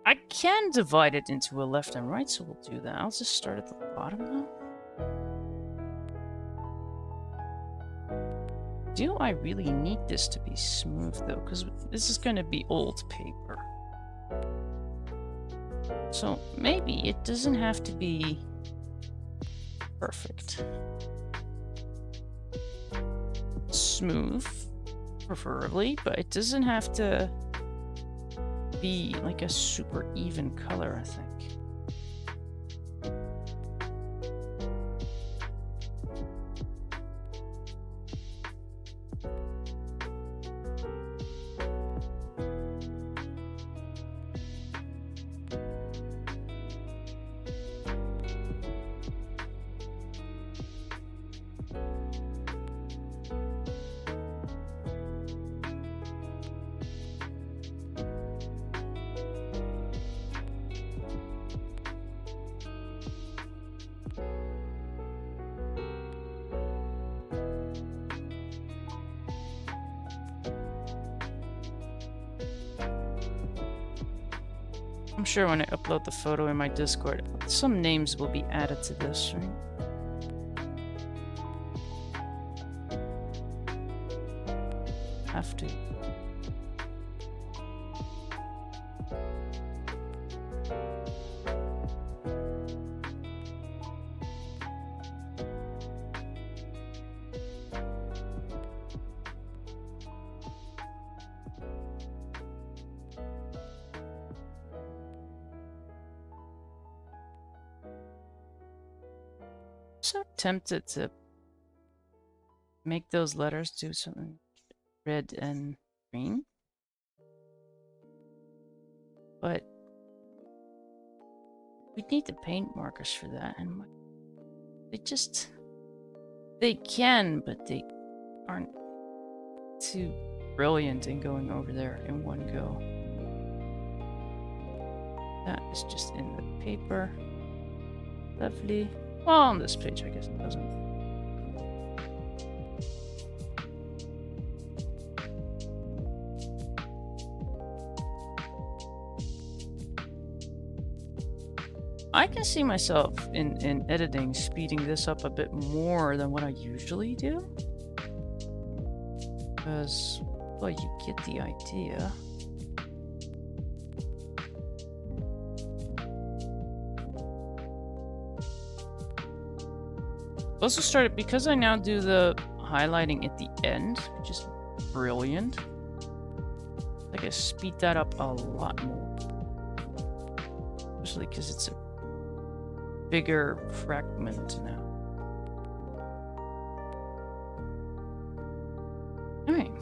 I can divide it into a left and right, so we'll do that. I'll just start at the bottom now. Do I really need this to be smooth though? Because this is going to be old paper. So maybe it doesn't have to be perfect. Smooth, preferably, but it doesn't have to be like a super even color, I think. I'm sure when I upload the photo in my Discord, some names will be added to this, right? Have to. So tempted to make those letters do something red and green, but we need the paint markers for that, and they can, but they aren't too brilliant in going over there in one go. That is just in the paper. Lovely. Well, on this page, I guess it doesn't. I can see myself in editing speeding this up a bit more than what I usually do. Because, well, you get the idea. Also started, because I now do the highlighting at the end, which is brilliant. I can speed that up a lot more. Especially because it's a bigger fragment now. Alright.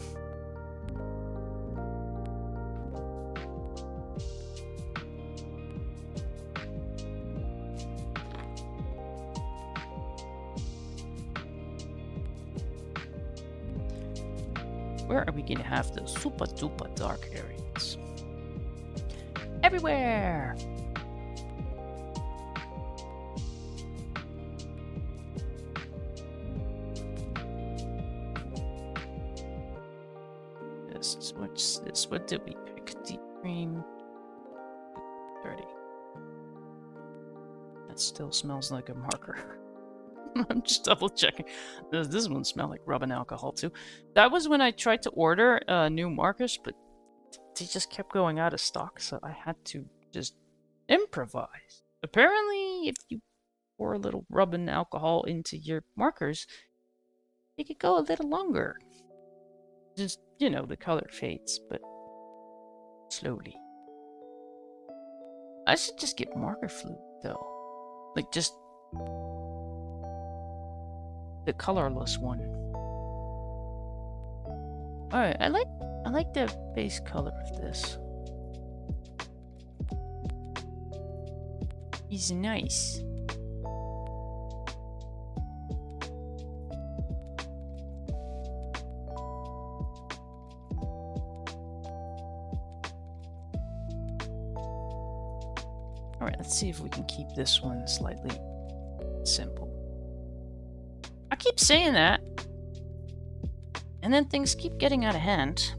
Where are we going to have the super duper dark areas? Everywhere! What's this? What did we pick? Deep cream. 30. That still smells like a marker. I'm just double checking. This one smells like rubbing alcohol too. That was when I tried to order new markers, but they just kept going out of stock, so I had to just improvise. Apparently, if you pour a little rubbing alcohol into your markers, it could go a little longer. Just, you know, the color fades, but slowly. I should just get marker fluid, though. Like, just the colorless one. Alright, I I like the base color of this. He's nice. Alright, let's see if we can keep this one slightly simple. I keep saying that, and then things keep getting out of hand.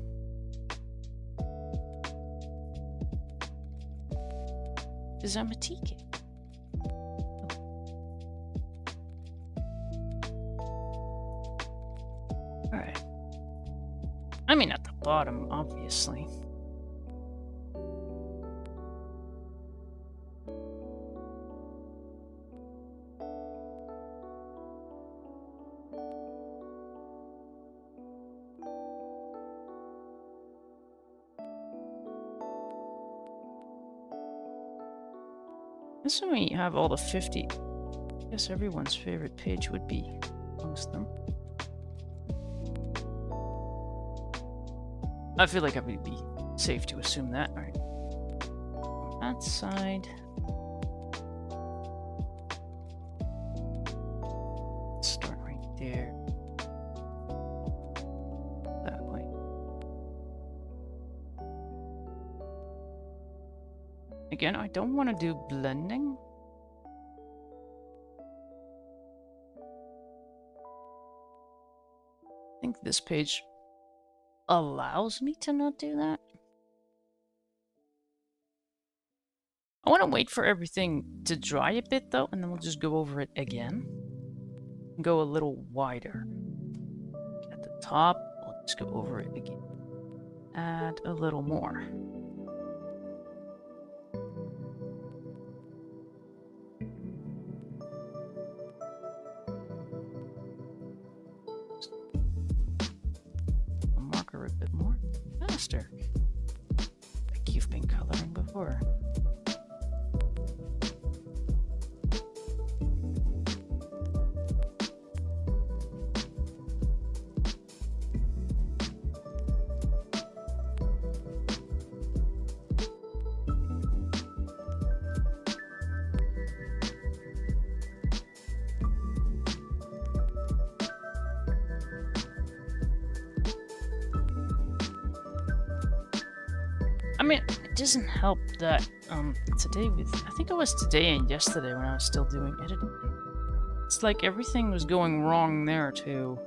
Because I'm a TK. Alright. I mean, at the bottom, obviously. This when we have all the 50. I guess everyone's favorite page would be amongst them. I feel like I would be safe to assume that. Alright. On that side. Let's start right there. That way. Again, I don't want to do blending. I think this page allows me to not do that. I want to wait for everything to dry a bit though, and then we'll just go over it again. And go a little wider. At the top, we'll just go over it again. Add a little more. A bit more faster, like you've been coloring before. I mean, it doesn't help that today I think it was today and yesterday when I was still doing editing. It's like everything was going wrong there too.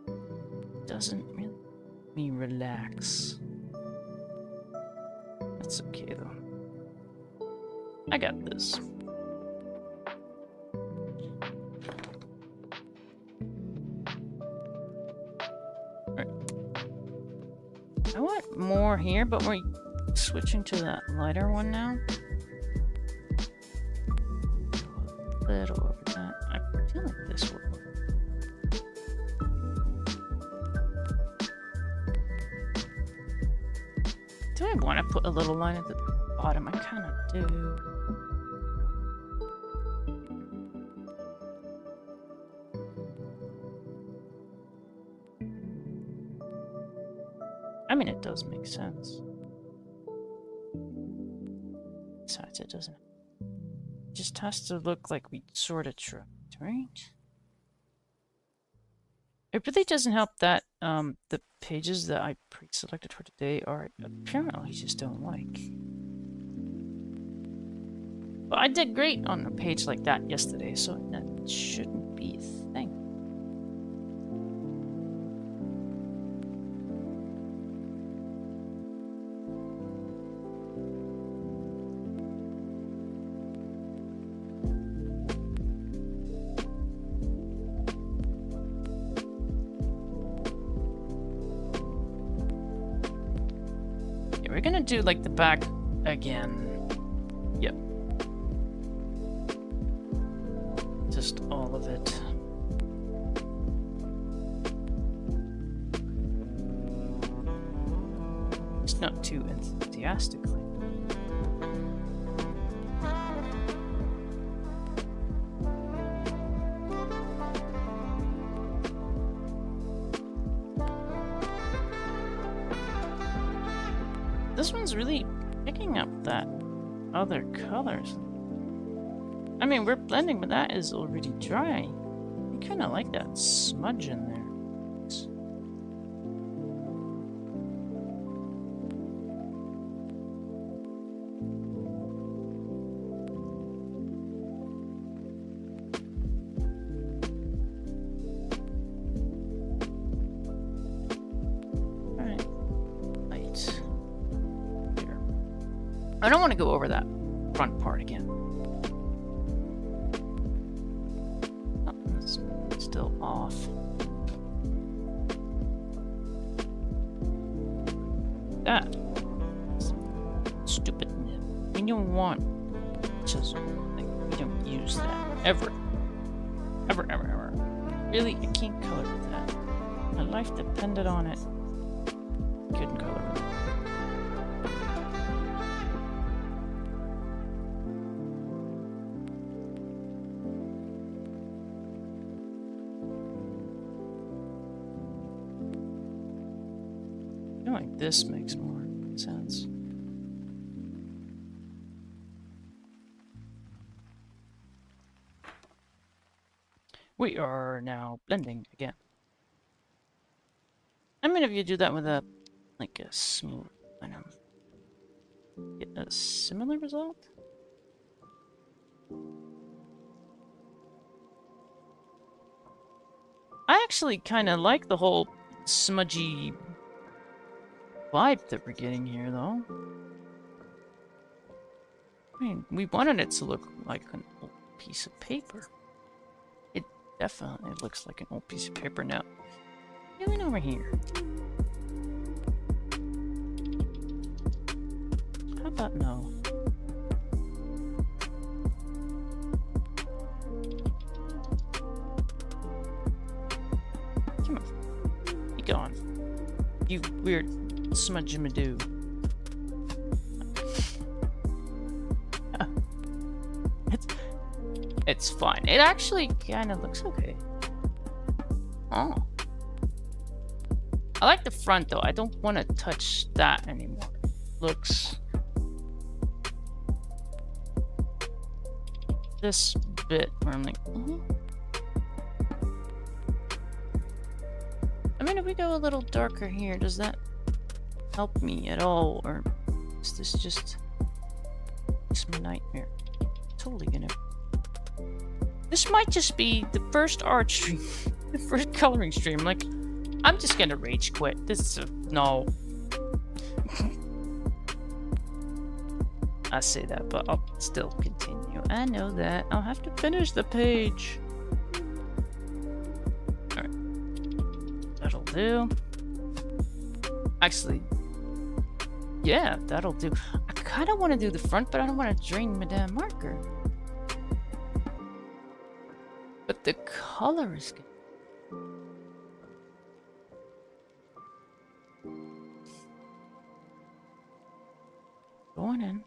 It doesn't really make me relax. That's okay though. I got this. I want more here, but we're switching to that lighter one now. A little over that. I feel like this will work. Do I want to put a little line at the bottom? I kind of do. I mean, it does make sense. Besides, it doesn't. It just has to look like we sort of tried, right? It really doesn't help that the pages that I pre-selected for today are apparently just don't like. But I did great on a page like that yesterday, so that shouldn't be a thing. We're gonna do like the back again. Yep. Just all of it. Just not too enthusiastically. this one's really picking up that other colors. I mean, we're blending, but that is already dry. I kind of like that smudge in there. I don't want to go over that front part again. Oh, it's still off. That stupid nib. We don't want chisel. Like, we don't use that ever. Ever, ever, ever. Really, I can't color with that. My life depended on it. Couldn't color with it. This makes more sense. We are now blending again. I mean, if you do that with a, like a smooth, get a similar result. I actually kind of like the whole smudgy vibe that we're getting here, though. I mean, we wanted it to look like an old piece of paper. It definitely looks like an old piece of paper now. Going over here. How about no? Come on. Be gone. You weird smudge-a-madoo. It's fine. It actually kind of looks okay. Oh. I like the front, though. I don't want to touch that anymore. Looks... this bit where I'm like... I mean, if we go a little darker here, does that help me at all? Or is this just my nightmare? Totally gonna... This might just be the first art stream, the first coloring stream. Like, I'm just gonna rage quit. This is no. I say that, but I'll still continue. I know that. I'll have to finish the page. Alright. That'll do. Actually, yeah, that'll do. I kind of want to do the front, but I don't want to drain my damn marker. But the color is good. Going in.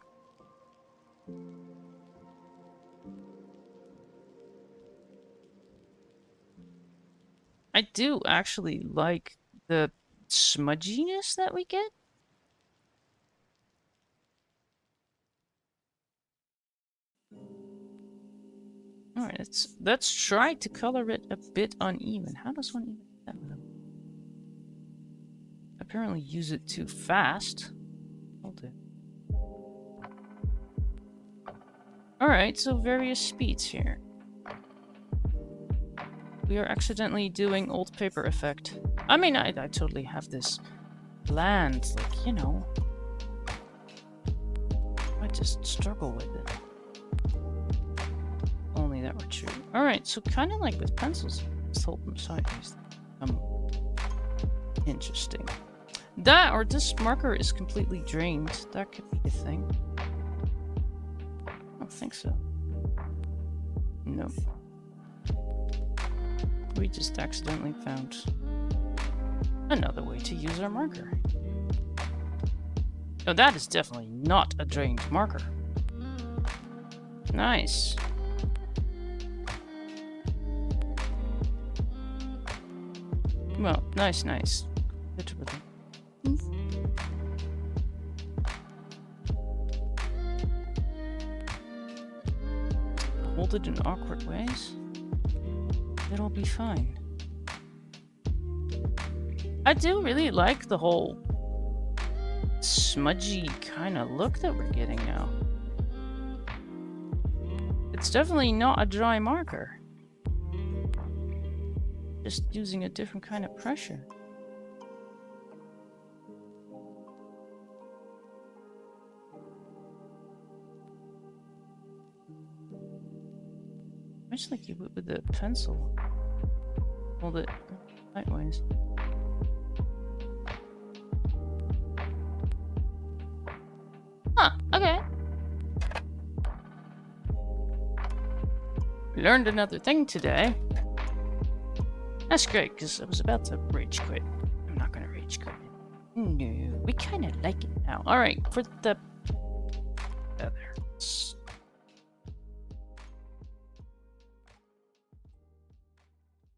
I do actually like the smudginess that we get. Alright, let's try to color it a bit uneven. How does one even do that with them? Apparently use it too fast. Hold it. Alright, so various speeds here. We are accidentally doing old paper effect. I mean, I totally have this planned, like, you know. I just struggle with it. Only that were true. Alright, so kind of like with pencils, let's hold them sideways. Interesting. That, or this marker is completely drained. That could be a thing. I don't think so. No. We just accidentally found another way to use our marker. Oh, that is definitely not a drained marker. Nice. Well, nice. Literally. hold it in awkward ways, it'll be fine. I do really like the whole smudgy kind of look that we're getting now. It's definitely not a dry marker. Just using a different kind of pressure. Much like you would with the pencil. Hold it sideways. Huh, okay. We learned another thing today. That's great, because I was about to rage quit. I'm not gonna rage quit. No, we kind of like it now. Alright, for the feathers.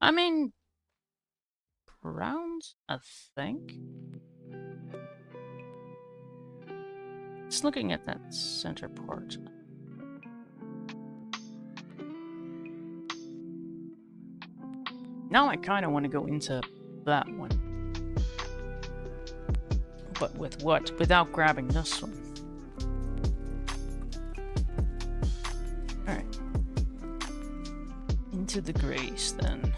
I mean, browns, I think. Just looking at that center part. Now I kind of want to go into that one. But with what? Without grabbing this one. Alright. Into the grays then.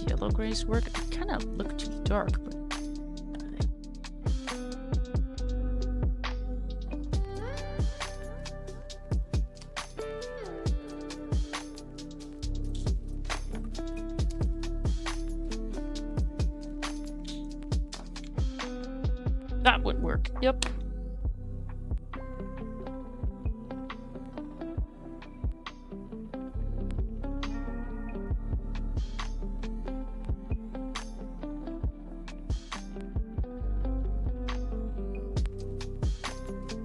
Yellow grays work. They kind of look too dark, but that would work. Yep.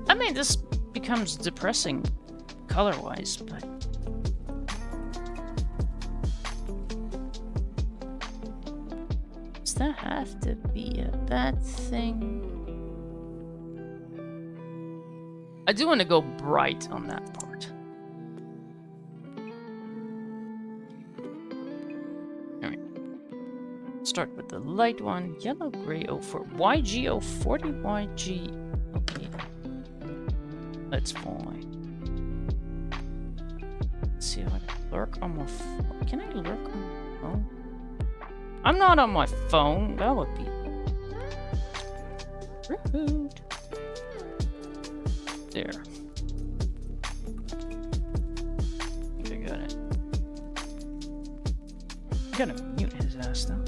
I mean, this becomes depressing color-wise, but does that have to be a bad thing? I do want to go bright on that part. Alright. Start with the light one. Yellow, gray, 04. YG 040, YG. Okay. That's fine. Let's see how I can lurk on my phone. Can I lurk on my phone? I'm not on my phone. That would be rude. There. I think I got it. I gotta mute his ass now.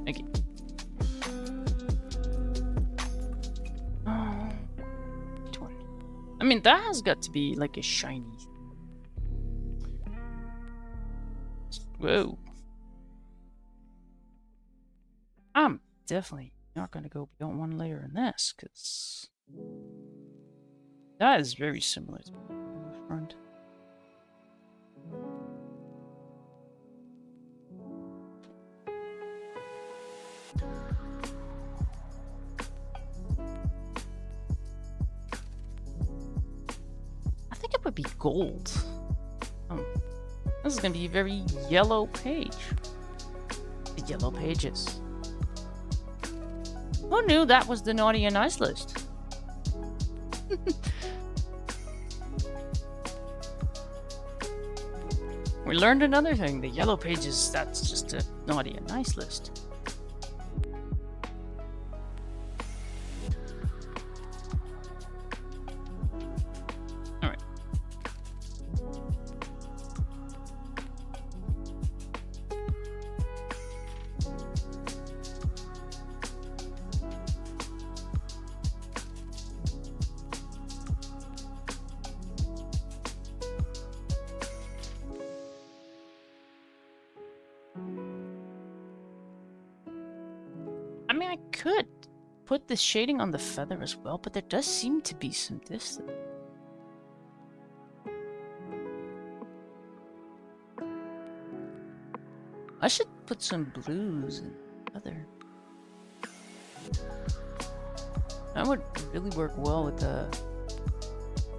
Thank you. Oh, 20. I mean, that has got to be like a shiny. Whoa. I'm definitely not going to go beyond one layer in this, because that is very similar to the front. I think it would be gold. This is going to be a very yellow page. The yellow pages. Who knew that was the naughty and nice list? We learned another thing. The yellow pages, that's just a naughty and nice list. I mean, I could put the shading on the feather as well, but there does seem to be some distance. I should put some blues in the feather. That would really work well with the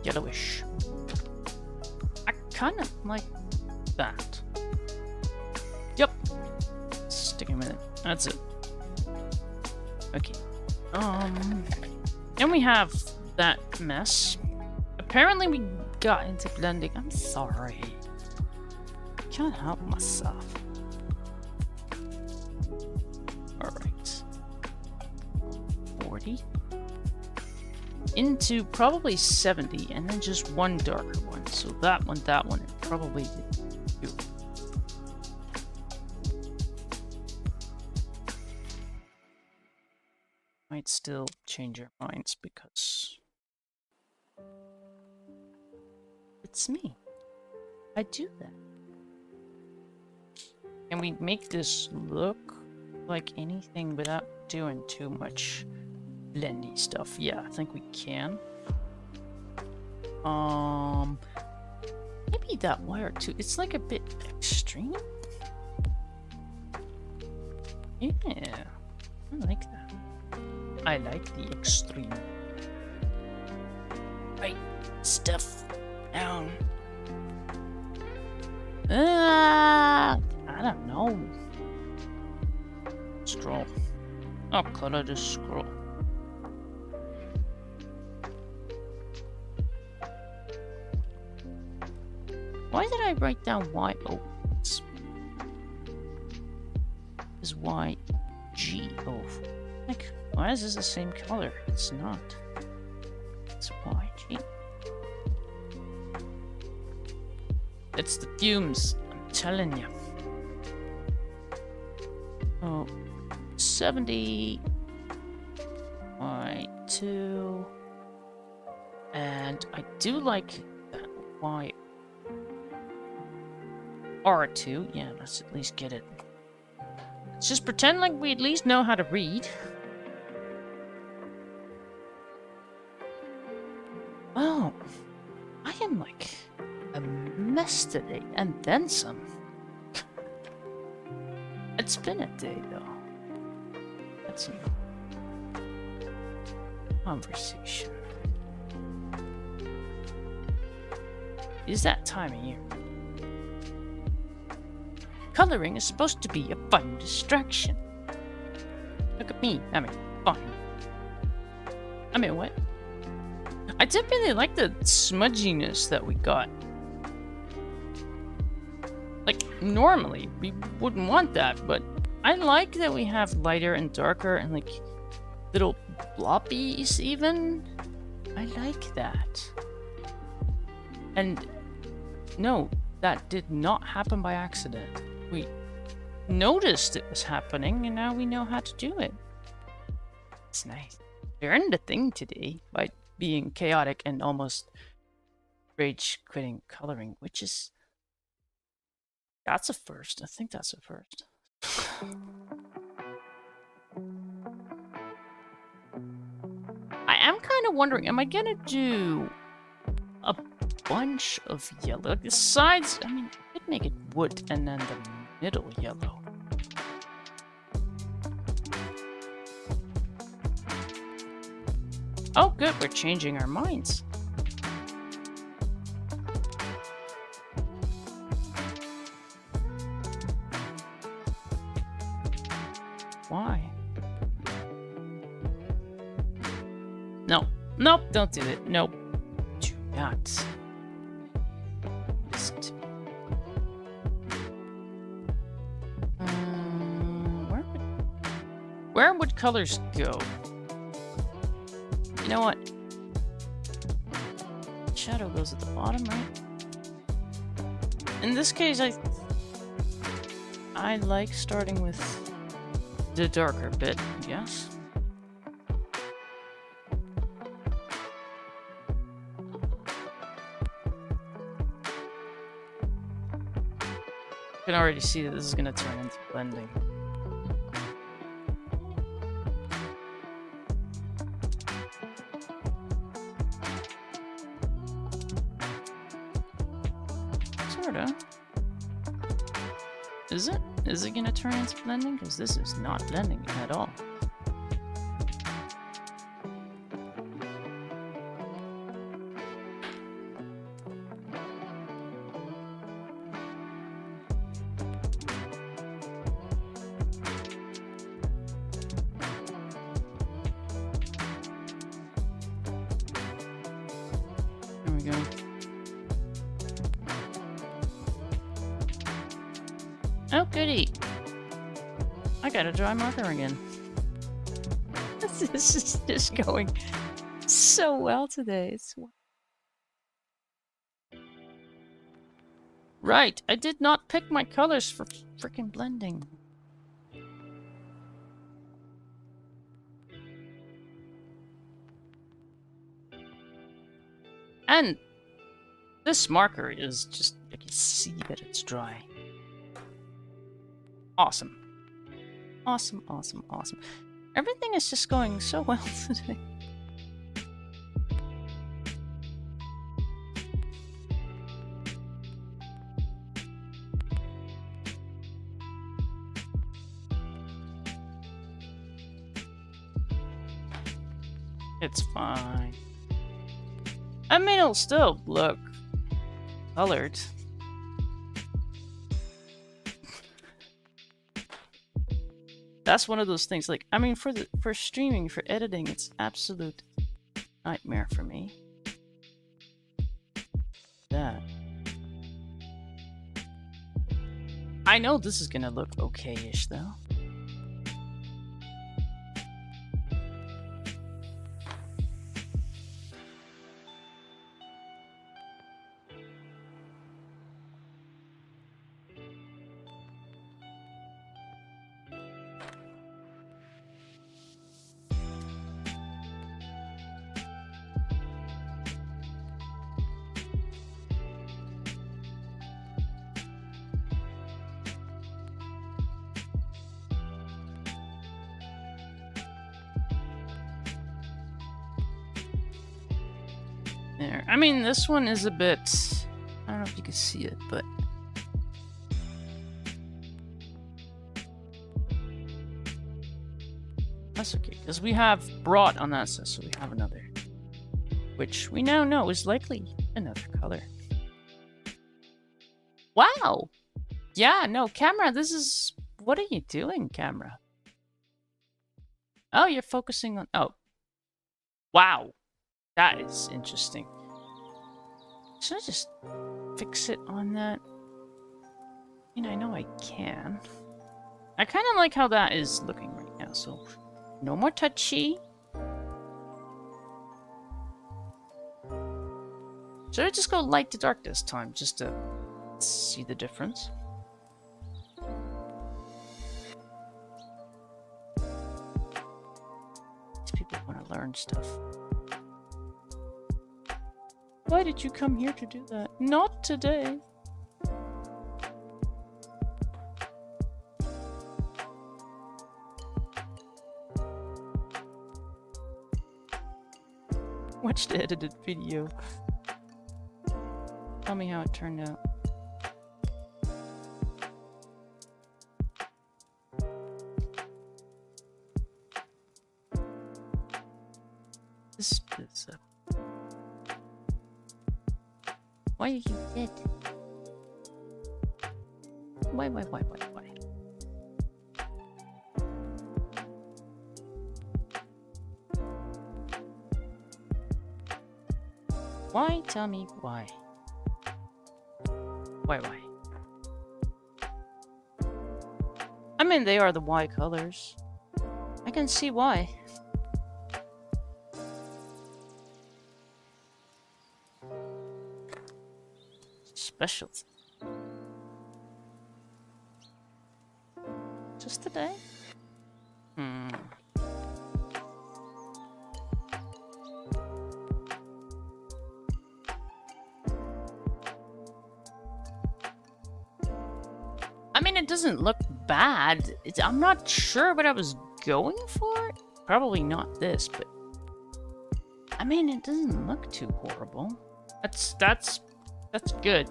yellowish. I kind of like that. Yep. Sticking with it. That's it. Okay. And we have that mess. Apparently we got into blending. I'm sorry. I can't help myself. Alright. 40. Into probably 70, and then just one darker one. So that one, and probably two. Might still change our minds because it's me. I do that. Can we make this look like anything without doing too much blendy stuff? Yeah, I think we can. Maybe that wire too. It's like a bit extreme. Yeah, I like that. I like the extreme. Right, stuff down. I don't know. Scroll. Oh, color the scroll. Why did I write down Y? Oh, it's YG. Oh, like, why is this the same color? It's not. It's YG. It's the fumes. I'm telling you. Oh, 70. Y2. And I do like that Y. R2, yeah, let's at least get it. Let's just pretend like we at least know how to read. Oh, I am like a mess today, and then some. It's been a day, though. That's some conversation. It's that time of year. Coloring is supposed to be a fun distraction. Look at me, having fun. I mean, what? I did really like the smudginess that we got. Like, normally, we wouldn't want that, but I like that we have lighter and darker and, like, little blobbies, even. I like that. And, no, that did not happen by accident. We noticed it was happening, and now we know how to do it. It's nice. We earned a thing today by being chaotic and almost rage quitting coloring, which is... That's a first. I think that's a first. I am kind of wondering, am I gonna do a bunch of yellow? The sides, I mean, I could make it wood and then the middle yellow. Oh, good, we're changing our minds. Why? No. Nope, don't do it. Nope. Do not. Listen to me. Where would colors go? You know what? Shadow goes at the bottom, right? In this case, I like starting with the darker bit, I guess. You can already see that this is going to turn into blending. Sorta. Is it? Is it gonna turn into blending? Because this is not blending at all. There we go. Oh, goody. I got a dry marker again. This is just going so well today. Right, I did not pick my colors for freaking blending. And this marker is just, I can see that it's dry. Awesome. Awesome, awesome, awesome. Everything is just going so well today. It's fine. I mean, it'll still look colored. That's one of those things, like, I mean, for streaming, for editing, it's absolute nightmare for me. That. I know this is gonna look okay-ish, though. There. I mean, this one is a bit... I don't know if you can see it, but... That's okay, because we have brought on that side, so we have another. Which we now know is likely another color. Wow! Yeah, no, camera, this is... What are you doing, camera? Oh, you're focusing on... Oh. Wow! That is interesting. Should I just fix it on that? I mean, I know I can. I kind of like how that is looking right now, so no more touchy. Should I just go light to dark this time, just to see the difference? These people want to learn stuff. Why did you come here to do that? Not today. Watch the edited video. Tell me how it turned out. This is why are you dead? Why? Why? Tell me why. Why? I mean, they are the Y colors. I can see why. Special. Just today? I mean, it doesn't look bad. I'm not sure what I was going for. Probably not this, but I mean, it doesn't look too horrible. That's good.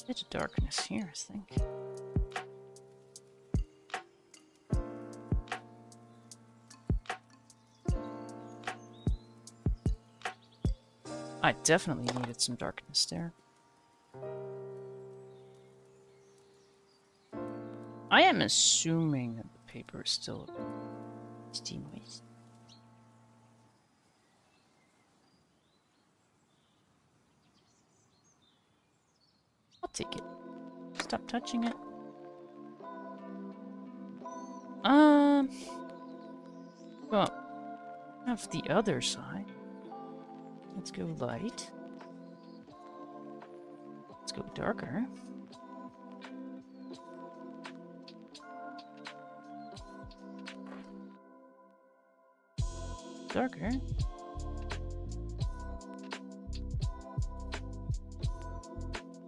Bit of darkness here, I think. I definitely needed some darkness there. I am assuming that the paper is still steam waste. I'll take it. Stop touching it. Well, have the other side. Let's go light. Let's go darker. Darker.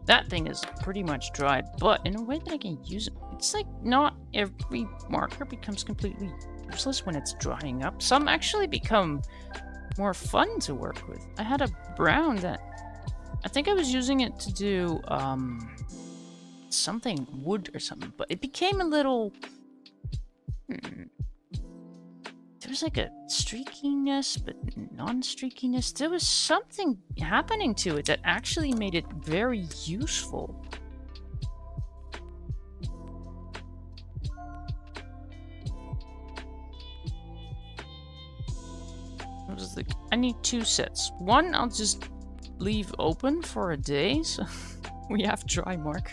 That thing is pretty much dry, but in a way that I can use it. It's like not every marker becomes completely useless when it's drying up. Some actually become more fun to work with. I had a brown that I think I was using it to do something wood or something, but it became a little there was like a streakiness, but non-streakiness. There was something happening to it that actually made it very useful. I was like, I need 2 sets. One I'll just leave open for a day, so we have dry mark.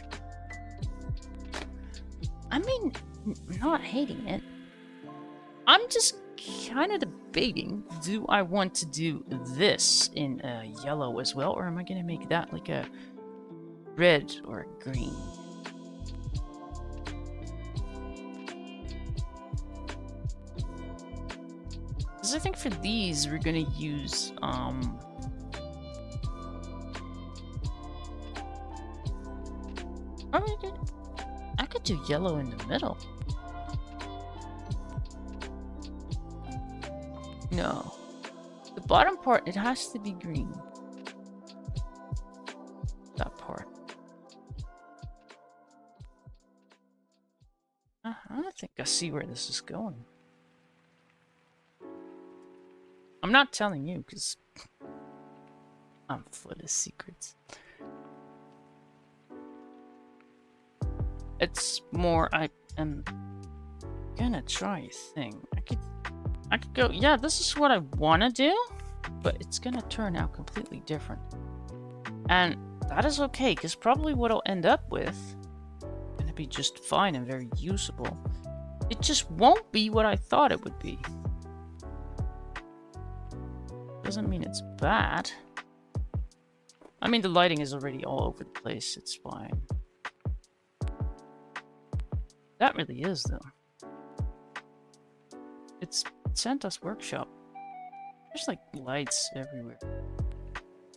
I mean, not hating it. I'm just kind of debating, do I want to do this in yellow as well, or am I going to make that like a red or a green? Because I think for these, we're going to use, I could do yellow in the middle. No. The bottom part, it has to be green. That part. I think I see where this is going. I'm not telling you, because I'm full of secrets. It's more, I am gonna try a thing. I could go, yeah, this is what I want to do, but it's gonna turn out completely different. And that is okay, because probably what I'll end up with is gonna be just fine and very usable. It just won't be what I thought it would be. Doesn't mean it's bad. I mean, the lighting is already all over the place, it's fine. That really is, though. It's Santa's workshop. There's like lights everywhere.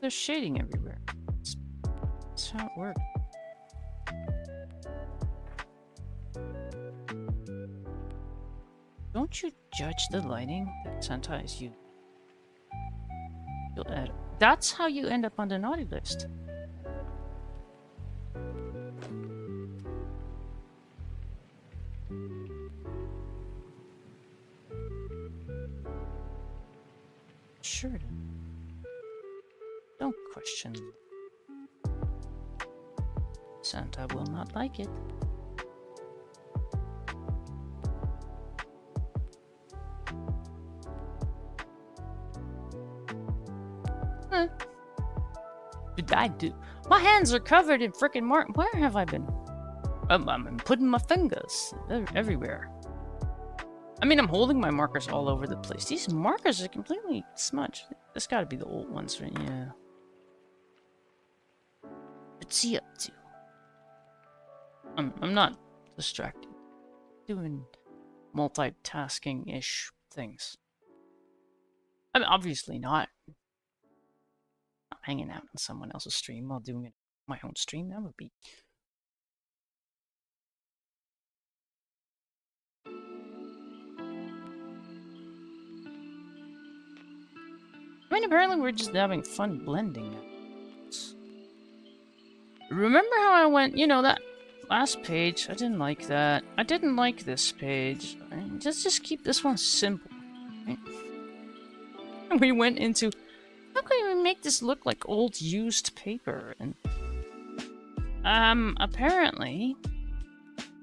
There's shading everywhere. That's how it works. Don't you judge the lighting that Santa is using. That's how you end up on the naughty list. Sure. Don't question. Santa will not like it. Did I do? My hands are covered in frickin' mark. Where have I been? I'm putting my fingers everywhere. I mean, I'm holding my markers all over the place. These markers are completely smudged. This gotta be the old ones, right? Yeah. What's he up to? I'm not distracted. Doing multitasking-ish things. I mean, obviously not. Not hanging out on someone else's stream while doing it my own stream. That would be... I mean, apparently we're just having fun blending it. Remember how I went, you know, that last page? I didn't like that. I didn't like this page. Just keep this one simple. Right? We went into, how can we make this look like old used paper? And apparently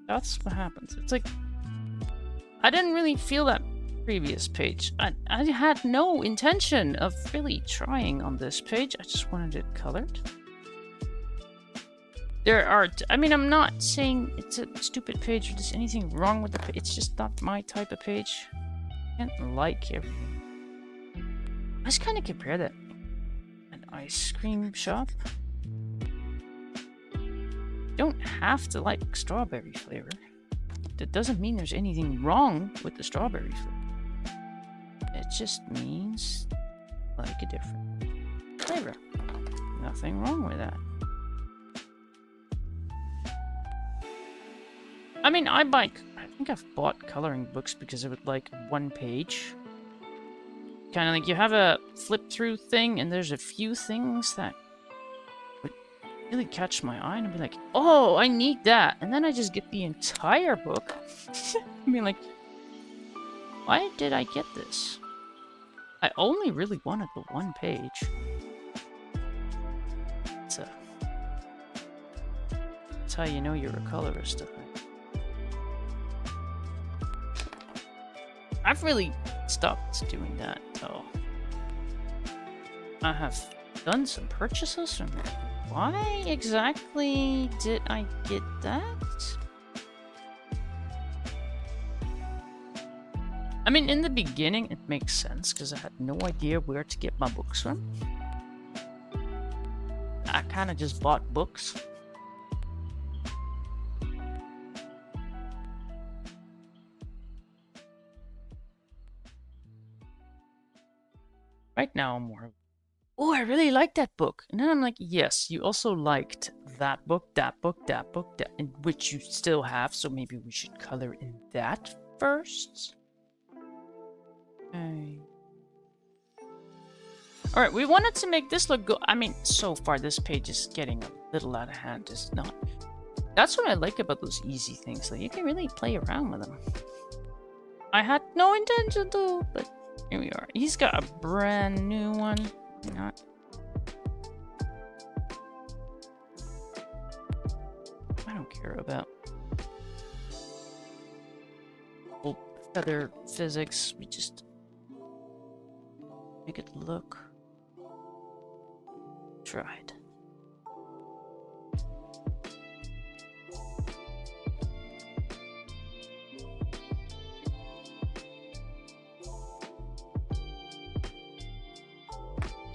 that's what happens. It's like, I didn't really feel that previous page. I had no intention of really trying on this page. I just wanted it colored. There are, I mean, I'm not saying it's a stupid page or there's anything wrong with the page. It's just not my type of page. I can't like everything. I just kind of compare that. An ice cream shop. You don't have to like strawberry flavor. That doesn't mean there's anything wrong with the strawberry flavor. It just means like a different flavor. Nothing wrong with that. I mean, I think I've bought coloring books because it would like one page. Kind of like you have a flip through thing and there's a few things that would really catch my eye and I'd be like, oh, I need that. And then I just get the entire book. I mean, like, why did I get this? I only really wanted the one page. That's how you know you're a colorist, I think. I've really stopped doing that, though. I have done some purchases from there. Why exactly did I get that? I mean, in the beginning, it makes sense, because I had no idea where to get my books from. I kind of just bought books. Right now, I'm more, oh, I really like that book. And then I'm like, yes, you also liked that book, that book, that book, that, and which you still have, so maybe we should color in that first. Okay. Alright, we wanted to make this look good. I mean, so far this page is getting a little out of hand, is it not? That's what I like about those easy things, that you can really play around with them. I had no intention to, but here we are. He's got a brand new one. Not. I don't care about old feather physics. We just make it look tried.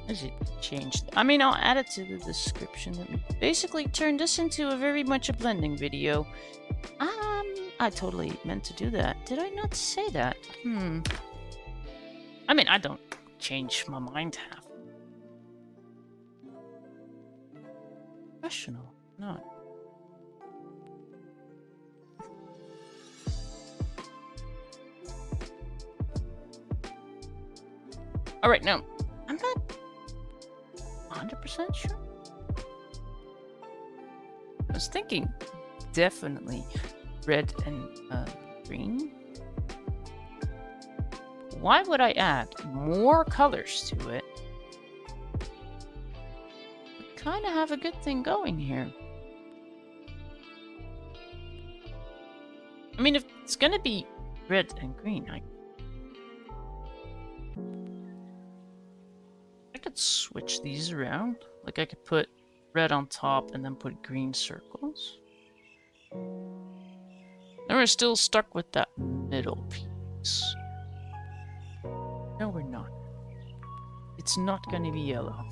As it changed. I mean, I'll add it to the description that we basically turned this into a very much a blending video. I totally meant to do that. Did I not say that? I mean, I don't change my mind half. Professional, not. Alright, now, I'm not 100% sure. I was thinking definitely red and green. Why would I add more colors to it? We kind of have a good thing going here. I mean, if it's gonna be red and green, I could switch these around. Like I could put red on top and then put green circles. And we're still stuck with that middle piece. No, we're not. It's not going to be yellow.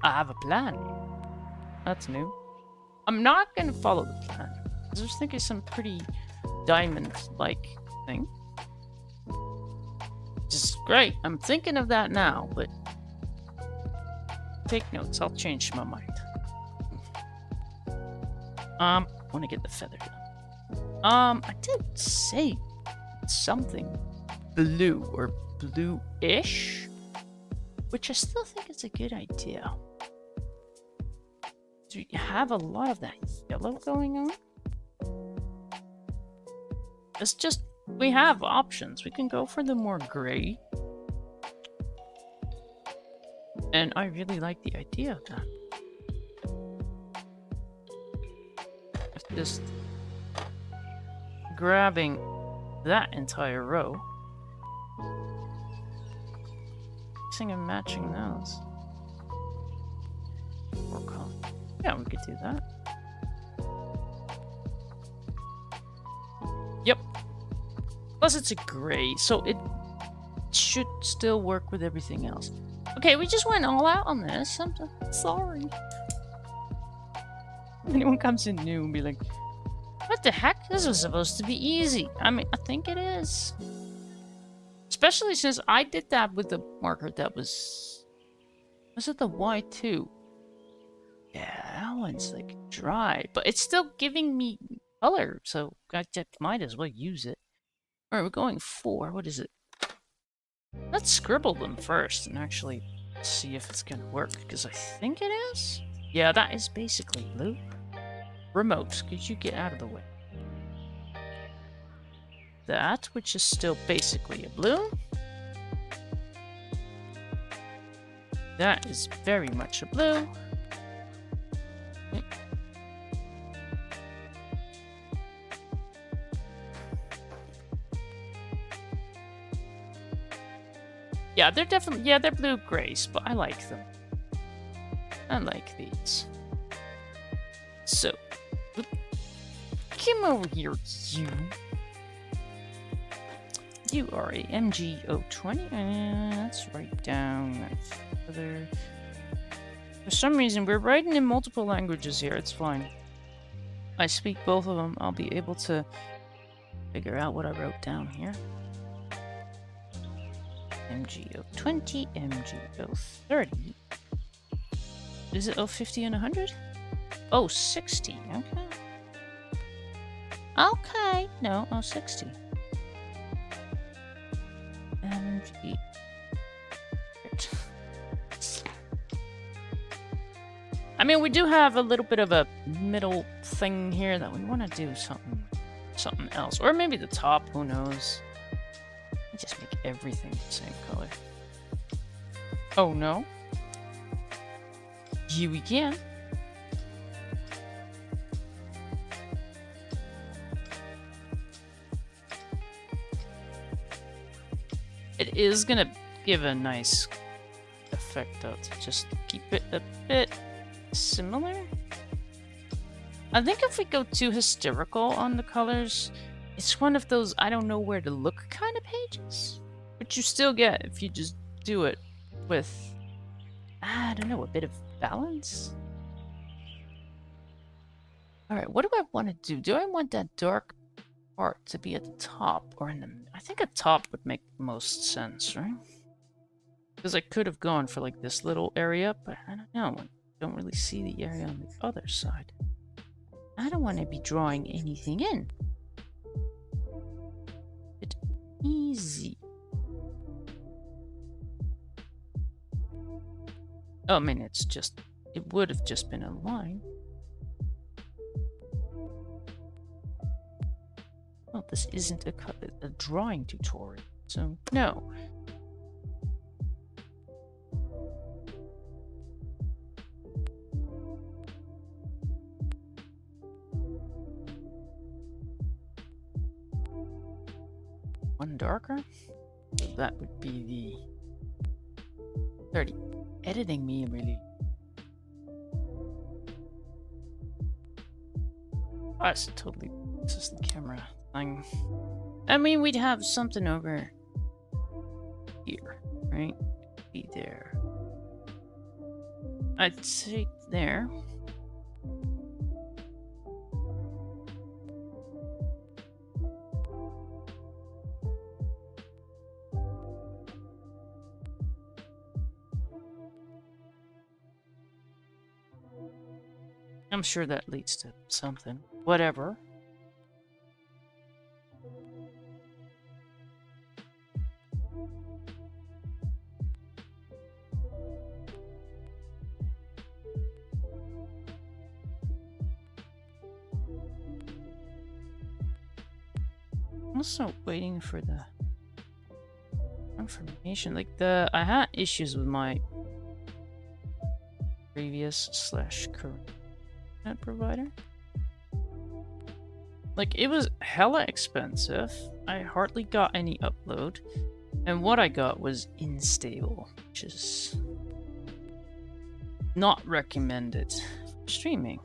I have a plan. That's new. I'm not going to follow the plan. I was just thinking some pretty diamond-like thing. Just great. I'm thinking of that now, but take notes. I'll change my mind. I want to get the feather done. I did say something blue or blue-ish, which I still think is a good idea. Do you have a lot of that yellow going on? It's just, we have options. We can go for the more gray. And I really like the idea of that. Just grabbing that entire row. Mixing and matching those. Yeah, we could do that. Yep. Plus it's a gray, so it should still work with everything else. Okay, we just went all out on this. I'm sorry. Anyone comes in new and be like, what the heck? This was supposed to be easy. I mean, I think it is. Especially since I did that with the marker that was it the Y2? Yeah, that one's like dry, but it's still giving me color, so I might as well use it. Alright, we're going 4. What is it? Let's scribble them first and actually see if it's gonna work, because I think it is. Yeah, that is basically blue. Remote, could you get out of the way? That, which is still basically a blue. That is very much a blue. Yeah, they're definitely, yeah, they're blue-grays, but I like them. I like these. So, come over here, you. You are a MG020, and let's write down that further. For some reason, we're writing in multiple languages here, it's fine. I speak both of them, I'll be able to figure out what I wrote down here. MG020, MG030. Is it 050 and 100? Oh, 60. Okay. Okay. No, 060. MG. I mean, we do have a little bit of a middle thing here that we want to do something else. Or maybe the top, who knows. Just make everything the same color. Oh no. Here we can. It is gonna give a nice effect though, to just keep it a bit similar. I think if we go too hysterical on the colors, it's one of those I don't know where to look kind of pages. But you still get if you just do it with, I don't know, a bit of balance. Alright, what do I want to do? Do I want that dark part to be at the top or in the... I think a top would make most sense, right? Because I could have gone for like this little area, but I don't know. I don't really see the area on the other side. I don't want to be drawing anything in. Easy. Oh, I mean, it's just, it would have just been a line. Well, this isn't a drawing tutorial, so no. One darker? So that would be the 30. Editing me really. Oh, it's totally, this is the camera thing. I mean, we'd have something over here, right? Be there. I'd say there. I'm sure that leads to something. Whatever. Also waiting for the information. Like I had issues with my previous / current internet provider. Like, it was hella expensive. I hardly got any upload. And what I got was unstable, which is not recommended for streaming.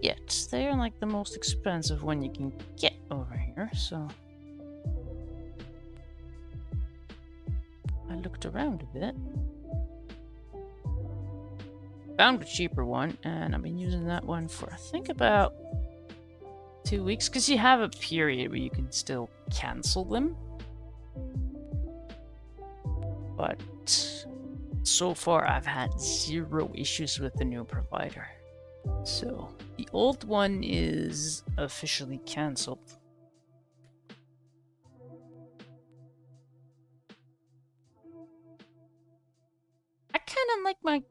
Yet, they are like the most expensive one you can get over here, so I looked around a bit. Found a cheaper one, and I've been using that one for I think about 2 weeks, because you have a period where you can still cancel them. But so far I've had 0 issues with the new provider. So the old one is officially cancelled. I kind of like my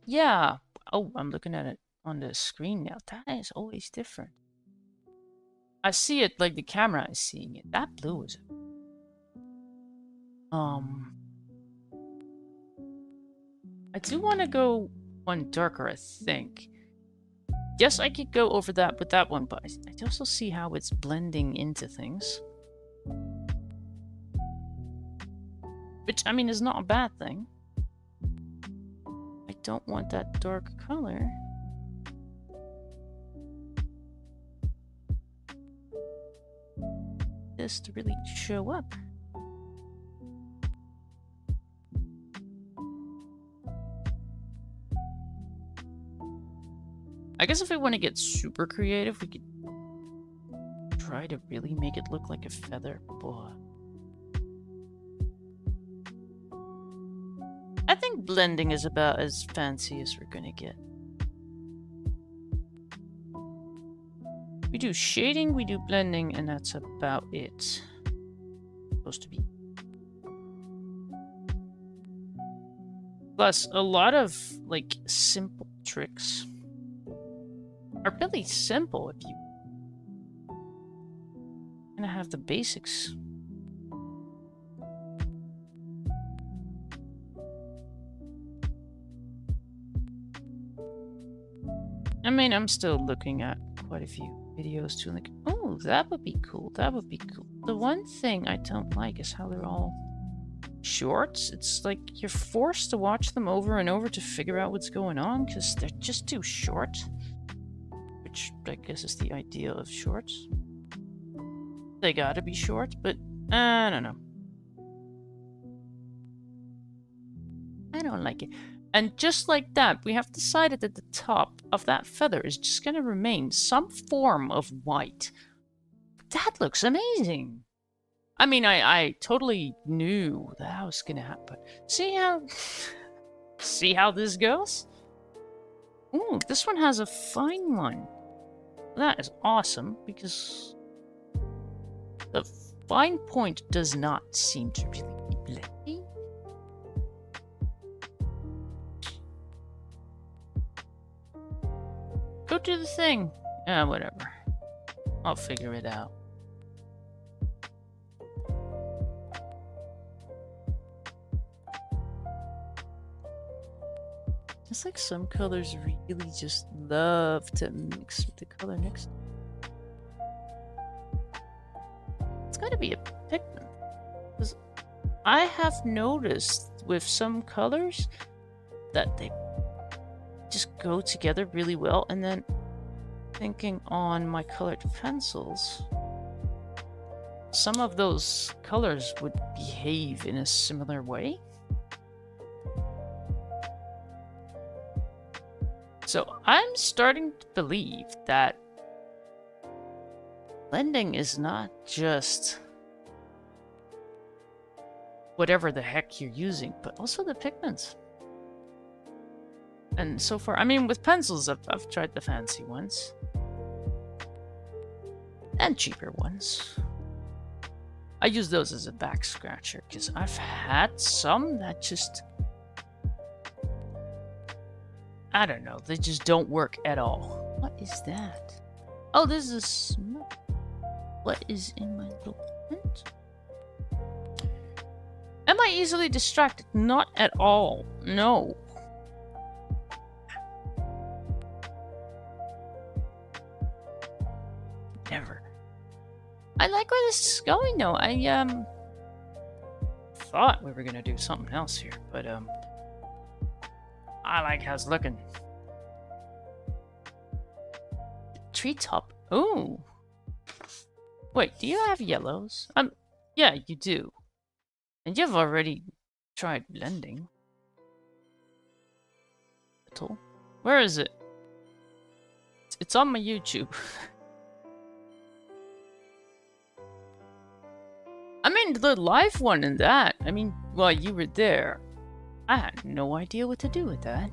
yeah. Oh, I'm looking at it on the screen now. That is always different. I see it like the camera is seeing it. That blue is... I do want to go one darker, I think. Yes, I could go over that with that one, but I also see how it's blending into things. Which, I mean, is not a bad thing. I don't want that dark color. This to really show up. I guess if we want to get super creative, we could try to really make it look like a feather, but I think blending is about as fancy as we're gonna get. We do shading, we do blending, and that's about it. Supposed to be. Plus, a lot of like simple tricks are really simple if you kind of have the basics. I mean, I'm still looking at quite a few videos too, like, oh, that would be cool, that would be cool. The one thing I don't like is how they're all shorts. It's like you're forced to watch them over and over to figure out what's going on, because they're just too short. Which I guess is the idea of shorts. They gotta be short, but I don't know. I don't like it. And just like that, we have decided that the top of that feather is just gonna remain some form of white. That looks amazing. I mean, I totally knew that was gonna happen. See how this goes? Ooh, this one has a fine one. That is awesome, because the fine point does not seem to really be blending. Go do the thing. Yeah, whatever. I'll figure it out. It's like some colors really just love to mix with the color next. It's gotta be a pigment. Because I have noticed with some colors that they just go together really well, and then thinking on my colored pencils, some of those colors would behave in a similar way. So I'm starting to believe that blending is not just whatever the heck you're using, but also the pigments. And so far, I mean, with pencils, I've tried the fancy ones. And cheaper ones. I use those as a back scratcher, because I've had some that just... I don't know, they just don't work at all. What is that? Oh, this is... What is in my little print? Am I easily distracted? Not at all. No. Never. I like where this is going though. I thought we were gonna do something else here, but I like how it's looking. Treetop. Ooh. Wait, do you have yellows? Yeah, you do. And you've already tried blending. Little. Where is it? It's on my YouTube. I mean, the live one and that. I mean, while you were there, I had no idea what to do with that.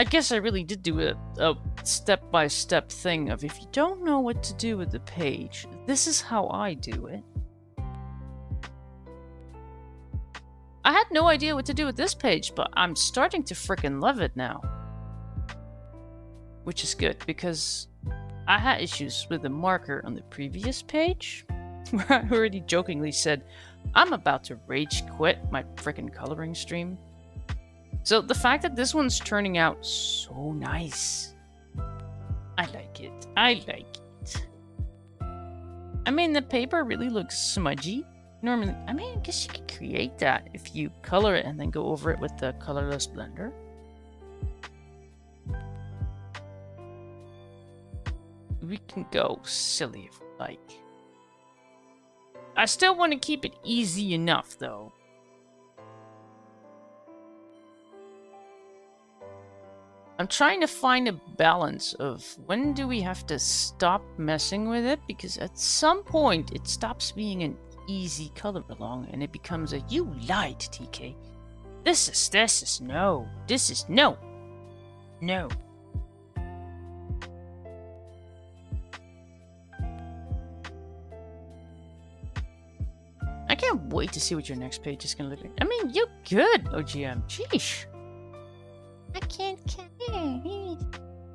I guess I really did do a step-by-step thing of if you don't know what to do with the page, this is how I do it. I had no idea what to do with this page, but I'm starting to frickin' love it now. Which is good, because I had issues with the marker on the previous page, where I already jokingly said, I'm about to rage quit my frickin' coloring stream. So the fact that this one's turning out so nice, I like it. I like it. I mean, the paper really looks smudgy. Normally, I mean, I guess you could create that if you color it and then go over it with the colorless blender. We can go silly if we like. I still want to keep it easy enough, though. I'm trying to find a balance of when do we have to stop messing with it, because at some point it stops being an easy color along and it becomes a you lied, TK. This is no. This is no. No. I can't wait to see what your next page is gonna look like. I mean, you're good, OGM. Sheesh. I can't color.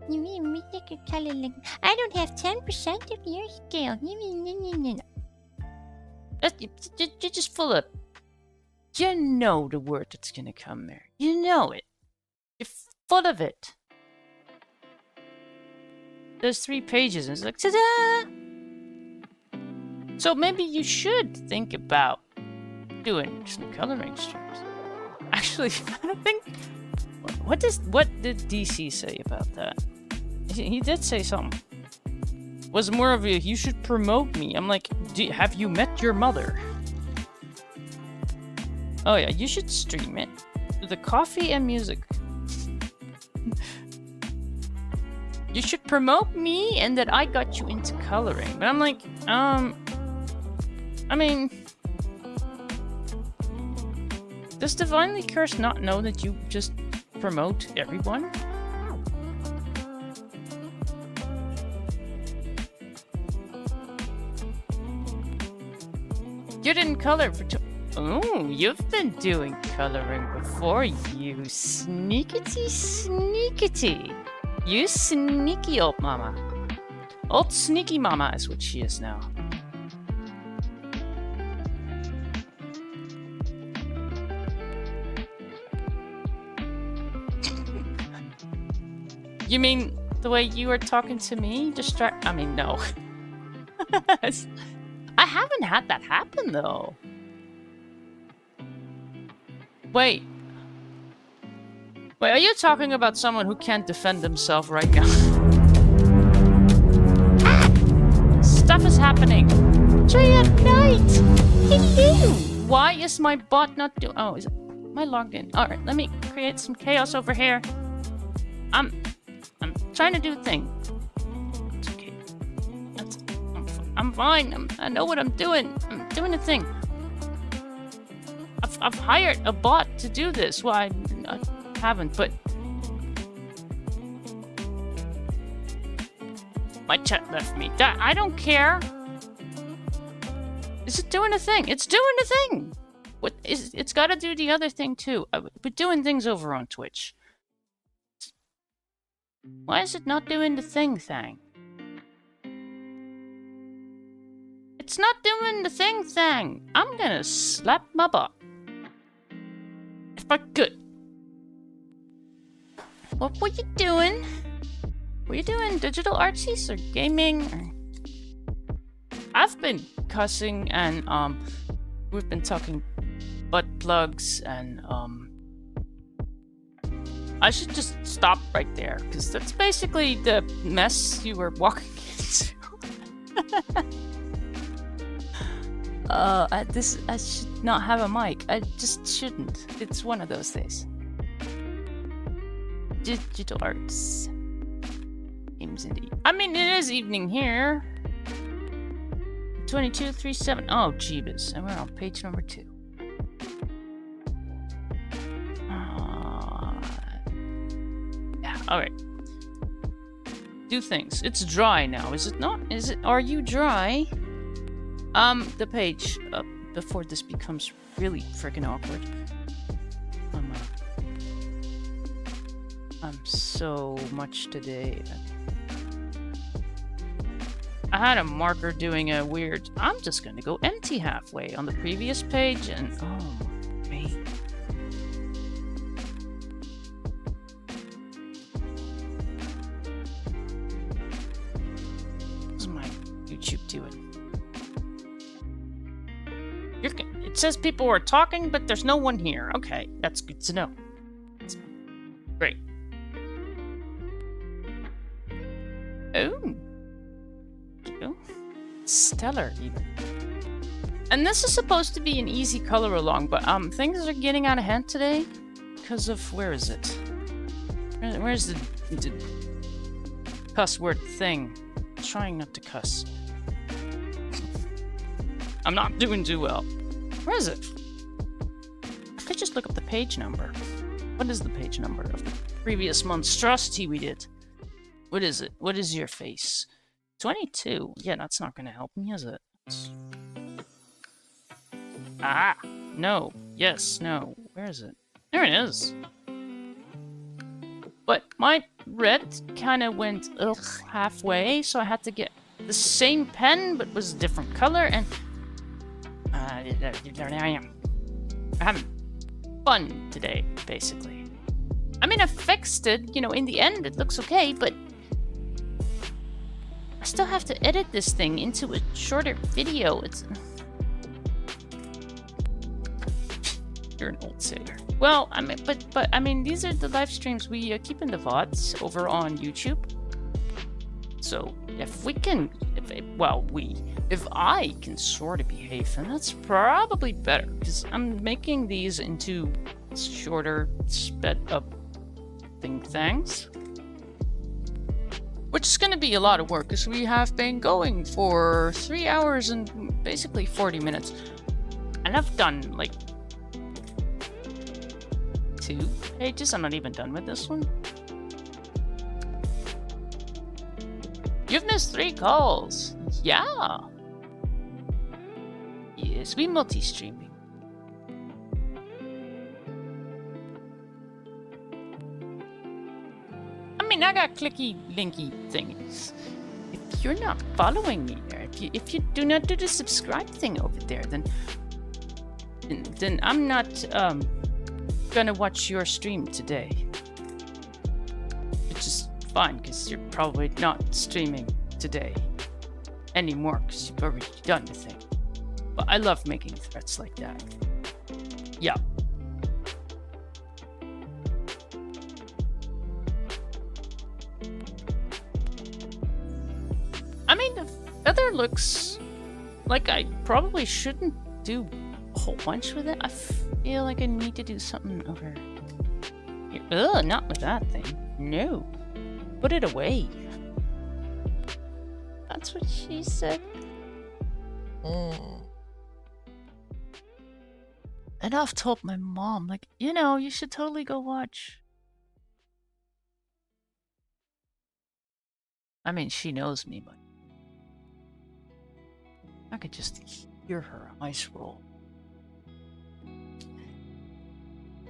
You mean make a color like I don't have 10% of your scale. You're just full of. You know the word that's gonna come there. You know it. You're full of it. There's 3 pages and it's like ta-da! So maybe you should think about doing some coloring strips. Actually, I think. What did DC say about that? He did say something. Was more of a you should promote me. I'm like, have you met your mother? Oh yeah, you should stream it. The coffee and music. You should promote me and that I got you into coloring. But I'm like, I mean, does Divinely Cursed not know that you just promote everyone? You didn't color for Oh, you've been doing coloring before, you sneakity sneakity. You sneaky old mama. Old sneaky mama is what she is now. You mean the way you were talking to me? I mean, no. I haven't had that happen, though. Wait, are you talking about someone who can't defend himself right now? Stuff is happening. 3 at night. Hello. Why is my bot not doing... Oh, is it... Am I logged in? Alright, let me create some chaos over here. I'm trying to do a thing. It's okay. I'm fine. I know what I'm doing. I'm doing a thing. I've hired a bot to do this. Well, I haven't, but... My chat left me. I don't care. Is it doing a thing? It's doing a thing! It's gotta do the other thing, too. We're doing things over on Twitch. Why is it not doing the thing? It's not doing the thing. I'm gonna slap my butt. If I could. What were you doing? Were you doing digital artsies or gaming? I've been cussing and we've been talking butt plugs and I should just stop right there because that's basically the mess you were walking into. I should not have a mic. I just shouldn't. It's one of those days. Digital arts. Games indeed. I mean, it is evening here. 2237. Oh, jeebus. And we're on page number 2. Yeah, alright. Do things. It's dry now, is it not? Are you dry? The page before this becomes really freaking awkward. I'm so much today. I had a marker doing a weird. I'm just gonna go empty halfway on the previous page, and oh, me. What's my YouTube doing? It says people are talking, but there's no one here. Okay, that's good to know. That's great. Oh. Stellar, even. And this is supposed to be an easy color along, but things are getting out of hand today because of where is it? Where's the cuss word thing? I'm trying not to cuss. I'm not doing too well. Where is it? I could just look up the page number. What is the page number of the previous monstrosity we did? What is it? What is your face? 22. Yeah, that's not going to help me, is it? Ah! No. Yes, no. Where is it? There it is. But my red kind of went halfway, so I had to get the same pen, but was a different color, and there I am. I'm having fun today, basically. I mean, I fixed it. You know, in the end, it looks okay, but I still have to edit this thing into a shorter video. It's... You're an old sailor. Well, I mean, but I mean, these are the live streams we keep in the VODs over on YouTube. So if we can, if I can sort of behave, then that's probably better because I'm making these into shorter, sped up things. Which is going to be a lot of work because we have been going for 3 hours and basically 40 minutes. And I've done like 2 pages. I'm not even done with this one. You've missed 3 calls. Yeah. Yes, we multi-streaming. I got clicky linky thingies. If you're not following me there, if you do not do the subscribe thing over there, then I'm not gonna watch your stream today. Which is fine because you're probably not streaming today anymore because you've already done the thing. But I love making threats like that. Yeah. I mean, the feather looks like I probably shouldn't do a whole bunch with it. I feel like I need to do something over here. Ugh, not with that thing. No. Put it away. That's what she said. And I've told my mom, like, you know, you should totally go watch. I mean, she knows me, but I could just hear her eyes roll.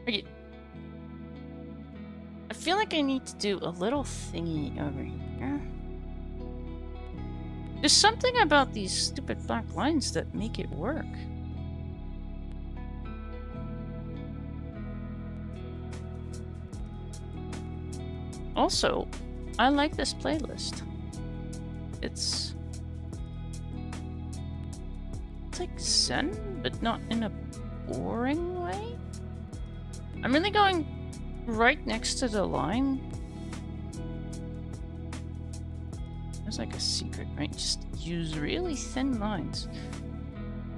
Okay. I feel like I need to do a little thingy over here. There's something about these stupid black lines that make it work. Also, I like this playlist. It's like zen, but not in a boring way. I'm really going right next to the line. There's like a secret, right? Just use really thin lines.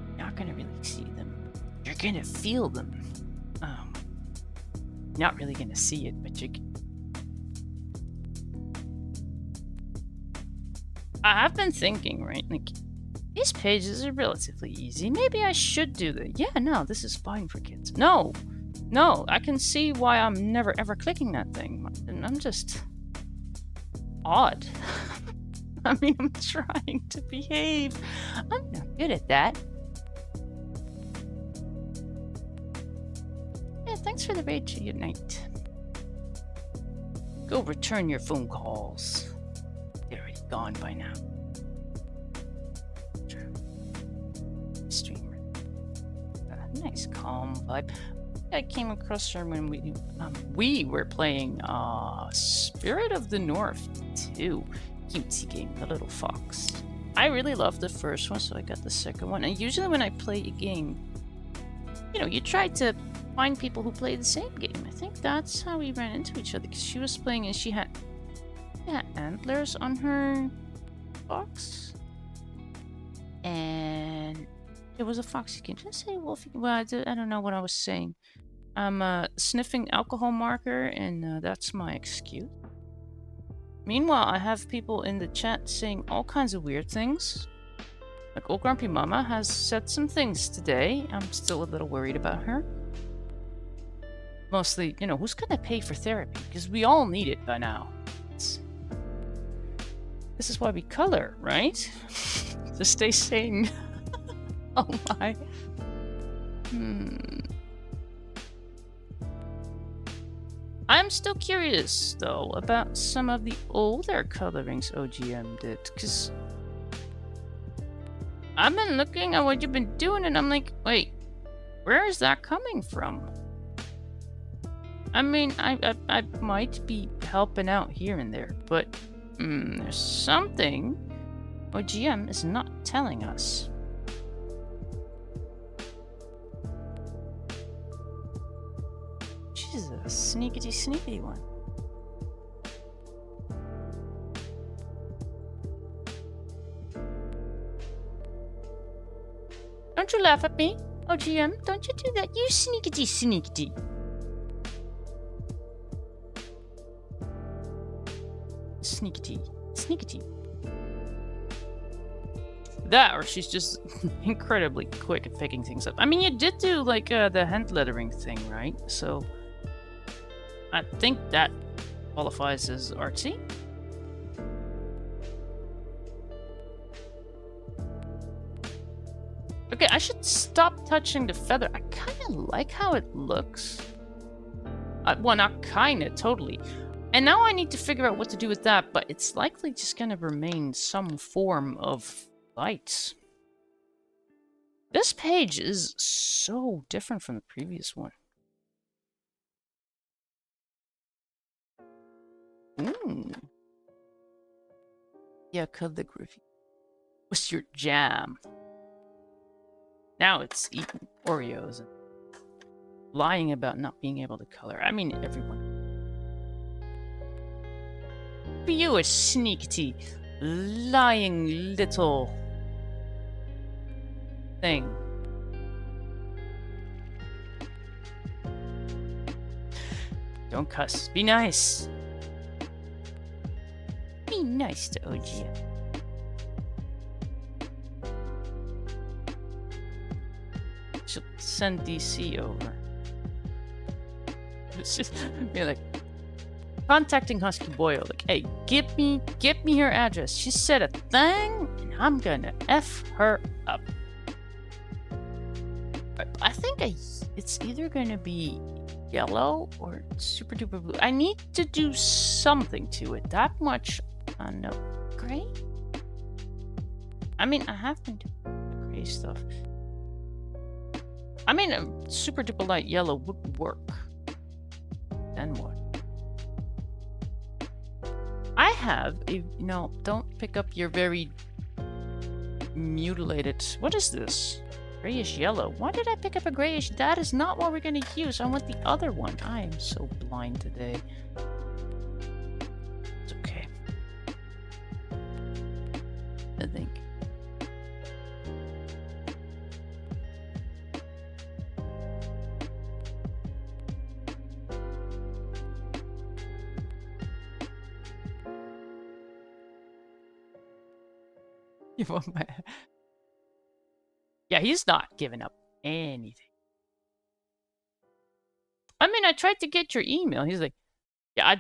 You're not gonna really see them. You're gonna feel them. Not really gonna see it, but I have been thinking, right? Like, these pages are relatively easy. Maybe I should do that. Yeah, no, this is fine for kids. No, I can see why I'm never ever clicking that thing. And I'm just odd. I mean, I'm trying to behave. I'm not good at that. Yeah, thanks for the raid to unite. Go return your phone calls. They're already gone by now. Streamer. Nice calm vibe. I came across her when we were playing Spirit of the North 2. Cutesy game, the little fox. I really loved the first one, so I got the second one. And usually when I play a game, you know, you try to find people who play the same game. I think that's how we ran into each other, because she was playing and she had antlers on her fox. And it was a foxy game. Did I say wolfy? Well, I don't know what I was saying. I'm sniffing alcohol marker, and that's my excuse. Meanwhile, I have people in the chat saying all kinds of weird things. Like Old Grumpy Mama has said some things today. I'm still a little worried about her. Mostly, you know, who's gonna pay for therapy? Because we all need it by now. This is why we color, right? To stay sane. Oh my. I'm still curious, though, about some of the older colorings OGM did, because I've been looking at what you've been doing, and I'm like, wait, where is that coming from? I mean, I might be helping out here and there, but there's something OGM is not telling us. She's a sneaky one. Don't you laugh at me, OGM. Don't you do that. You sneaky. Sneaky. That, or she's just incredibly quick at picking things up. I mean, you did do, like, the hand lettering thing, right? So I think that qualifies as artsy. Okay, I should stop touching the feather. I kind of like how it looks. Well, not kind of, totally. And now I need to figure out what to do with that, but it's likely just going to remain some form of lights. This page is so different from the previous one. Yeah, calligraphy. What's your jam? Now it's eating Oreos and lying about not being able to color. I mean, everyone. For you, a sneaky, lying little thing. Don't cuss. Be nice. Be nice to OGM. She'll send DC over. It's just be like contacting Husky Boyle, like, hey, get me her address. She said a thing, and I'm gonna F her up. I think it's either gonna be yellow or super duper blue. I need to do something to it. That much I know. Gray? I mean, I have been doing the gray stuff. I mean, a super duper light yellow would work. Then what? I have a, don't pick up your very mutilated, what is this? Grayish yellow. Why did I pick up a grayish? That is not what we're gonna use. I want the other one. I am so blind today. It's okay. I think. You want my... Yeah, he's not giving up anything. I mean, I tried to get your email. He's like, yeah, I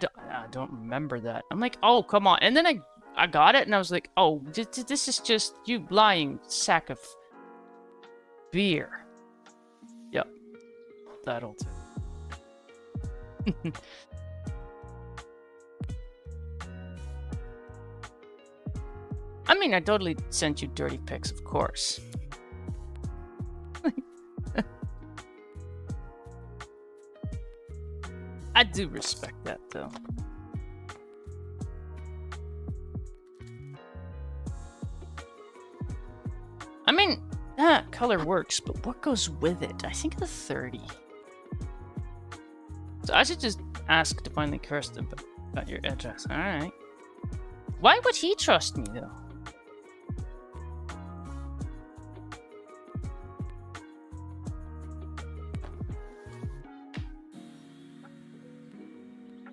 don't remember that. I'm like, oh, come on. And then I got it, and I was like, oh, this is just you lying sack of beer. Yep, that'll do. I mean, I totally sent you dirty pics, of course. I do respect that, though. I mean, that color works, but what goes with it? I think the 30. So I should just ask Divinely Cursed about your address. Alright. Why would he trust me, though?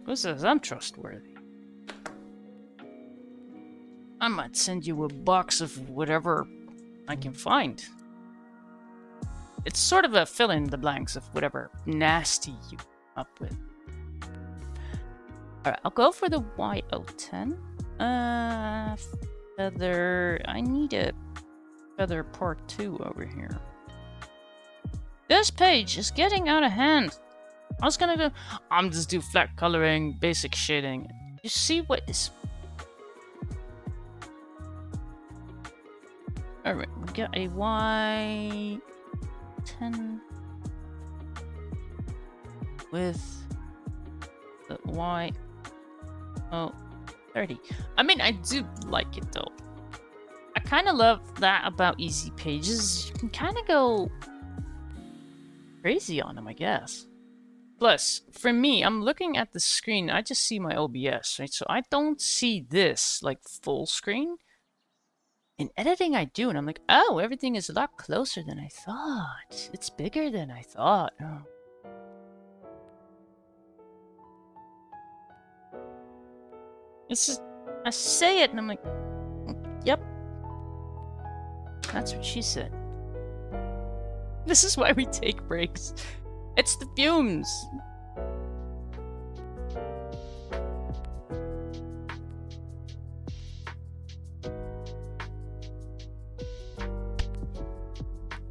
Who says I'm trustworthy? I might send you a box of whatever I can find. It's sort of a fill in the blanks of whatever nasty you come up with. Alright, I'll go for the YO10. Feather. I need a feather part 2 over here. This page is getting out of hand. I was gonna go. I'm just do flat coloring, basic shading. You see what is. Alright, we got a Y10 with the Y30. I mean, I do like it though. I kind of love that about easy pages. You can kind of go crazy on them, I guess. Plus, for me, I'm looking at the screen, I just see my OBS, right? So I don't see this, like, full screen. In editing, I do, and I'm like, oh, everything is a lot closer than I thought. It's bigger than I thought. Oh. It's just, I say it, and I'm like, yep. That's what she said. This is why we take breaks. It's the fumes!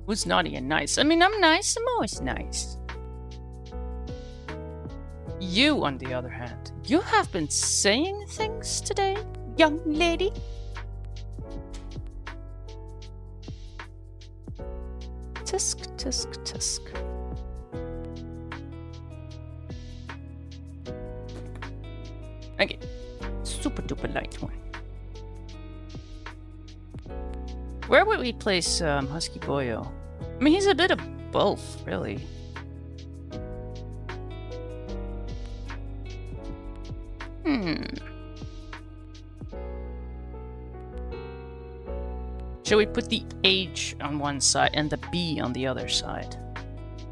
Who's naughty and nice? I mean, I'm nice. I'm always nice. You, on the other hand, you have been saying things today, young lady. Tisk, tisk, tisk. Okay, super duper light one. Where would we place Husky Boyo? I mean, he's a bit of both, really. Shall we put the H on one side and the B on the other side?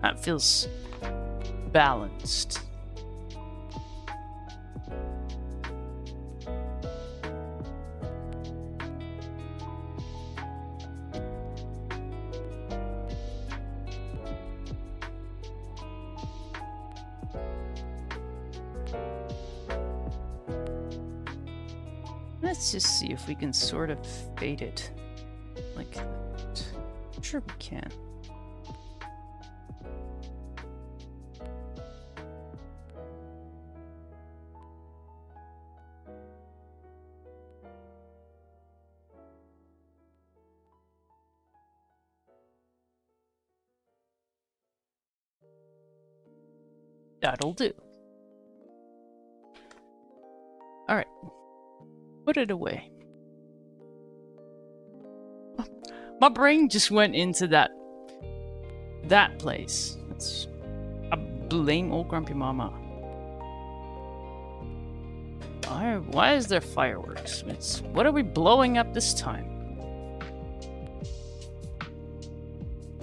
That feels balanced. Let's just see if we can sort of fade it like that. Sure we can. That'll do. Alright. Put it away. My brain just went into that place. I blame old Grumpy Mama. Why is there fireworks? What are we blowing up this time?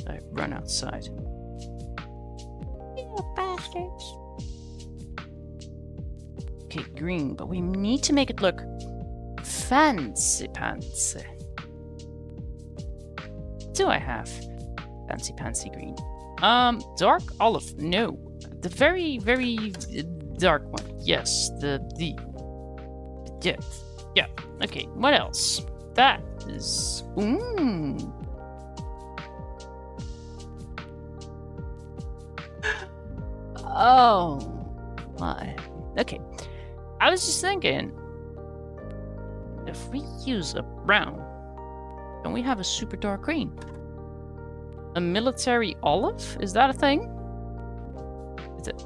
I run outside. You bastards. Okay, green, but we need to make it look fancy pantsy. Do I have fancy pantsy green? Dark olive. No, the very, very dark one. Yes, yeah. Okay, what else? That is. Oh my. Okay, I was just thinking, if we use a brown, don't we have a super dark green? A military olive? Is that a thing? Is it?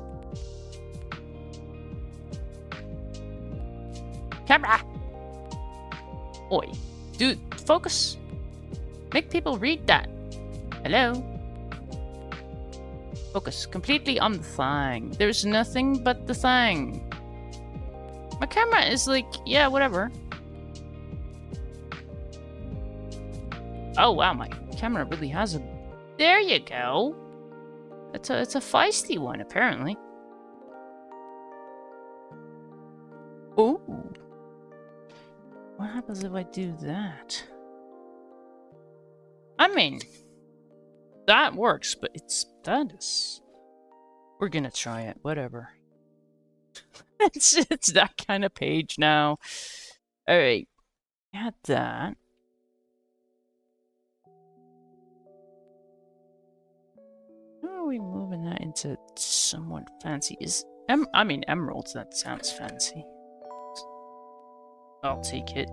Camera! Oi. Dude, focus. Make people read that. Hello? Focus completely on the thing. There's nothing but the thing. My camera is like, yeah, whatever. Oh wow, my camera really has a... There you go. It's a feisty one, apparently. Ooh. What happens if I do that? I mean, that works, but that is... We're gonna try it, whatever. it's that kind of page now. Alright. Add that. How are we moving that into somewhat fancy? I mean, emeralds, that sounds fancy. I'll take it.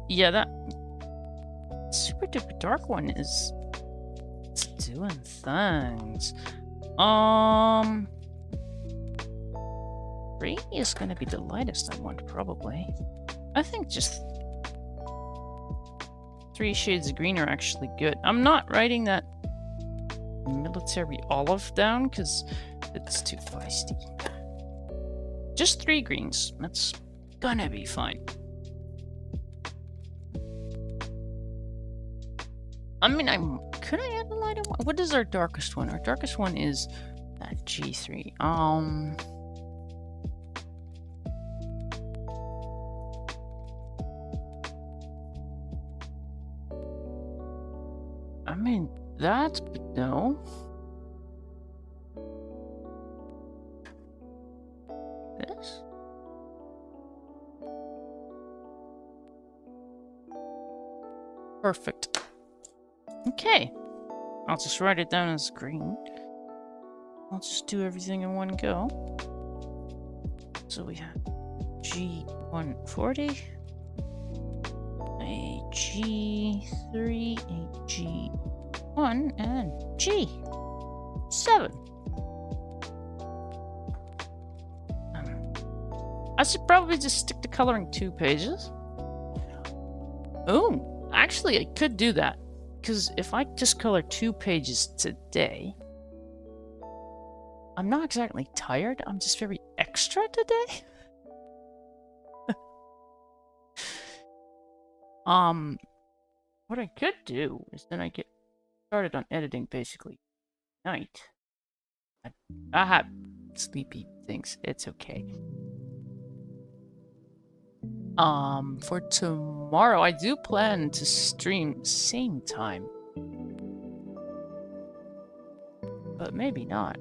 Yeah, that super duper dark one is doing things. Green is gonna be the lightest I want, probably. I think just 3 shades of green are actually good. I'm not writing that military olive down because it's too feisty. Just 3 greens. That's gonna be fine. I mean, could I add a lighter one? What is our darkest one? Our darkest one is that G3. I mean, that, but no. This? Perfect. Okay. I'll just write it down as green. I'll just do everything in one go. So we have G140, a G3, a G1, and G7. I should probably just stick to coloring 2 pages. Oh, actually, I could do that. Because if I just color 2 pages today, I'm not exactly tired. I'm just very extra today. What I could do is then I get started on editing basically night. I have sleepy things. It's okay. For tomorrow, I do plan to stream same time. But maybe not.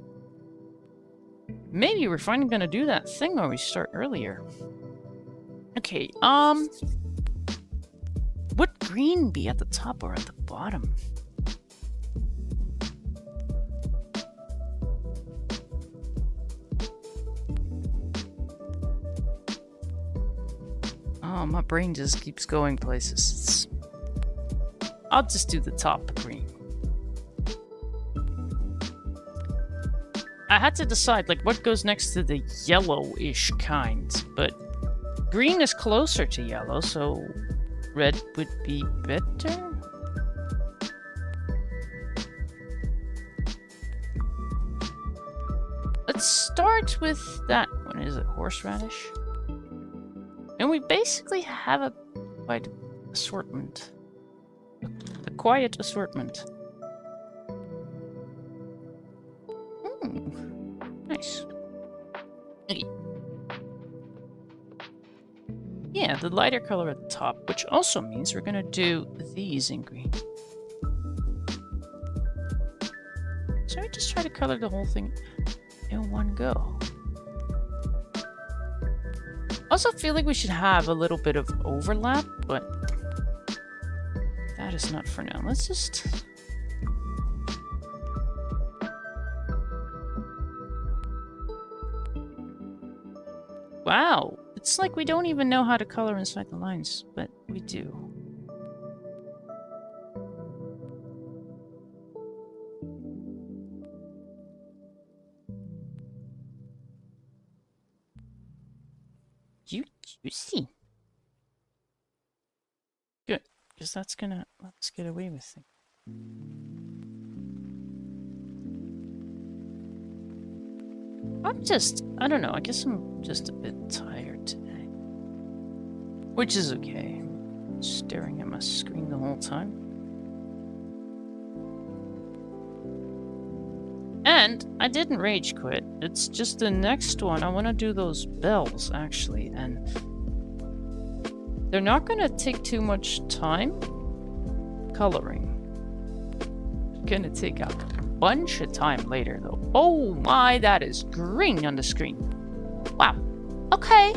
Maybe we're finally gonna do that thing where we start earlier. Okay, would green be at the top or at the bottom? Oh, my brain just keeps going places. I'll just do the top green. I had to decide, like, what goes next to the yellowish kind, but green is closer to yellow, so red would be better? Let's start with that one. Is it horseradish? And we basically have a quite assortment. A quiet assortment. Nice. Okay. Yeah, the lighter color at the top, which also means we're gonna do these in green. So I just try to color the whole thing in one go. Also feel like we should have a little bit of overlap, but that is not for now. Let's just... Wow, it's like we don't even know how to color inside the lines, but we do. Juicy. Good, because that's gonna let us get away with things. I don't know, I guess I'm just a bit tired today. Which is okay. Staring at my screen the whole time. And I didn't rage quit. It's just the next one. I want to do those bells, actually, and they're not going to take too much time coloring. It's going to take a bunch of time later, though. Oh my, that is green on the screen. Wow. Okay.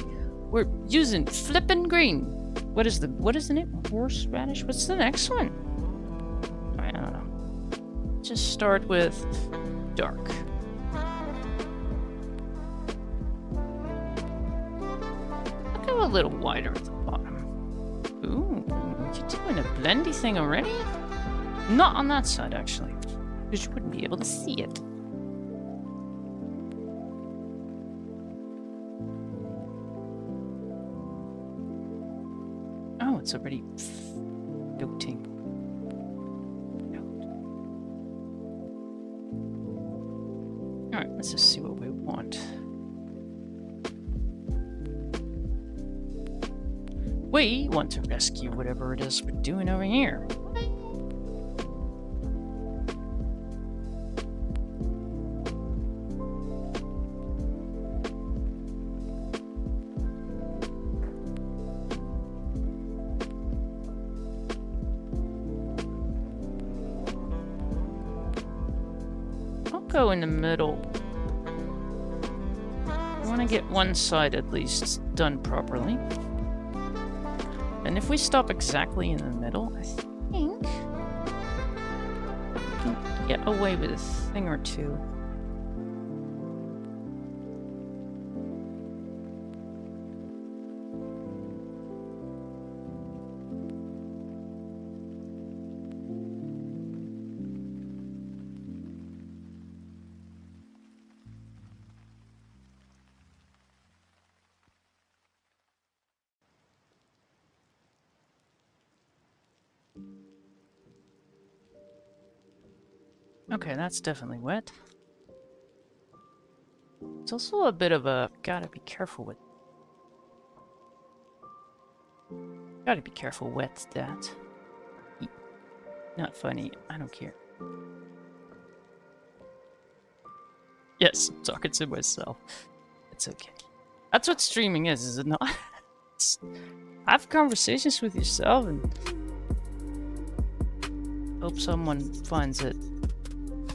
We're using flippin' green. What is the name? Horseradish? What's the next one? I don't know. Just start with dark. I'll go a little wider at the bottom. Ooh, you're doing a blendy thing already? Not on that side, actually, because you wouldn't be able to see it. Oh, it's already floating. Alright, let's just see what we want. We want to rescue whatever it is we're doing over here. Go in the middle. I want to get one side at least done properly. And if we stop exactly in the middle, I think we can get away with a thing or two. Okay, that's definitely wet. It's also a bit of a... Gotta be careful with... Gotta be careful with that. Not funny. I don't care. Yes, I'm talking to myself. It's okay. That's what streaming is it not? Have conversations with yourself and... hope someone finds it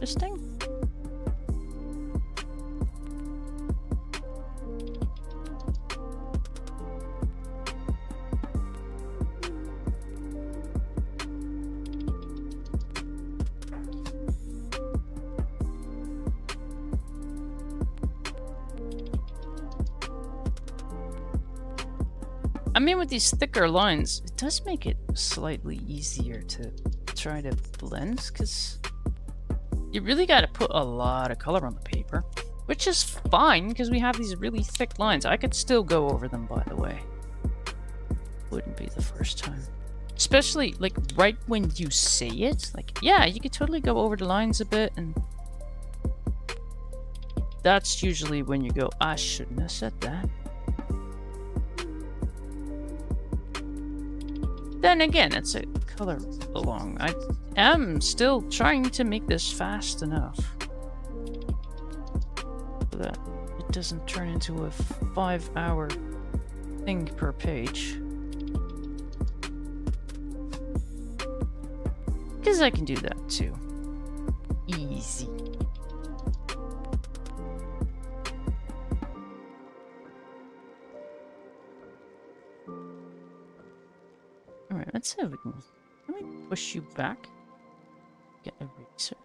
interesting. I mean, with these thicker lines, it does make it slightly easier to try to blend, because you really got to put a lot of color on the paper. Which is fine, because we have these really thick lines. I could still go over them, by the way. Wouldn't be the first time. Especially, like, right when you say it. Like, yeah, you could totally go over the lines a bit, and... that's usually when you go, I shouldn't have said that. Then again, it's a color along. I am still trying to make this fast enough so that it doesn't turn into a 5-hour thing per page. Because I can do that too. Easy. Alright, let's see if we can... Can we push you back? Get a eraser.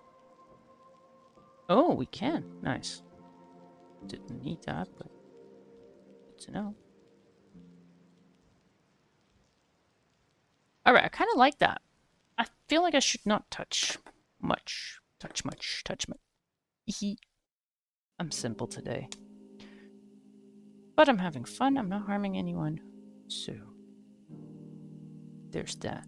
Oh, we can. Nice. Didn't need that, but good to know. Alright, I kind of like that. I feel like I should not touch much. Touch much. I'm simple today. But I'm having fun. I'm not harming anyone. So... there's that.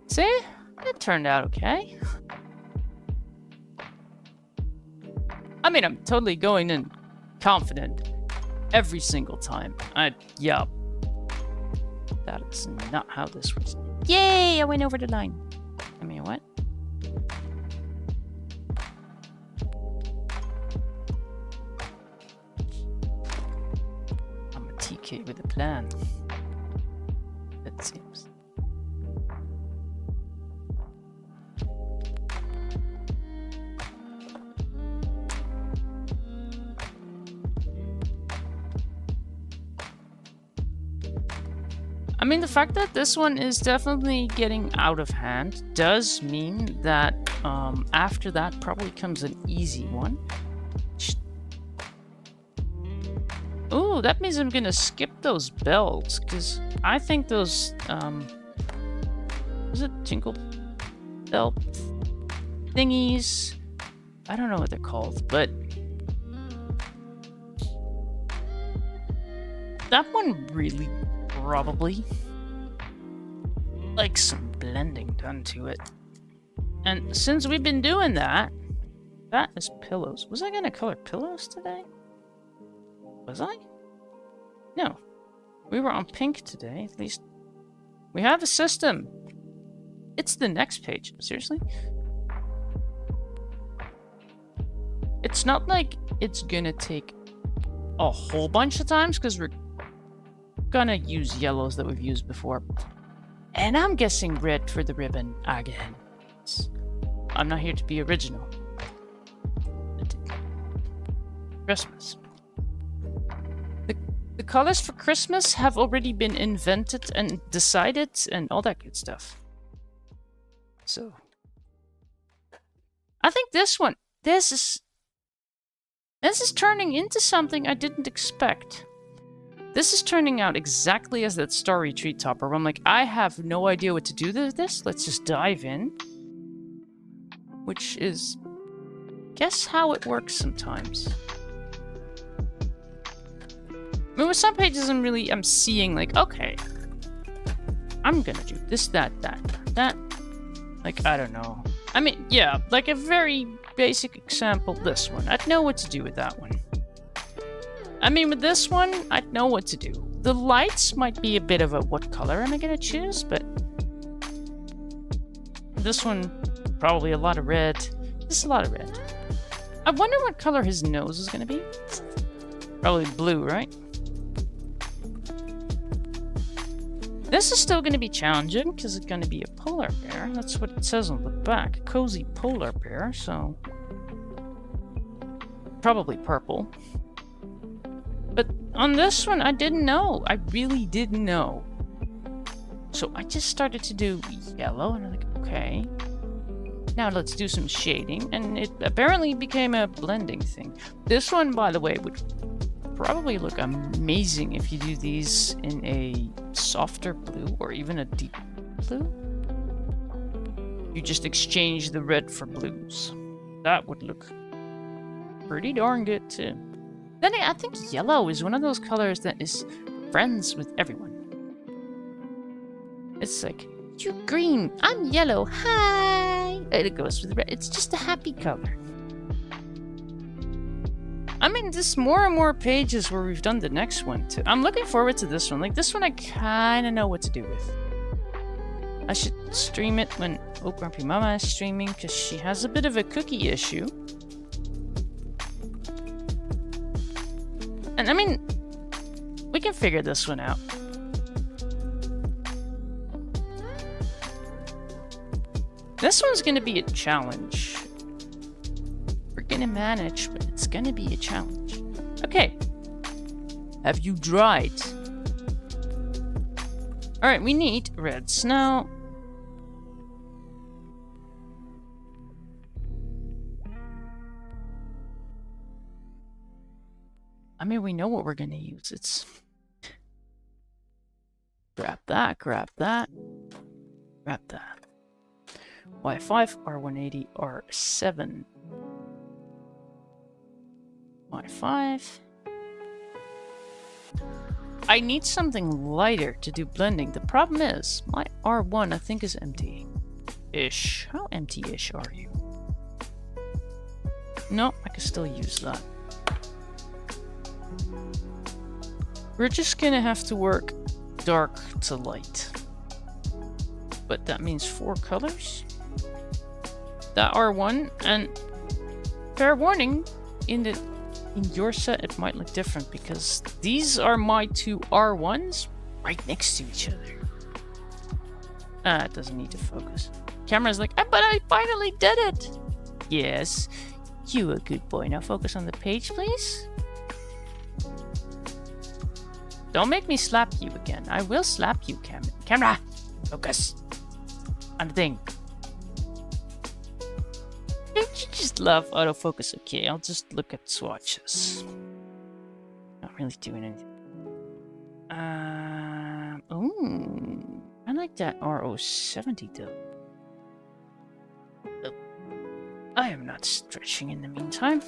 See? It turned out okay. I mean, I'm totally going in confident every single time. Yeah. That is not how this works. Yay! I went over the line. I mean, what? TK with a plan. It seems. I mean, the fact that this one is definitely getting out of hand does mean that after that probably comes an easy one. Ooh, that means I'm gonna skip those bells, because I think those, was it tinkle bell thingies? I don't know what they're called, but that one really probably like some blending done to it. And since we've been doing that, that is pillows. Was I gonna color pillows today? Was I? No. We were on pink today, at least. We have a system. It's the next page. Seriously? It's not like it's gonna take a whole bunch of times, because we're gonna use yellows that we've used before. And I'm guessing red for the ribbon again. I'm not here to be original. Christmas. The colors for Christmas have already been invented and decided and all that good stuff. So I think this one, this is turning into something I didn't expect. This is turning out exactly as that Star Retreat topper, where I'm like, I have no idea what to do with this. Let's just dive in. Which is, guess how it works sometimes. I mean, with some pages I'm seeing like, okay, I'm gonna do this, that. Like, I don't know. I mean, yeah, like a very basic example, this one. I'd know what to do with that one. I mean, with this one, I'd know what to do. The lights might be a bit of a, what color am I gonna choose? But this one, probably a lot of red. This is a lot of red. I wonder what color his nose is gonna be. Probably blue, right? This is still going to be challenging, because it's going to be a polar bear. That's what it says on the back. A cozy polar bear, so... probably purple. But on this one, I didn't know. I really didn't know. So I just started to do yellow, and I'm like, okay. Now let's do some shading, and it apparently became a blending thing. This one, by the way, would probably look amazing if you do these in a softer blue or even a deep blue? You just exchange the red for blues. That would look pretty darn good too. Then I think yellow is one of those colors that is friends with everyone. It's like, you green, I'm yellow, hi! And it goes with red. It's just a happy color. I mean, there's more and more pages where we've done the next one too. I'm looking forward to this one. Like, this one I kind of know what to do with. I should stream it when Grumpy Mama is streaming, because she has a bit of a cookie issue. And I mean, we can figure this one out. This one's gonna be a challenge. We're gonna manage, but it's gonna be a challenge. Okay. Have you dried? Alright, we need red snow. I mean, we know what we're gonna use. It's... Grab that, grab that, grab that. Y5, R180, R7. Y5. I need something lighter to do blending. The problem is, my R1 I think is empty-ish. How empty-ish are you? No, I can still use that. We're just gonna have to work dark to light. But that means 4 colors. That R1, and fair warning, in your set it might look different because these are my 2 R1s right next to each other. It doesn't need to focus. Camera's like, but I finally did it! Yes, you a good boy. Now focus on the page, please. Don't make me slap you again. I will slap you, camera! Focus on the thing. Don't you just love autofocus? Okay, I'll just look at swatches. Not really doing anything. Ooh, I like that RO70 though. Oh, I am not stretching in the meantime.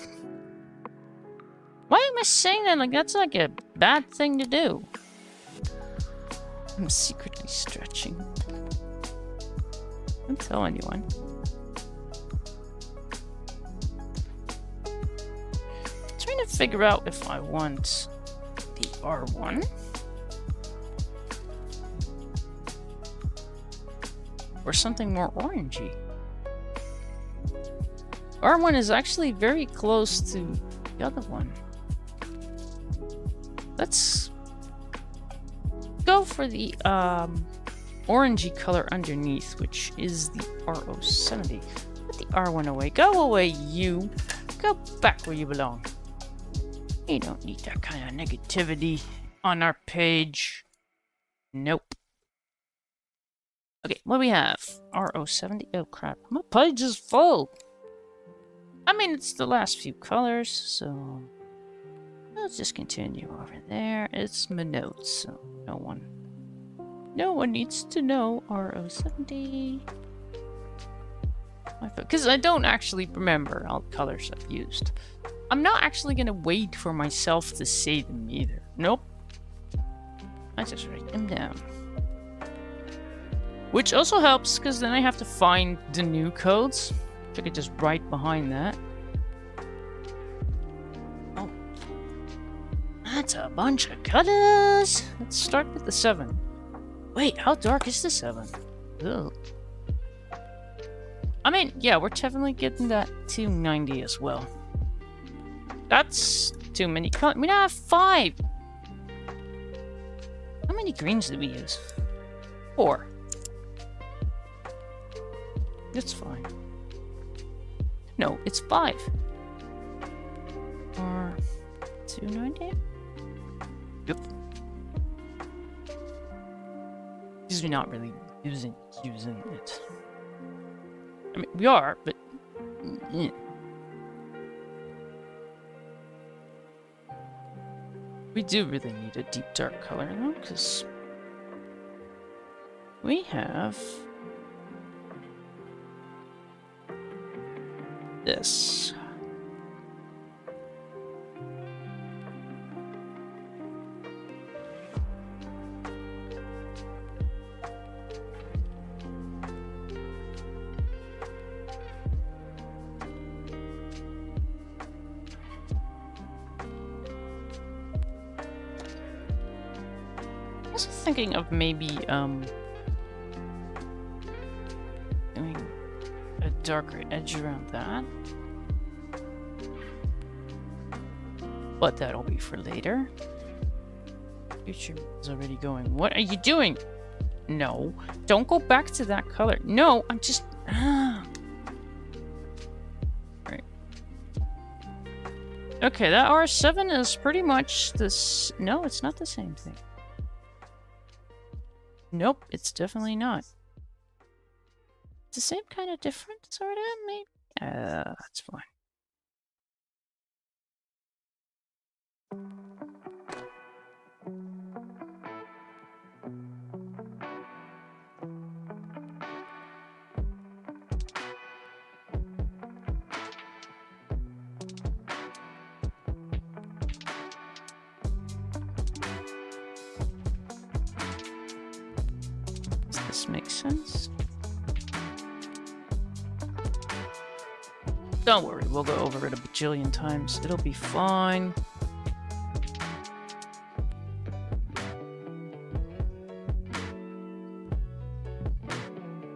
Why am I saying that? Like, that's like a bad thing to do. I'm secretly stretching. Don't tell anyone. Trying to figure out if I want the R1 or something more orangey. R1 is actually very close to the other one. Let's go for the orangey color underneath, which is the RO70. Put the R1 away. Go away, you. Go back where you belong. You don't need that kind of negativity on our page. Nope. Okay, what do we have? RO70. Oh crap, my page is full. I mean, it's the last few colors, so let's just continue over there. It's my notes, so no one needs to know RO70. Because I don't actually remember all the colors I've used. I'm not actually gonna wait for myself to say them either. Nope. I just write them down. Which also helps, because then I have to find the new codes. So I could just write behind that. Oh. That's a bunch of colors. Let's start with the 7. Wait, how dark is the 7? Ugh. I mean, yeah, we're definitely getting that 290 as well. That's too many colors. We now have 5. How many greens did we use? 4. That's fine. No, it's 5. Or 290? Yep. Because we're not really using it. I mean, we are, but... Yeah. We do really need a deep dark color, though, because... we have this. I was thinking of maybe doing a darker edge around that. But that'll be for later. Future is already going. What are you doing? No. Don't go back to that color. No, I'm just... Right. Okay, that R7 is pretty much this... No, it's not the same thing. Nope, it's definitely not. It's the same kind of different, sort of, maybe? That's fine. Does this make sense? Don't worry, we'll go over it a bajillion times. It'll be fine.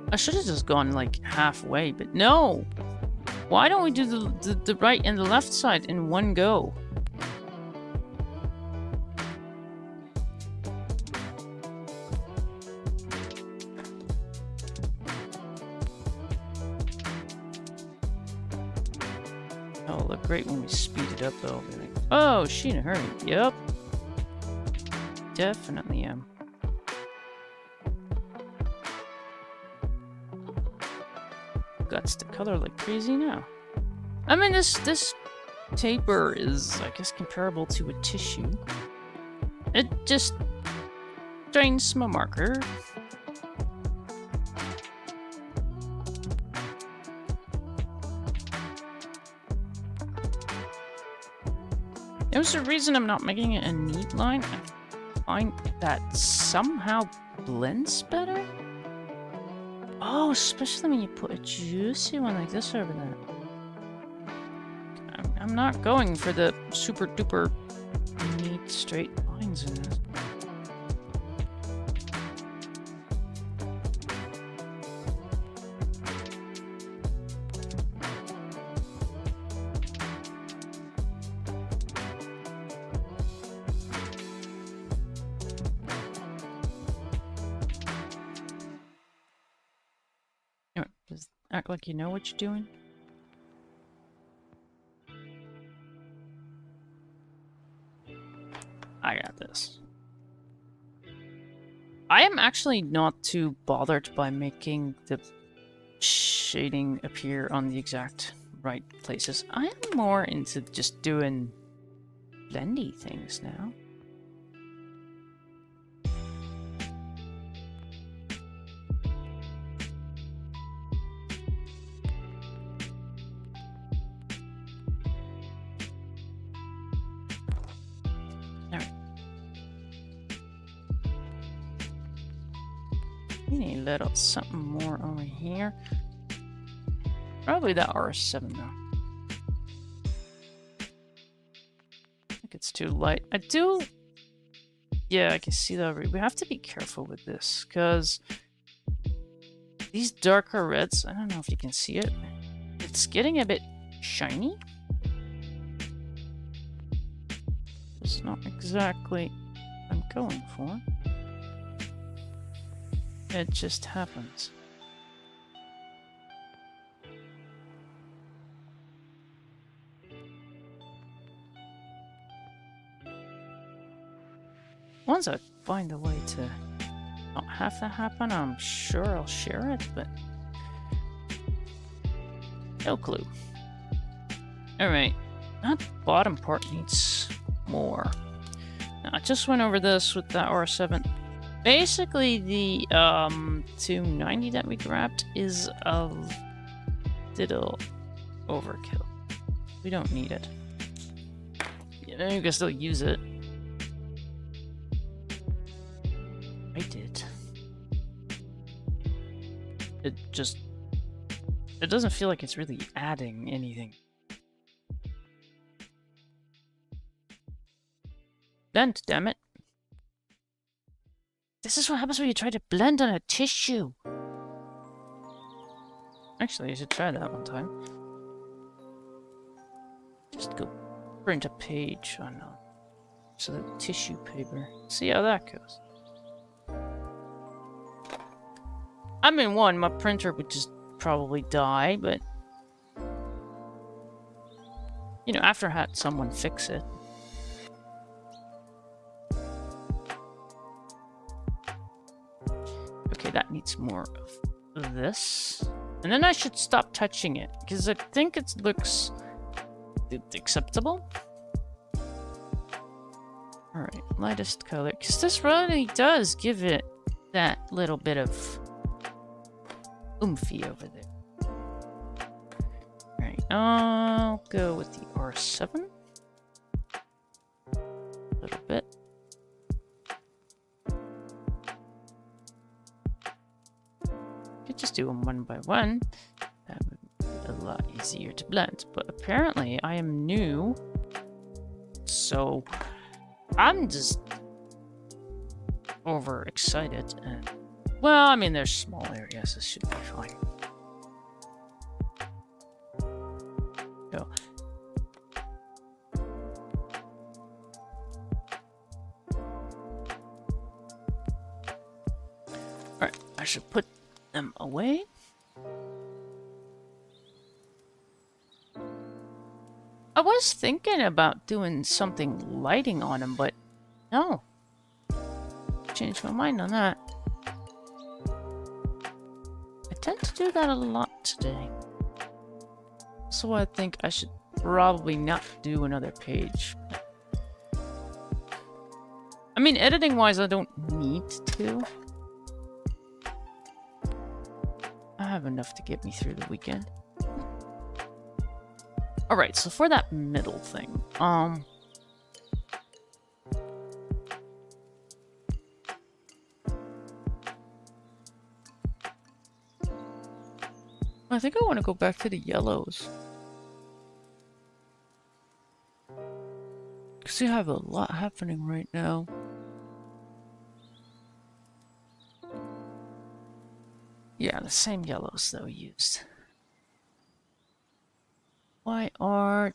I should have just gone like halfway, but no! Why don't we do the right and the left side in one go? Oh, look great when we speed it up though. Be like, oh, she in a hurry. Yep. Definitely am. Guts to color like crazy now. I mean, this taper is, I guess, comparable to a tissue. It just drains my marker. There's a reason I'm not making it a neat line. I find that somehow blends better. Oh, especially when you put a juicy one like this over that. I'm not going for the super duper neat straight lines in this. Just act like you know what you're doing. I got this. I am actually not too bothered by making the shading appear on the exact right places. I am more into just doing blendy things now. We need a little something more over here. Probably that R7 though. I think it's too light. I do... Yeah, I can see that. We have to be careful with this, because these darker reds, I don't know if you can see it. It's getting a bit shiny. It's not exactly what I'm going for. It just happens. Once I find a way to not have that happen, I'm sure I'll share it, but no clue. Alright, that bottom part needs more. Now, I just went over this with that R7. Basically, the 290 that we grabbed is a little overkill. We don't need it. You know, you can still use it. I did. It doesn't feel like it's really adding anything. Blend, damn it. This is what happens when you try to blend on a tissue. Actually, I should try that one time. Just go print a page on so the tissue paper. See how that goes. I mean, one, my printer would just probably die, but you know, after I had someone fix it. Okay, that needs more of this. And then I should stop touching it, because I think it looks acceptable. Alright, lightest color. Because this really does give it that little bit of oomphy over there. Alright, I'll go with the R7. A little bit. Could just do them one by one. That would be a lot easier to blend. But apparently I am new, so I'm just overexcited. And well, I mean, there's small areas. This should be fine. Go. Alright, I should put them away. I was thinking about doing something lighting on them, but no. Changed my mind on that. I tend to do that a lot today. So I think I should probably not do another page. I mean, editing-wise, I don't need to. I have enough to get me through the weekend. Alright, so for that middle thing, I think I want to go back to the yellows. Because you have a lot happening right now. Yeah, the same yellows that we used. YR2,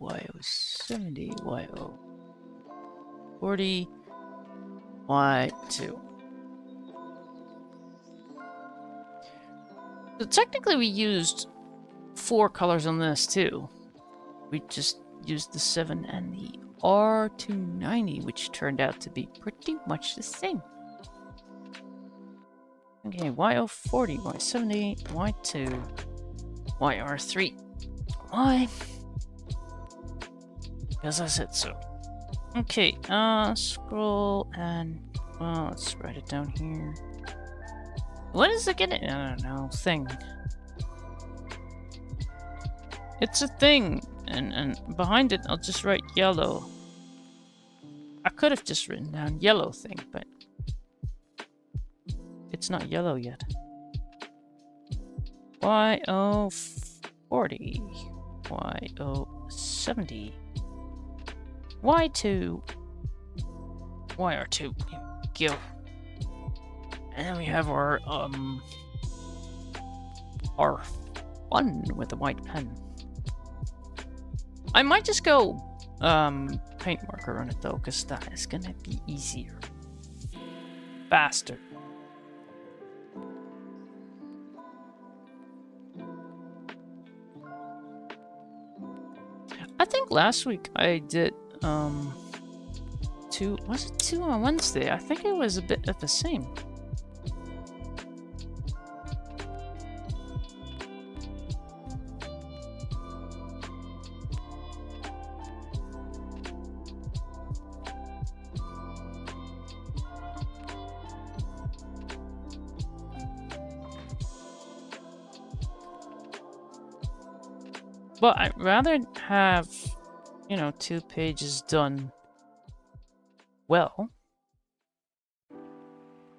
YO70, YO40, Y2. So technically we used 4 colors on this too. We just used the 7 and the R290, which turned out to be pretty much the same. Okay, YO40, Y70, Y2, YR3, Y. As I said so. Okay, scroll and, well, let's write it down here. What is it getting? I don't know, thing. It's a thing, and behind it I'll just write yellow. I could have just written down yellow thing, but it's not yellow yet. YO40, YO70, Y2, YR2. Here we go. And then we have our R1 with the white pen. I might just go paint marker on it though, because that is gonna be easier, faster. I think last week I did 2, was it 2 on Wednesday? I think it was a bit of the same. But I'd rather have, you know, 2 pages done well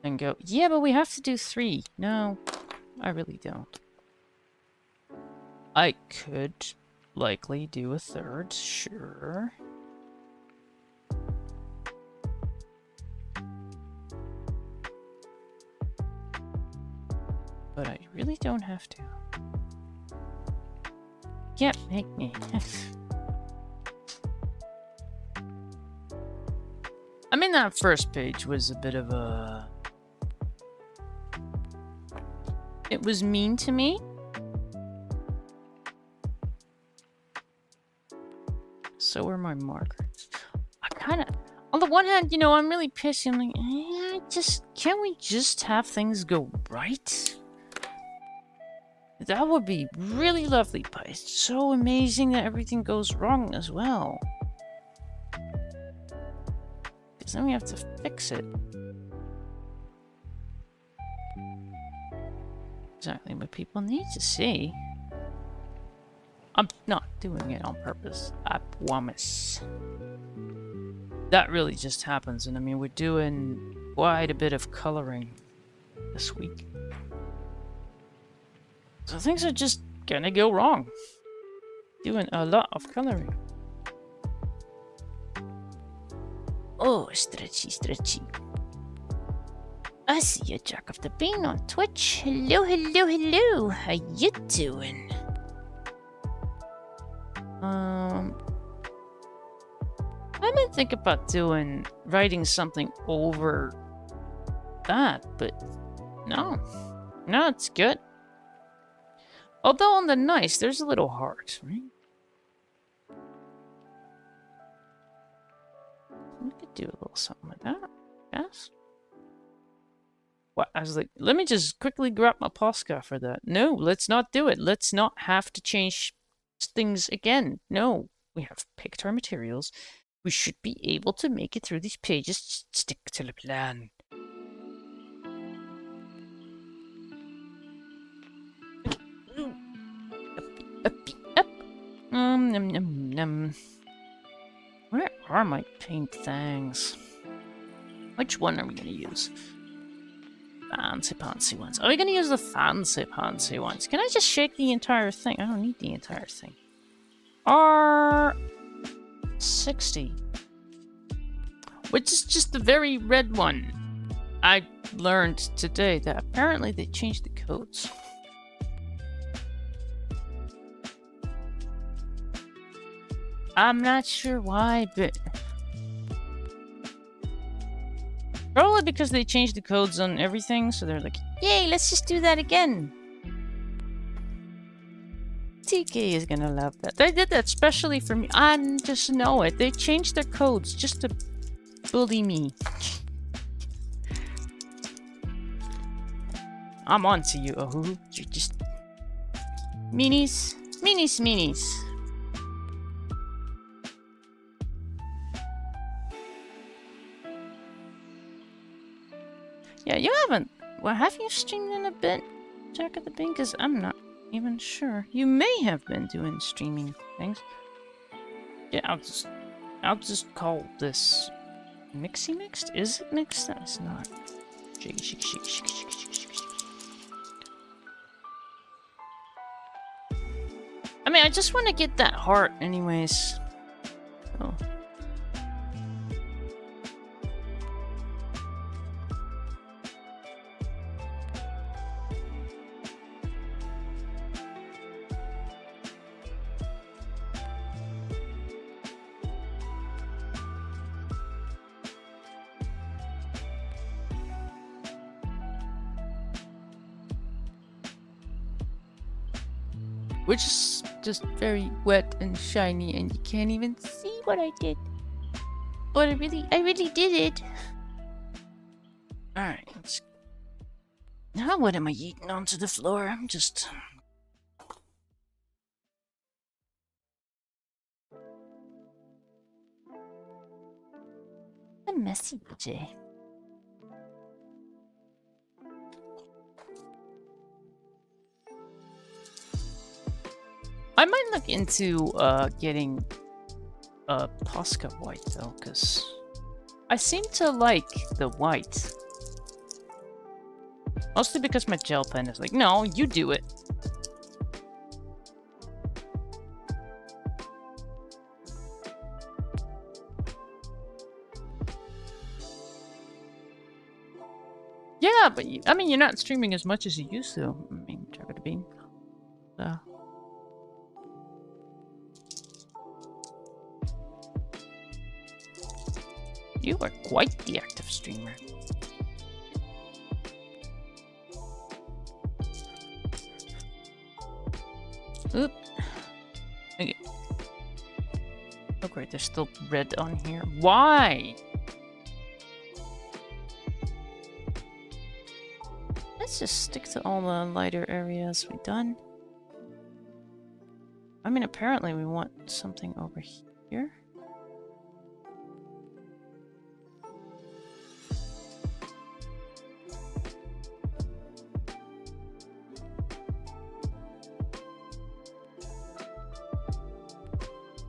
and go, yeah, but we have to do 3. No, I really don't. I could likely do a 3rd, sure. But I really don't have to. Can't make me. I mean, that first page was a bit of a... It was mean to me. So were my markers. I kind of... On the one hand, you know, I'm really pissed. I'm like, can't we just have things go right? That would be really lovely, but it's so amazing that everything goes wrong as well. Because then we have to fix it. Exactly what people need to see. I'm not doing it on purpose, I promise. That really just happens, and I mean, we're doing quite a bit of coloring this week. So things are just gonna go wrong. Doing a lot of coloring. Oh, stretchy, stretchy. I see you, Jack of the Bean on Twitch. Hello, hello, hello. How you doing? I might think about writing something over that, but no, it's good. Although on the nice, there's a little heart, right? We could do a little something like that, yes. What? I was like, let me just quickly grab my Posca for that. No, let's not do it. Let's not have to change things again. No, we have picked our materials. We should be able to make it through these pages. Just stick to the plan. Up. Num, num, num. Where are my paint things? Which one are we gonna use? Fancy pantsy ones. Are we gonna use the fancy pantsy ones? Can I just shake the entire thing? I don't need the entire thing. R60. Which is just the very red one. I learned today that apparently they changed the codes. I'm not sure why, but... Probably because they changed the codes on everything, so they're like, yay, let's just do that again. TK is gonna love that. They did that specially for me. I just know it. They changed their codes just to bully me. I'm on to you, Ohuhu. You're just... Minis. Minis, minis. Yeah, you haven't... Well, have you streamed in a bit, Jack of the Bean? Because I'm not even sure. You may have been doing streaming things. Yeah, I'll just call this Mixy Mixed? Is it mixed? No, it's not. Shake, shake, shake, shake, shake, shake, shake, shake. I mean, I just want to get that heart anyways. Oh. Which is just very wet and shiny, and you can't even see what I did. But I really did it. Alright, let's... Now what am I eating onto the floor? I'm just... A messy day. I might look into getting Posca white though, because I seem to like the white. Mostly because my gel pen is like, no, you do it. Yeah, but I mean, you're not streaming as much as you used to. I mean, Trevor Bean. You are quite the active streamer. Oop. Okay. Oh great, there's still red on here. Why? Let's just stick to all the lighter areas. We done? I mean, apparently we want something over here.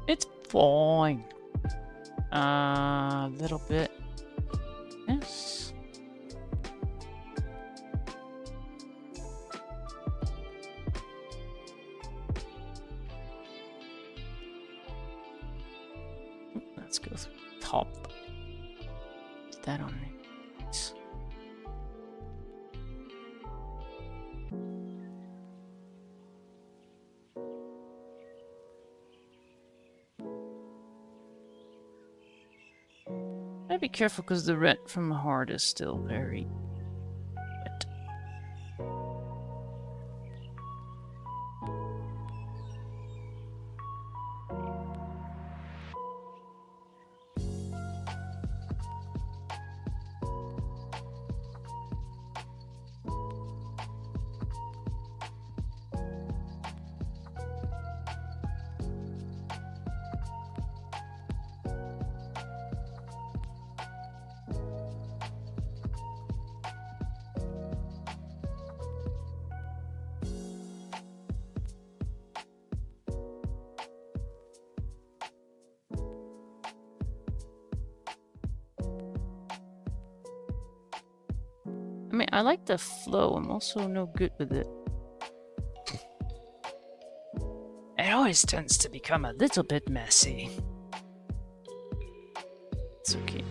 It's fine. A little bit. Yes. Let's go through the top. Put that on there. Nice. I'd be careful because the red from the heart is still very wet. I mean, I like the flow. I'm also no good with it. It always tends to become a little bit messy. It's okay.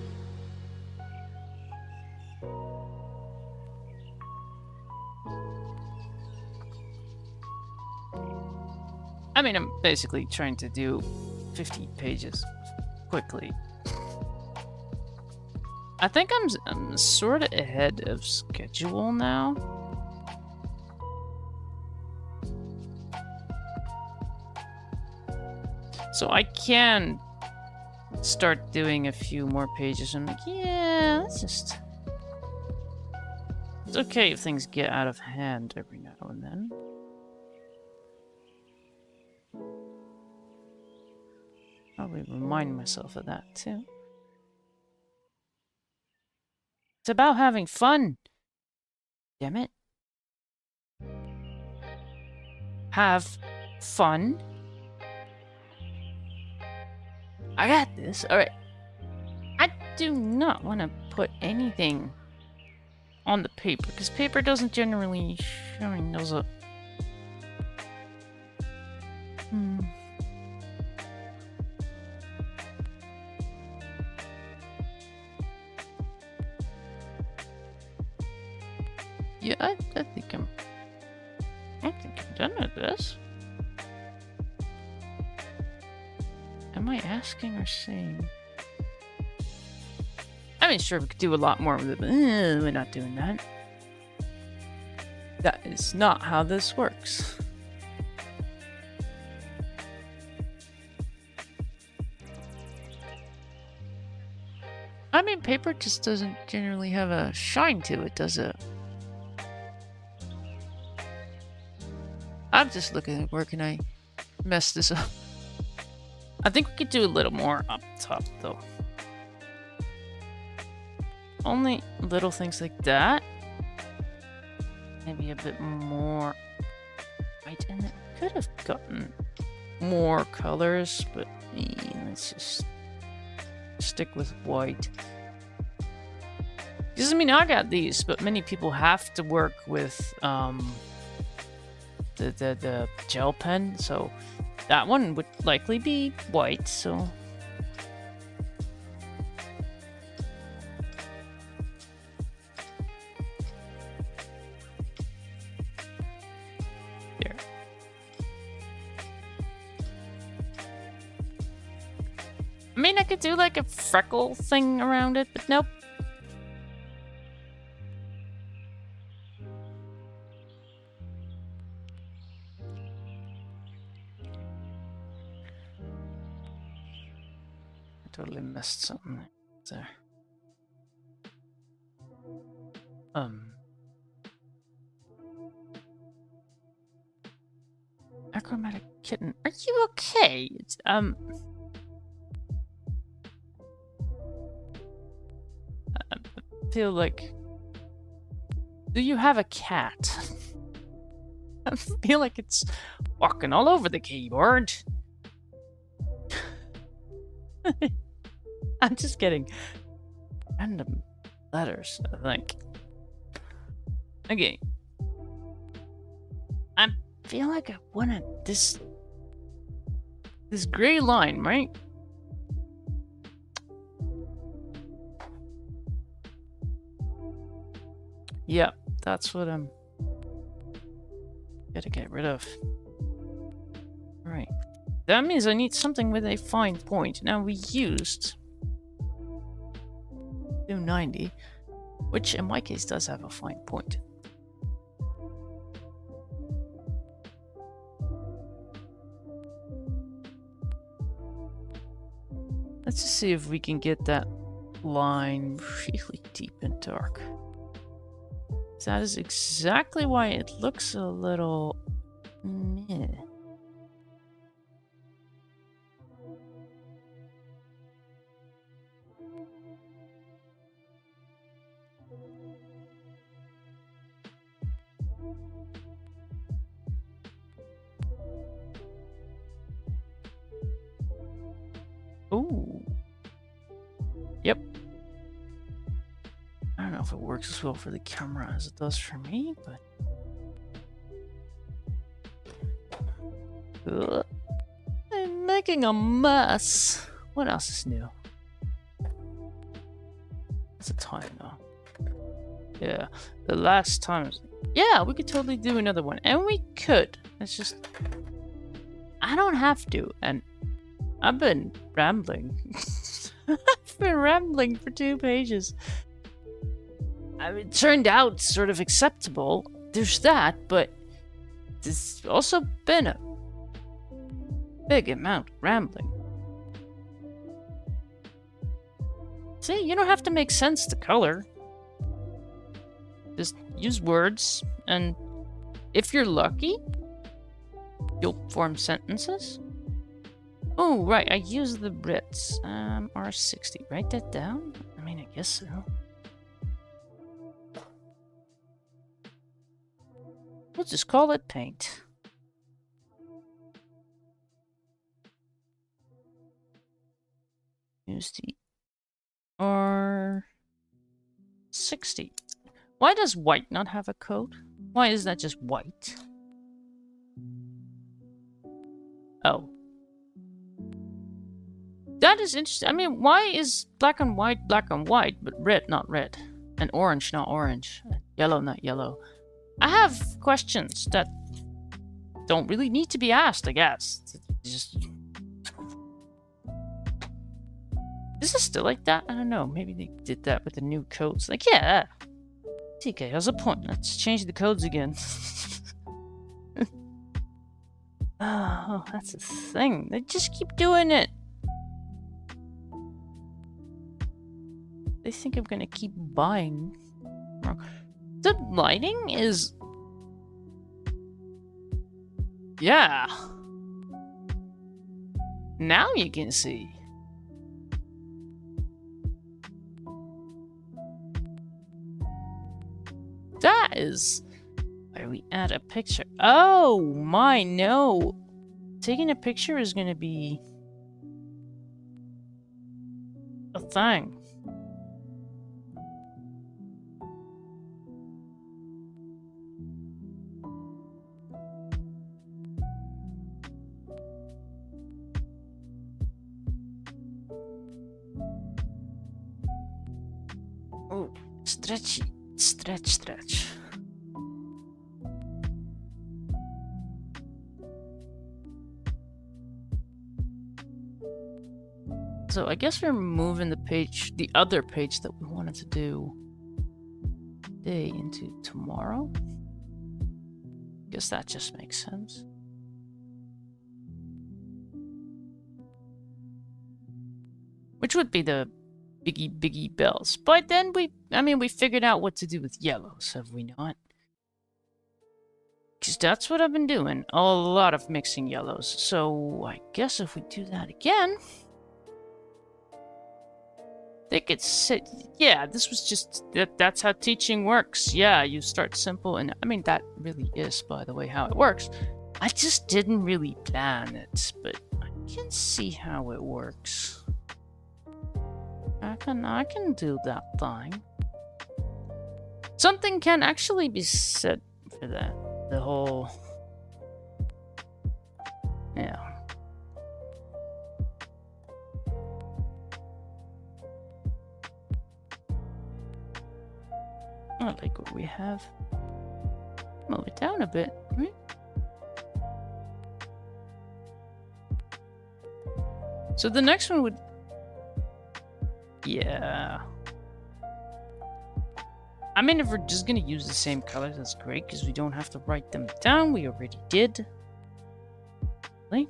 I mean, I'm basically trying to do 50 pages quickly. I think I'm sort of ahead of schedule now. So I can start doing a few more pages. I'm like, yeah, let's just... It's okay if things get out of hand every now and then. Probably remind myself of that too. It's about having fun. Damn it. Have fun. I got this. Alright. I do not want to put anything on the paper because paper doesn't generally shine those up. Yeah, I think I'm done with this. Am I asking or saying? I mean, sure, we could do a lot more with it, but we're not doing that. That is not how this works. I mean, paper just doesn't generally have a shine to it, does it? I'm just looking at where can I mess this up. I think we could do a little more up top though. Only little things like that. Maybe a bit more white in it. Could have gotten more colors, but let's just stick with white. Because I mean, I got these, but many people have to work with the gel pen, so that one would likely be white. So there. I mean, I could do like a freckle thing around it, but nope. Totally missed something there. Achromatic kitten, are you okay? I feel like... Do you have a cat? I feel like it's walking all over the keyboard. I'm just getting random letters, I think. Okay. I feel like I wanted this gray line, right? Yeah, that's what I'm gotta get rid of. Right. That means I need something with a fine point. Now we used 290, which in my case does have a fine point. Let's just see if we can get that line really deep and dark. That is exactly why it looks a little meh. Ooh. Yep. I don't know if it works as well for the camera as it does for me, but... Ugh. I'm making a mess. What else is new? It's a time though. Yeah, the last time was... Yeah, we could totally do another one. And we could. It's just... I don't have to, and I've been rambling. I've been rambling for 2 pages. I mean, it turned out sort of acceptable. There's that, but there's also been a big amount of rambling. See, you don't have to make sense to color. Just use words, and if you're lucky, you'll form sentences. Oh, right, I use the Brits. R60. Write that down? I mean, I guess so. We'll just call it paint. Use the R60. Why does white not have a code? Why is that just white? Oh. That is interesting. I mean, why is black and white, but red not red? And orange not orange? And yellow not yellow? I have questions that don't really need to be asked, I guess. Just... Is this still like that? I don't know. Maybe they did that with the new codes. Like, yeah. TK has a point. Let's change the codes again. Oh, that's a thing. They just keep doing it. They think I'm gonna keep buying. The lighting is... Yeah. Now you can see. That is where we add a picture. Oh my, no. taking a picture is gonna be a thing. Oh, stretchy, stretch. So I guess we're moving the page, the other page that we wanted to do today into tomorrow. Guess that just makes sense. Which would be the biggie bells. But then we figured out what to do with yellows, have we not? Because that's what I've been doing. A lot of mixing yellows. So I guess if we do that again... they could sit. Yeah, this was just that's how teaching works. Yeah, you start simple, and I mean that really is, by the way, how it works. I just didn't really plan it, but I can see how it works. I can do that thing. Something can actually be said for that. The whole, yeah. I like what we have. Move it down a bit, right? So the next one would... yeah. I mean, if we're just gonna use the same colors, that's great, because we don't have to write them down. We already did. Really?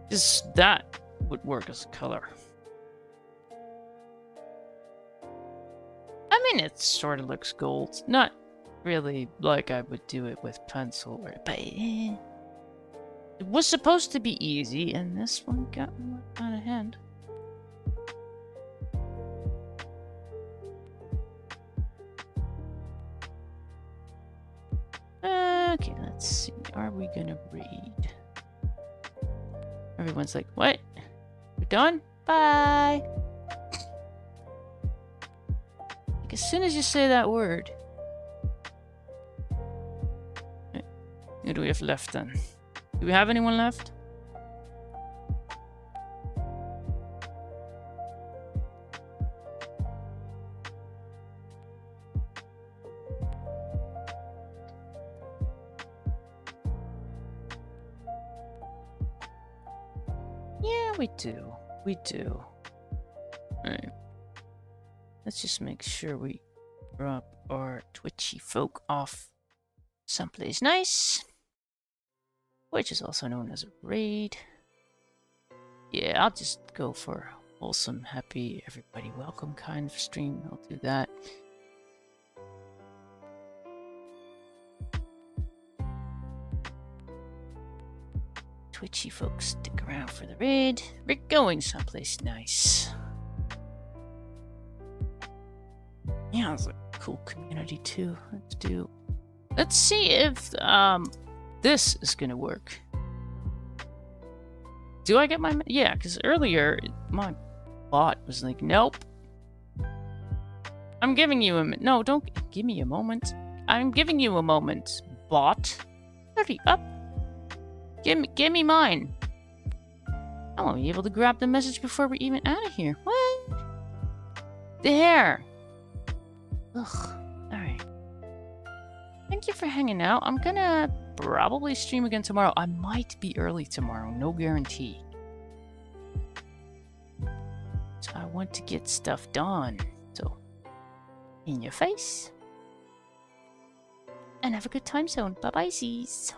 Just that would work as a color. I mean, it sort of looks gold. Not really like I would do it with pencil, but it was supposed to be easy, and this one got out of hand. Okay, let's see. Are we gonna read? Everyone's like, what? We're done? Bye! Like, as soon as you say that word... who do we have left then? Do we have anyone left? Yeah, we do. We do. Alright. Let's just make sure we drop our twitchy folk off someplace nice. Which is also known as a raid. Yeah, I'll just go for wholesome, happy, everybody welcome kind of stream. I'll do that. Twitchy folks, stick around for the raid. We're going someplace nice. Yeah, it's a cool community too. Let's see if this is gonna work. Do I get my... yeah, because earlier my bot was like, nope. I'm giving you a... no, don't give me a moment. I'm giving you a moment, bot. Hurry up. Give me mine. I won't be able to grab the message before we're even out of here. What? There. Ugh. Alright. Thank you for hanging out. I'm gonna probably stream again tomorrow. I might be early tomorrow. No guarantee. So I want to get stuff done. So, in your face. And have a good time zone. Bye-bye, Z's.